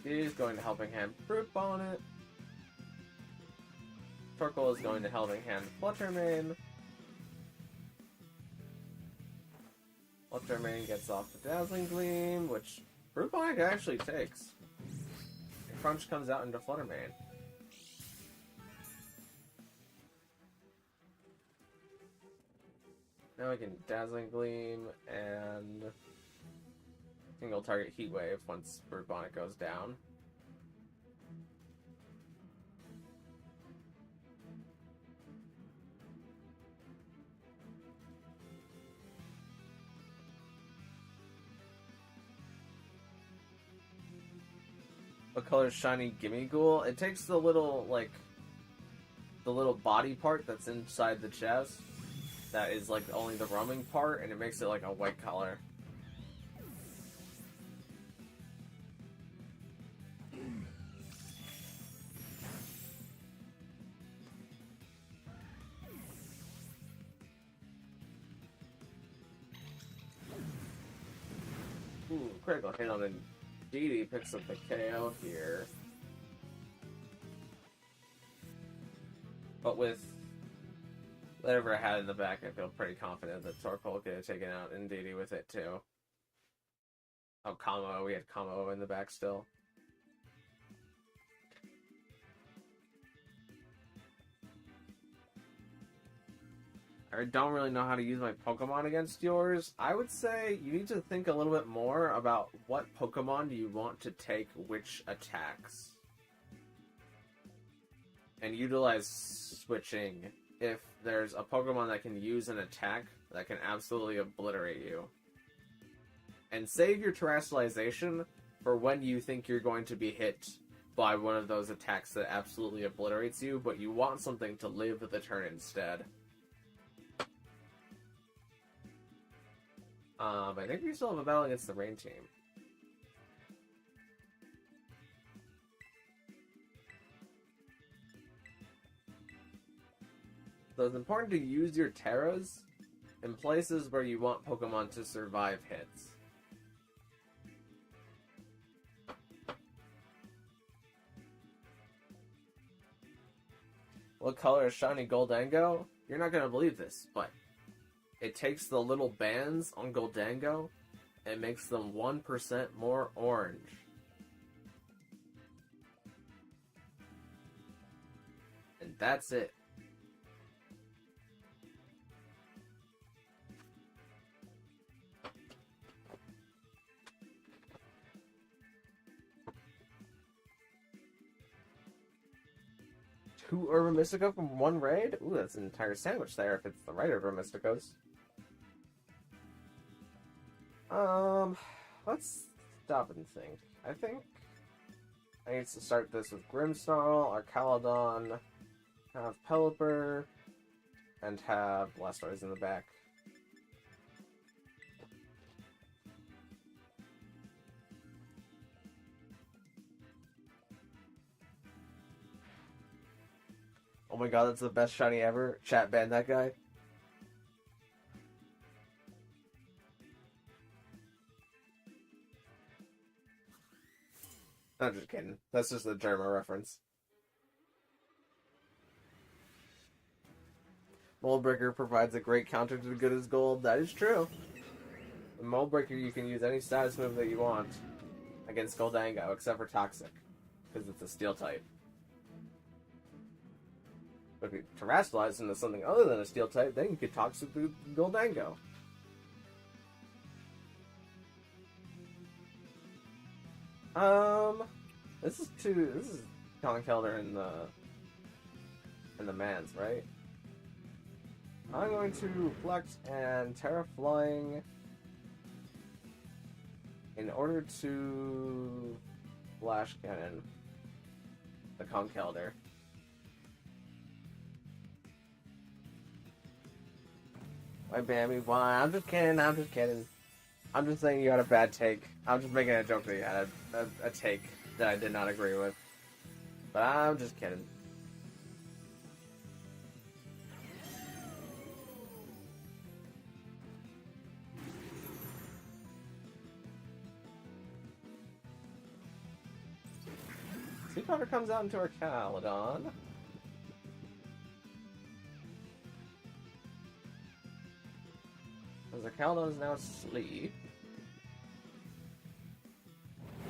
He's going to Helping Hand Fruit Bonnet. Torkoal is going to Helping Hand Fluttermane. Fluttermane gets off the Dazzling Gleam, which Fruit Bonnet actually takes. And Crunch comes out into Fluttermane. Now we can Dazzling Gleam and single target Heat Wave once Fruit Bonnet goes down. What color is Shiny Gimme Ghoul? It takes the little, like, the little body part that's inside the chest. That is, like, only the roaming part, and it makes it, like, a white color. Ooh, critical hit on Indeedee picks up the KO here. But with whatever I had in the back, I feel pretty confident that Torkoal could have taken out Indeedee with it too. Oh, Kamo, we had Kamo in the back still. I don't really know how to use my Pokemon against yours. I would say you need to think a little bit more about what Pokemon do you want to take which attacks. And utilize switching if there's a Pokemon that can use an attack that can absolutely obliterate you. And save your Terrestrialization for when you think you're going to be hit by one of those attacks that absolutely obliterates you, but you want something to live the turn instead. I think we still have a battle against the Rain team. So it's important to use your Terras in places where you want Pokemon to survive hits. What color is shiny Goldango? You're not going to believe this, but it takes the little bands on Goldango and makes them 1% more orange. And that's it. Two Urban Mystico from one raid? Ooh, that's an entire sandwich there if it's the right Urban Mysticos. Let's stop and think. I think I need to start this with Grimmsnarl, Arcalodon, have Pelipper, and have Blastoise in the back. Oh my god, that's the best shiny ever. Chat ban that guy. I'm just kidding. That's just a Germa reference. Moldbreaker provides a great counter to the good as gold. That is true. In Moldbreaker, you can use any status move that you want against Goldango, except for Toxic, because it's a Steel type. But if you Terrestrialize into something other than a Steel type, then you could Toxic the Goldango. This is Conkeldurr in the Mans, right? I'm going to Flex and Terraflying in order to Flash Cannon the Conkeldurr. My Bambi, why? I'm just kidding, I'm just kidding. I'm just saying you had a bad take. I'm just making a joke that you had a take that I did not agree with. But I'm just kidding. Sea Powder comes out into our Calydon. Because our Calydon is now asleep.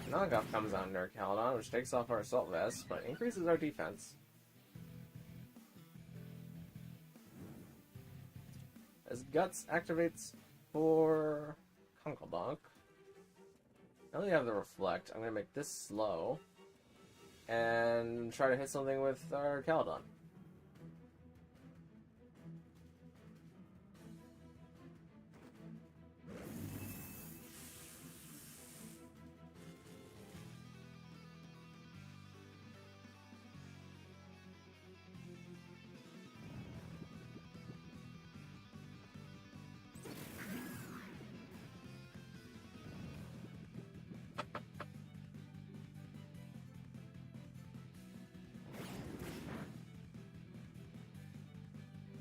Knockoff comes out into our Calydon, which takes off our Assault Vest, but increases our defense. As Guts activates for Conkeldurr. Now that we have the Reflect, I'm going to make this slow and try to hit something with our Calydon.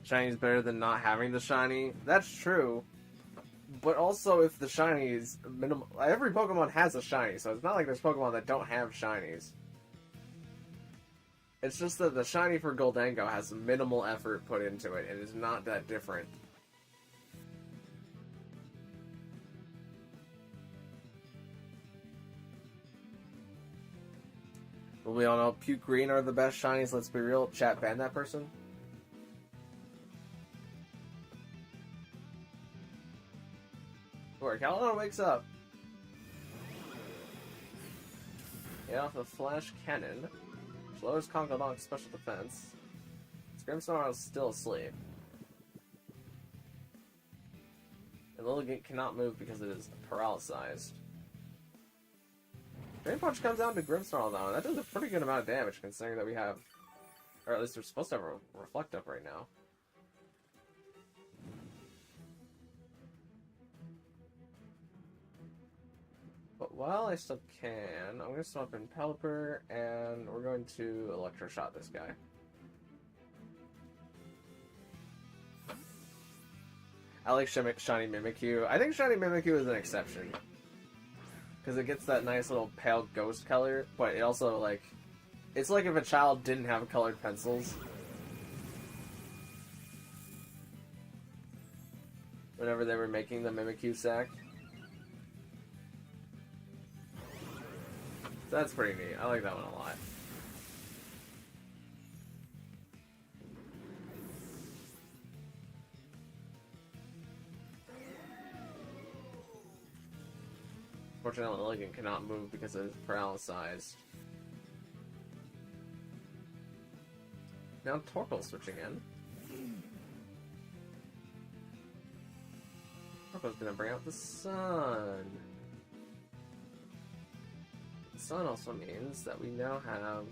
Shiny's better than not having the shiny. That's true. But also, if the shiny is minimal, every Pokemon has a shiny, so it's not like there's Pokemon that don't have shinies. It's just that the shiny for Goldango has minimal effort put into it, and it's not that different. Well, we all know Puke Green are the best shinies, let's be real. Chat, ban that person. before Caledon wakes up. Get off the flash cannon, which lowers Congodonk's special defense. Grimmsnarl is still asleep. And Lilligant cannot move because it is paralyzed. Drain Punch comes down to Grimmsnarl now, and that does a pretty good amount of damage considering that we have, or at least we're supposed to have a Reflect Up right now. But while I still can, I'm going to swap in Pelipper, and we're going to Electroshock this guy. I like Shiny Mimikyu. I think Shiny Mimikyu is an exception. Because it gets that nice little pale ghost color, but it also, like... It's like if a child didn't have colored pencils. Whenever they were making the Mimikyu sack. So that's pretty neat. I like that one a lot. Fortunately, Lilligant cannot move because it is paralyzed. Now Torkoal switching in. Torkoal's gonna bring out the sun. The sun also means that we now have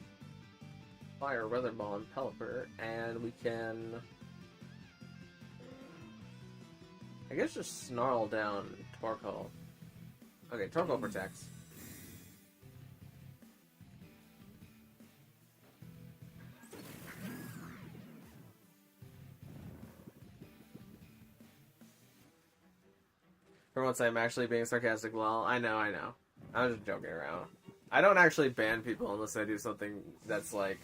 Fire, Weather Ball, and Pelipper, and we can... I guess just snarl down Torkoal. Okay, Torkoal protects. For once I'm actually being sarcastic, well, I know. I was just joking around. I don't actually ban people unless I do something that's like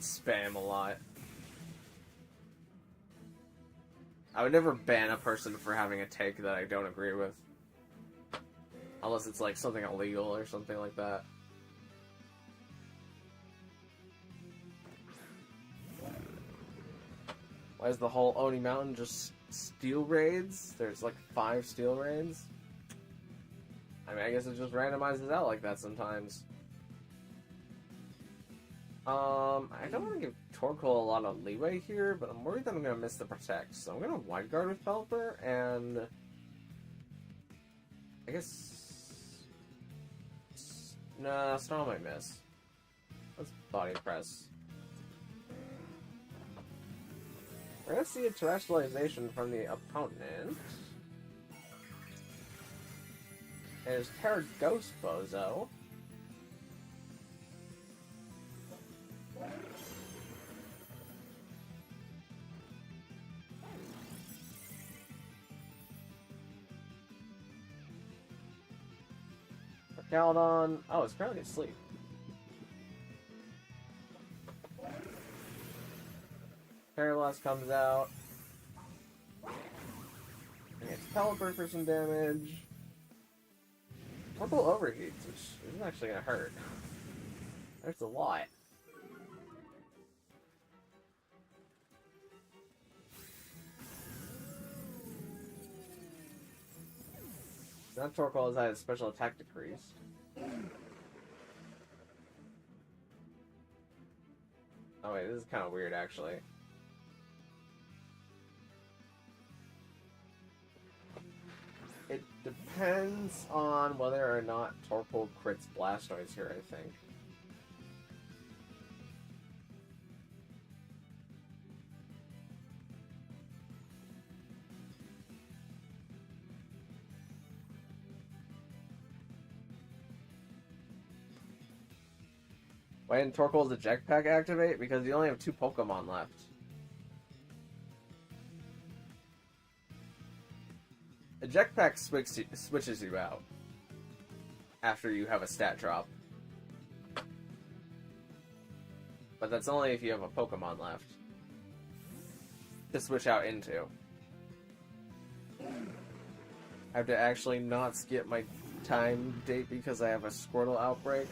spam a lot. I would never ban a person for having a take that I don't agree with. Unless it's like something illegal or something like that. Why is the whole Oni Mountain just steel raids? There's like 5 steel raids? I mean, I guess it just randomizes out like that sometimes. I don't want to give Torkoal a lot of leeway here, but I'm worried that I'm going to miss the Protect. So I'm going to Wide Guard with Pelipper, and... I guess... Nah, Snarl might miss. Let's Body Press. We're gonna see a Terrestrialization from the opponent. There's Terra Ghost Bozo. Caledon. Oh, it's currently asleep. Paralyze comes out. And it's Pelipper for some damage. Torkoal overheats, which isn't actually gonna hurt. There's a lot. Now Torkoal has had his special attack decreased. Oh wait, this is kind of weird actually. It depends on whether or not Torkoal crits Blastoise here, I think. Why didn't Torkoal's Eject Pack activate? Because you only have 2 Pokemon left. Eject Pack switches you out after you have a stat drop. But that's only if you have a Pokemon left to switch out into. I have to actually not skip my time date because I have a Squirtle outbreak.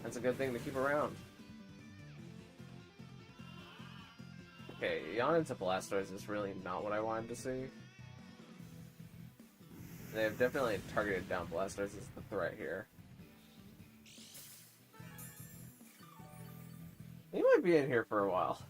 That's a good thing to keep around. Okay, Yawn into Blastoise is really not what I wanted to see. They've definitely targeted down Blastoise as the threat here. He might be in here for a while.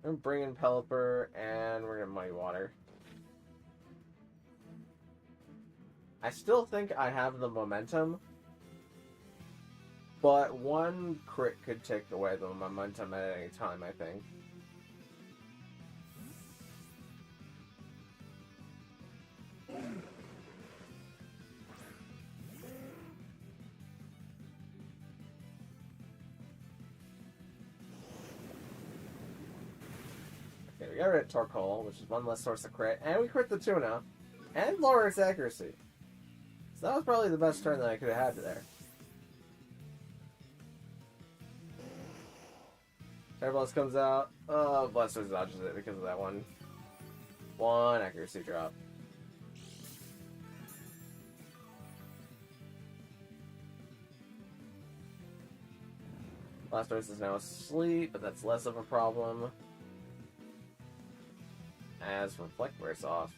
I'm bringing Pelipper, and we're gonna Muddy Water. I still think I have the momentum, but one crit could take away the momentum at any time, I think. Okay, we got rid of Torkoal, which is one less source of crit, and we crit the Tuna, and lower its accuracy. So that was probably the best turn that I could have had there. Terrablast comes out. Oh, Blastoise dodges it because of that one accuracy drop. Blastoise is now asleep, but that's less of a problem. As Reflect wears off.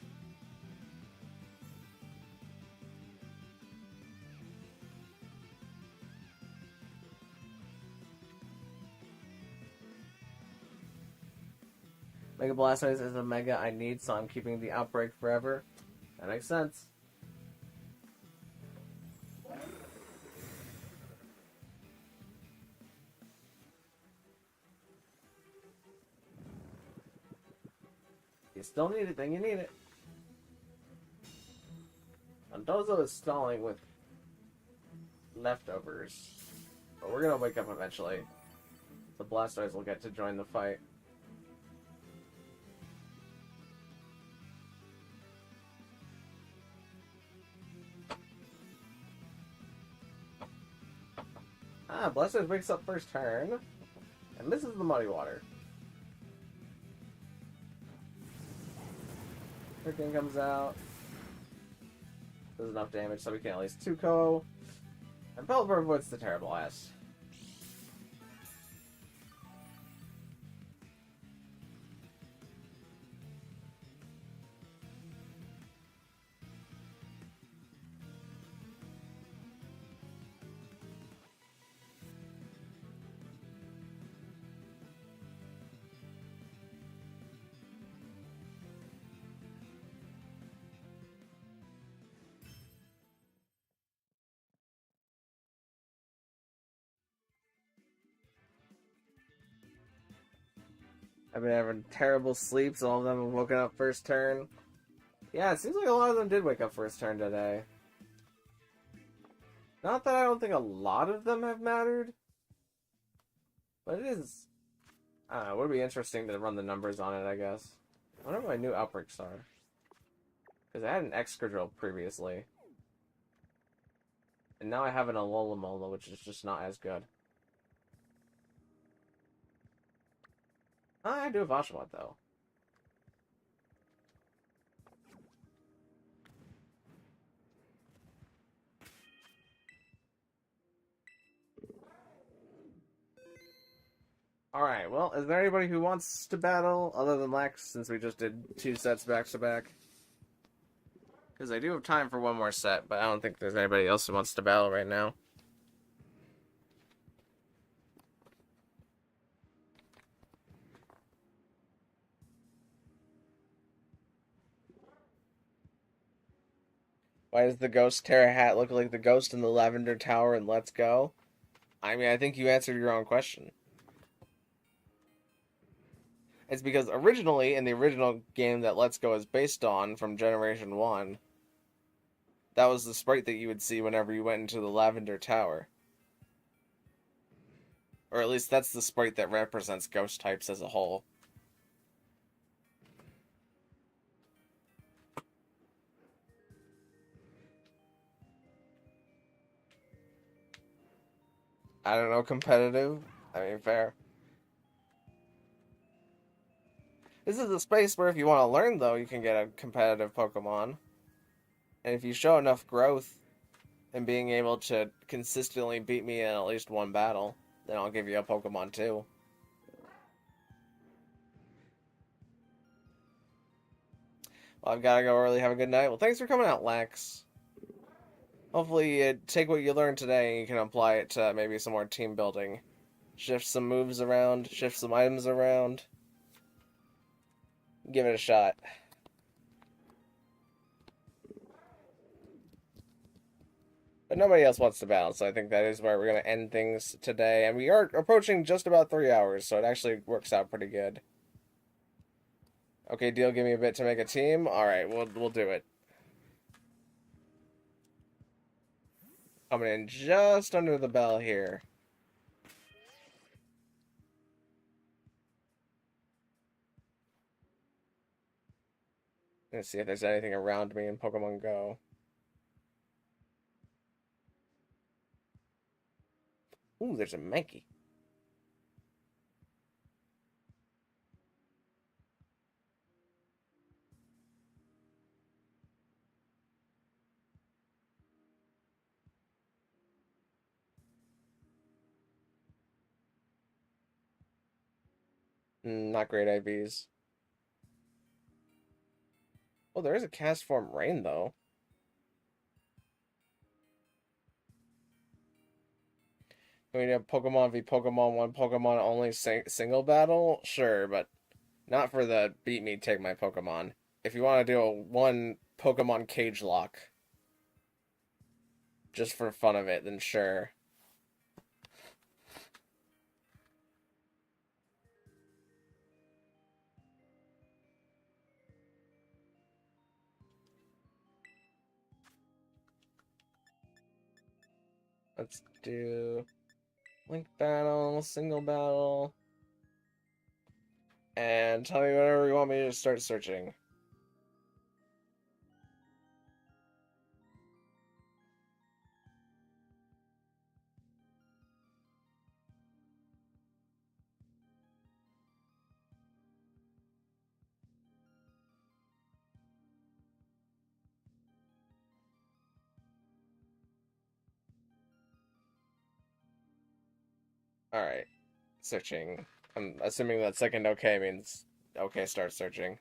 Mega Blastoise is a Mega I need, so I'm keeping the Outbreak forever. That makes sense. You still need it, then you need it. Dondozo is stalling with leftovers. But we're gonna wake up eventually. The Blastoise will get to join the fight. Blastoise wakes up first turn and misses the Muddy Water. Hurricane comes out. Does enough damage so we can at least 2-KO. And Pelipper avoids the Terrablast. I've been having terrible sleeps. All of them have woken up first turn. Yeah, it seems like a lot of them did wake up first turn today. Not that I don't think a lot of them have mattered. But it is... I don't know, it would be interesting to run the numbers on it, I guess. I wonder what my new outbreaks are. Because I had an Excadrill previously. And now I have an Alola, which is just not as good. I do have Oshawott, though. Alright, well, is there anybody who wants to battle other than Lex, since we just did 2 sets back-to-back? Because I do have time for one more set, but I don't think there's anybody else who wants to battle right now. Why does the Ghost Terra hat look like the ghost in the Lavender Tower in Let's Go? I mean, I think you answered your own question. It's because originally, in the original game that Let's Go is based on, from Generation 1, that was the sprite that you would see whenever you went into the Lavender Tower. Or at least that's the sprite that represents ghost types as a whole. I don't know, competitive? I mean, fair. This is a space where if you want to learn, though, you can get a competitive Pokemon. And if you show enough growth, and being able to consistently beat me in at least one battle, then I'll give you a Pokemon too. Well, I've got to go early. Have a good night. Well, thanks for coming out, Lax. Hopefully you take what you learned today and you can apply it to maybe some more team building. Shift some moves around, shift some items around. Give it a shot. But nobody else wants to battle, so I think that is where we're going to end things today. And we are approaching just about 3 hours, so it actually works out pretty good. Okay, deal, give me a bit to make a team. Alright, we'll do it. Coming in just under the bell here. Let's see if there's anything around me in Pokemon Go. Ooh, there's a Mankey. Not great IVs. Oh, there is a cast form Rain, though. I mean, have Pokemon v Pokemon, one Pokemon only single battle? Sure, but not for the beat me, take my Pokemon. If you want to do a one Pokemon cage lock, just for fun of it, then sure. Let's do link battle, single battle, and tell me whenever you want me to start searching. Alright, searching. I'm assuming that second okay means okay, start searching.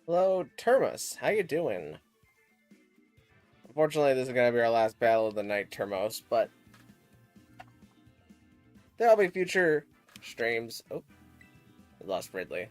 Hello, Termos. How you doing? Unfortunately, this is going to be our last battle of the night, Termos, but there'll be future streams. Oh, we lost Ridley.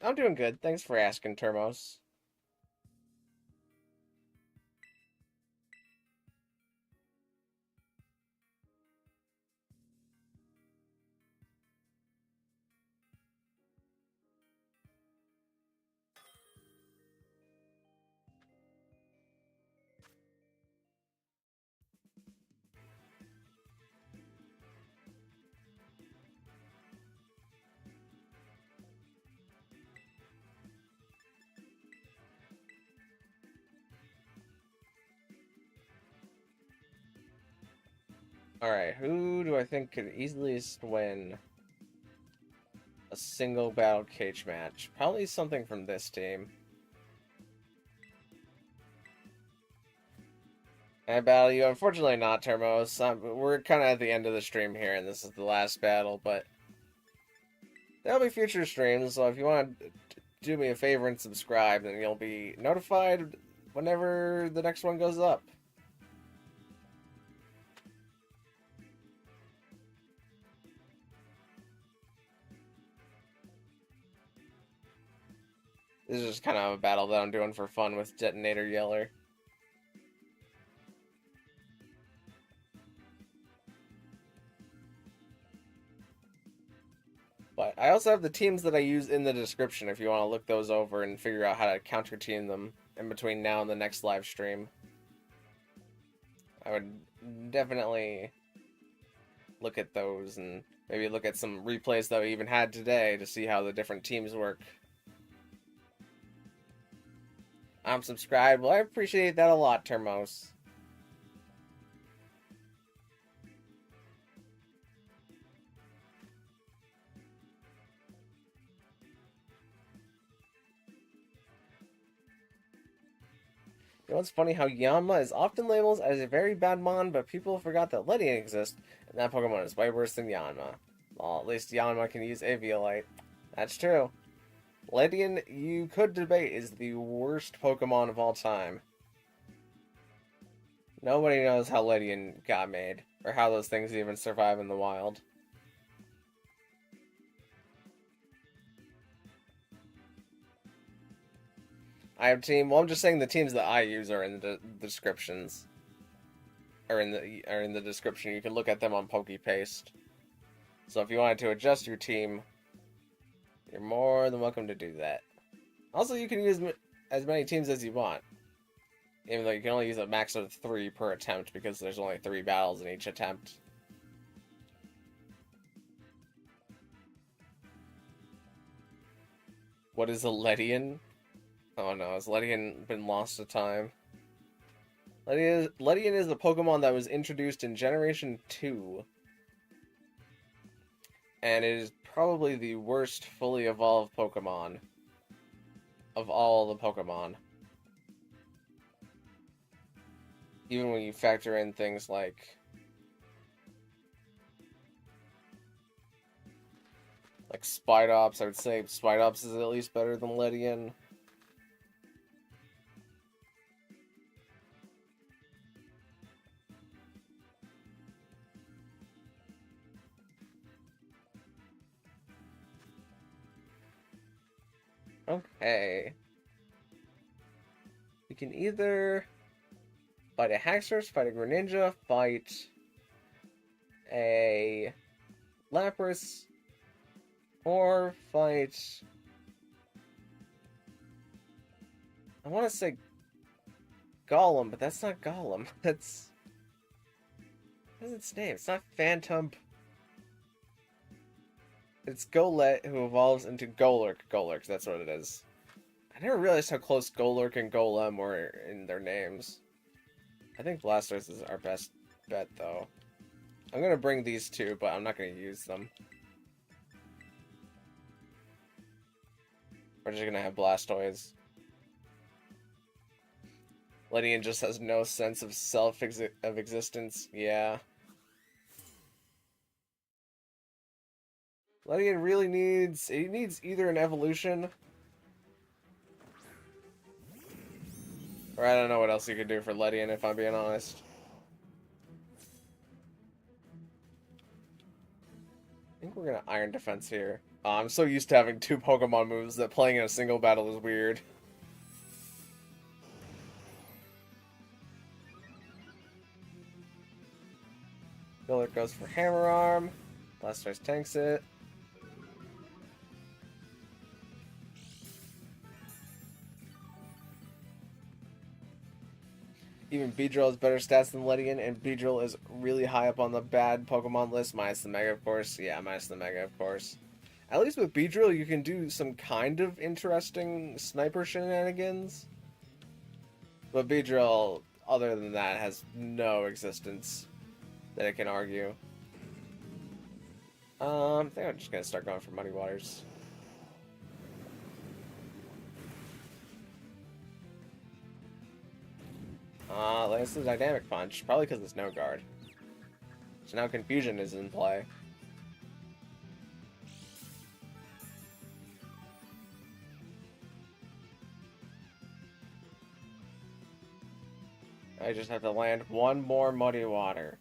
I'm doing good. Thanks for asking, Termos. Alright, who do I think could easiest win a single battle cage match? Probably something from this team. I battle you. Unfortunately not, Termos. We're kind of at the end of the stream here, and this is the last battle, but there'll be future streams, so if you want to do me a favor and subscribe, then you'll be notified whenever the next one goes up. This is just kind of a battle that I'm doing for fun with Detonator Yeller. But I also have the teams that I use in the description if you want to look those over and figure out how to counter team them in between now and the next live stream. I would definitely look at those and maybe look at some replays that we even had today to see how the different teams work. I'm subscribed. Well, I appreciate that a lot, Termos. You know what's funny? How Yanma is often labeled as a very bad mon, but people forgot that Ledian exists, and that Pokemon is way worse than Yanma. Well, at least Yanma can use Aviolite. That's true. Ledian, you could debate, is the worst Pokemon of all time. Nobody knows how Ledian got made, or how those things even survive in the wild. I have team. Well, I'm just saying the teams that I use are in the descriptions. Are in the description. You can look at them on PokePaste. So if you wanted to adjust your team, you're more than welcome to do that. Also, you can use as many teams as you want. Even though you can only use a max of 3 per attempt because there's only 3 battles in each attempt. What is a Ledian? Oh no, has Ledian been lost to time? Ledian is the Pokemon that was introduced in Generation 2. And it is probably the worst fully evolved Pokemon of all the Pokemon. Even when you factor in things like Spidops, I would say Spidops is at least better than Ledian. Okay. We can either fight a Haxorus, fight a Greninja, fight a Lapras, or fight... I want to say Golem, but that's not Golem. That's... What is its name? It's not Phantom. It's Golett, who evolves into Golurk. Golurk, that's what it is. I never realized how close Golurk and Golem were in their names. I think Blastoise is our best bet, though. I'm going to bring these two, but I'm not going to use them. We're just going to have Blastoise. Ledian just has no sense of existence. Yeah. Ledian really needs... He needs either an evolution... Or I don't know what else you could do for Ledian, if I'm being honest. I think we're gonna Iron Defense here. I'm so used to having 2 Pokemon moves that playing in a single battle is weird. Golurk goes for Hammer Arm. Blastoise tanks it. Even Beedrill has better stats than Ledian, and Beedrill is really high up on the bad Pokemon list, minus the Mega, of course. Yeah, minus the Mega, of course. At least with Beedrill, you can do some kind of interesting sniper shenanigans. But Beedrill, other than that, has no existence that it can argue. I think I'm just gonna start going for Muddy Waters. That's the dynamic punch. Probably because it's no guard. So now confusion is in play. I just have to land one more muddy water.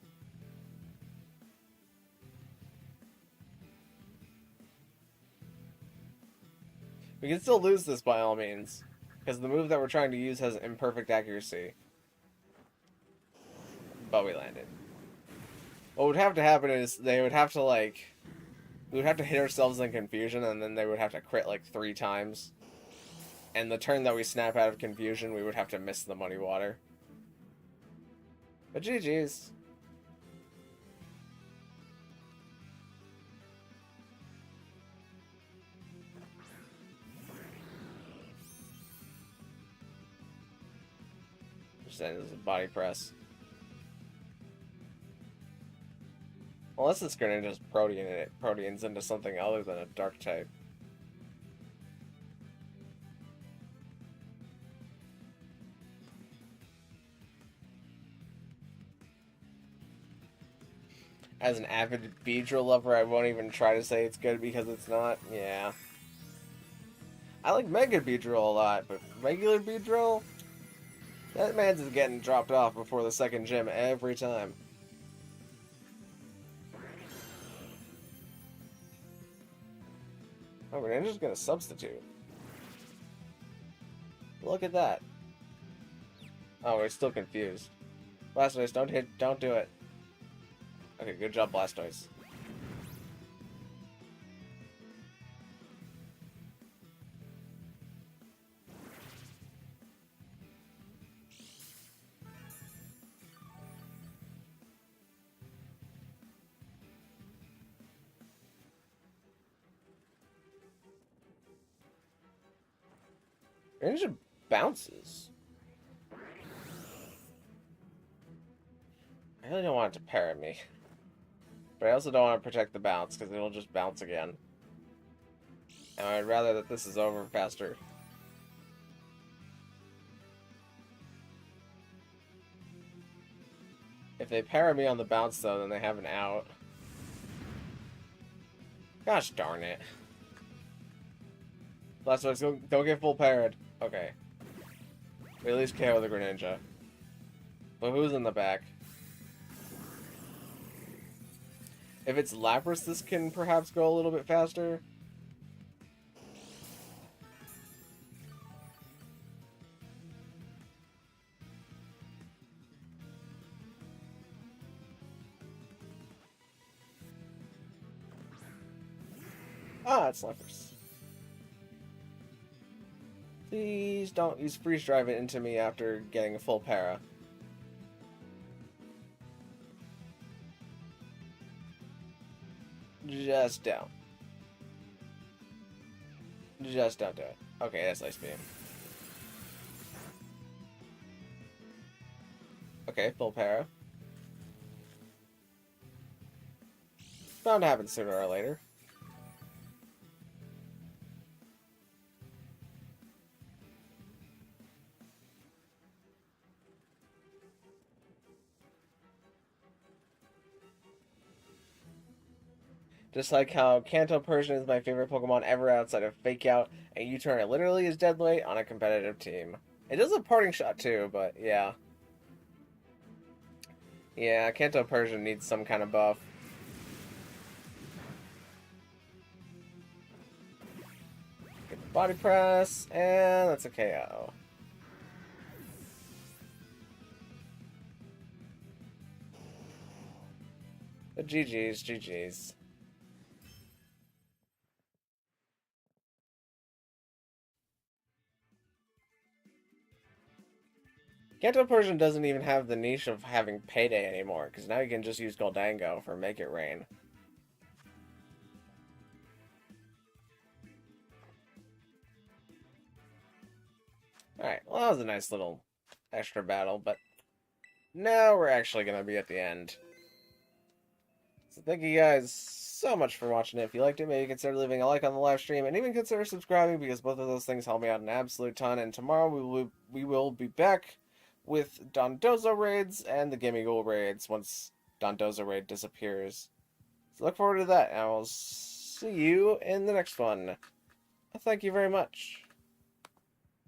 We can still lose this by all means, because the move that we're trying to use has imperfect accuracy. But we landed. What would have to happen is they would have to, like... We would have to hit ourselves in confusion, and then they would have to crit, like, 3 times. And the turn that we snap out of confusion, we would have to miss the muddy water. But GG's. Just saying, this is a body press. Unless it's gonna just Proteans into something other than a dark type. As an avid Beedrill lover, I won't even try to say it's good because it's not. Yeah. I like Mega Beedrill a lot, but regular Beedrill? That man's is getting dropped off before the second gym every time. Oh, Greninja's gonna substitute. Look at that. Oh, we're still confused. Blastoise, don't do it. Okay, good job, Blastoise. Greninja bounces. I really don't want it to parry me. But I also don't want to protect the bounce, because it'll just bounce again. And I'd rather that this is over faster. If they parry me on the bounce, though, then they have an out. Gosh darn it. Blastoise, don't get full parried. Okay. We at least KO the Greninja. But who's in the back? If it's Lapras, this can perhaps go a little bit faster. Ah, it's Lapras. Please don't use Freeze Drive it into me after getting a full para. Just don't. Just don't do it. Okay, that's Ice Beam. Okay, full para. Bound to happen sooner or later. Just like how Kanto Persian is my favorite Pokemon ever outside of Fake Out, and U-Turn it literally is dead weight on a competitive team. It does a parting shot too, but yeah. Yeah, Kanto Persian needs some kind of buff. Good body press, and that's a KO. But GG's, GG's. Kanto Persian doesn't even have the niche of having Payday anymore, because now you can just use Goldango for Make It Rain. Alright, well that was a nice little extra battle, but now we're actually going to be at the end. So thank you guys so much for watching it. If you liked it, maybe consider leaving a like on the live stream, and even consider subscribing, because both of those things help me out an absolute ton, and tomorrow we will be back with Dondozo raids and the Gimme Ghoul raids once Dondozo raid disappears. So look forward to that, and I will see you in the next one. Thank you very much.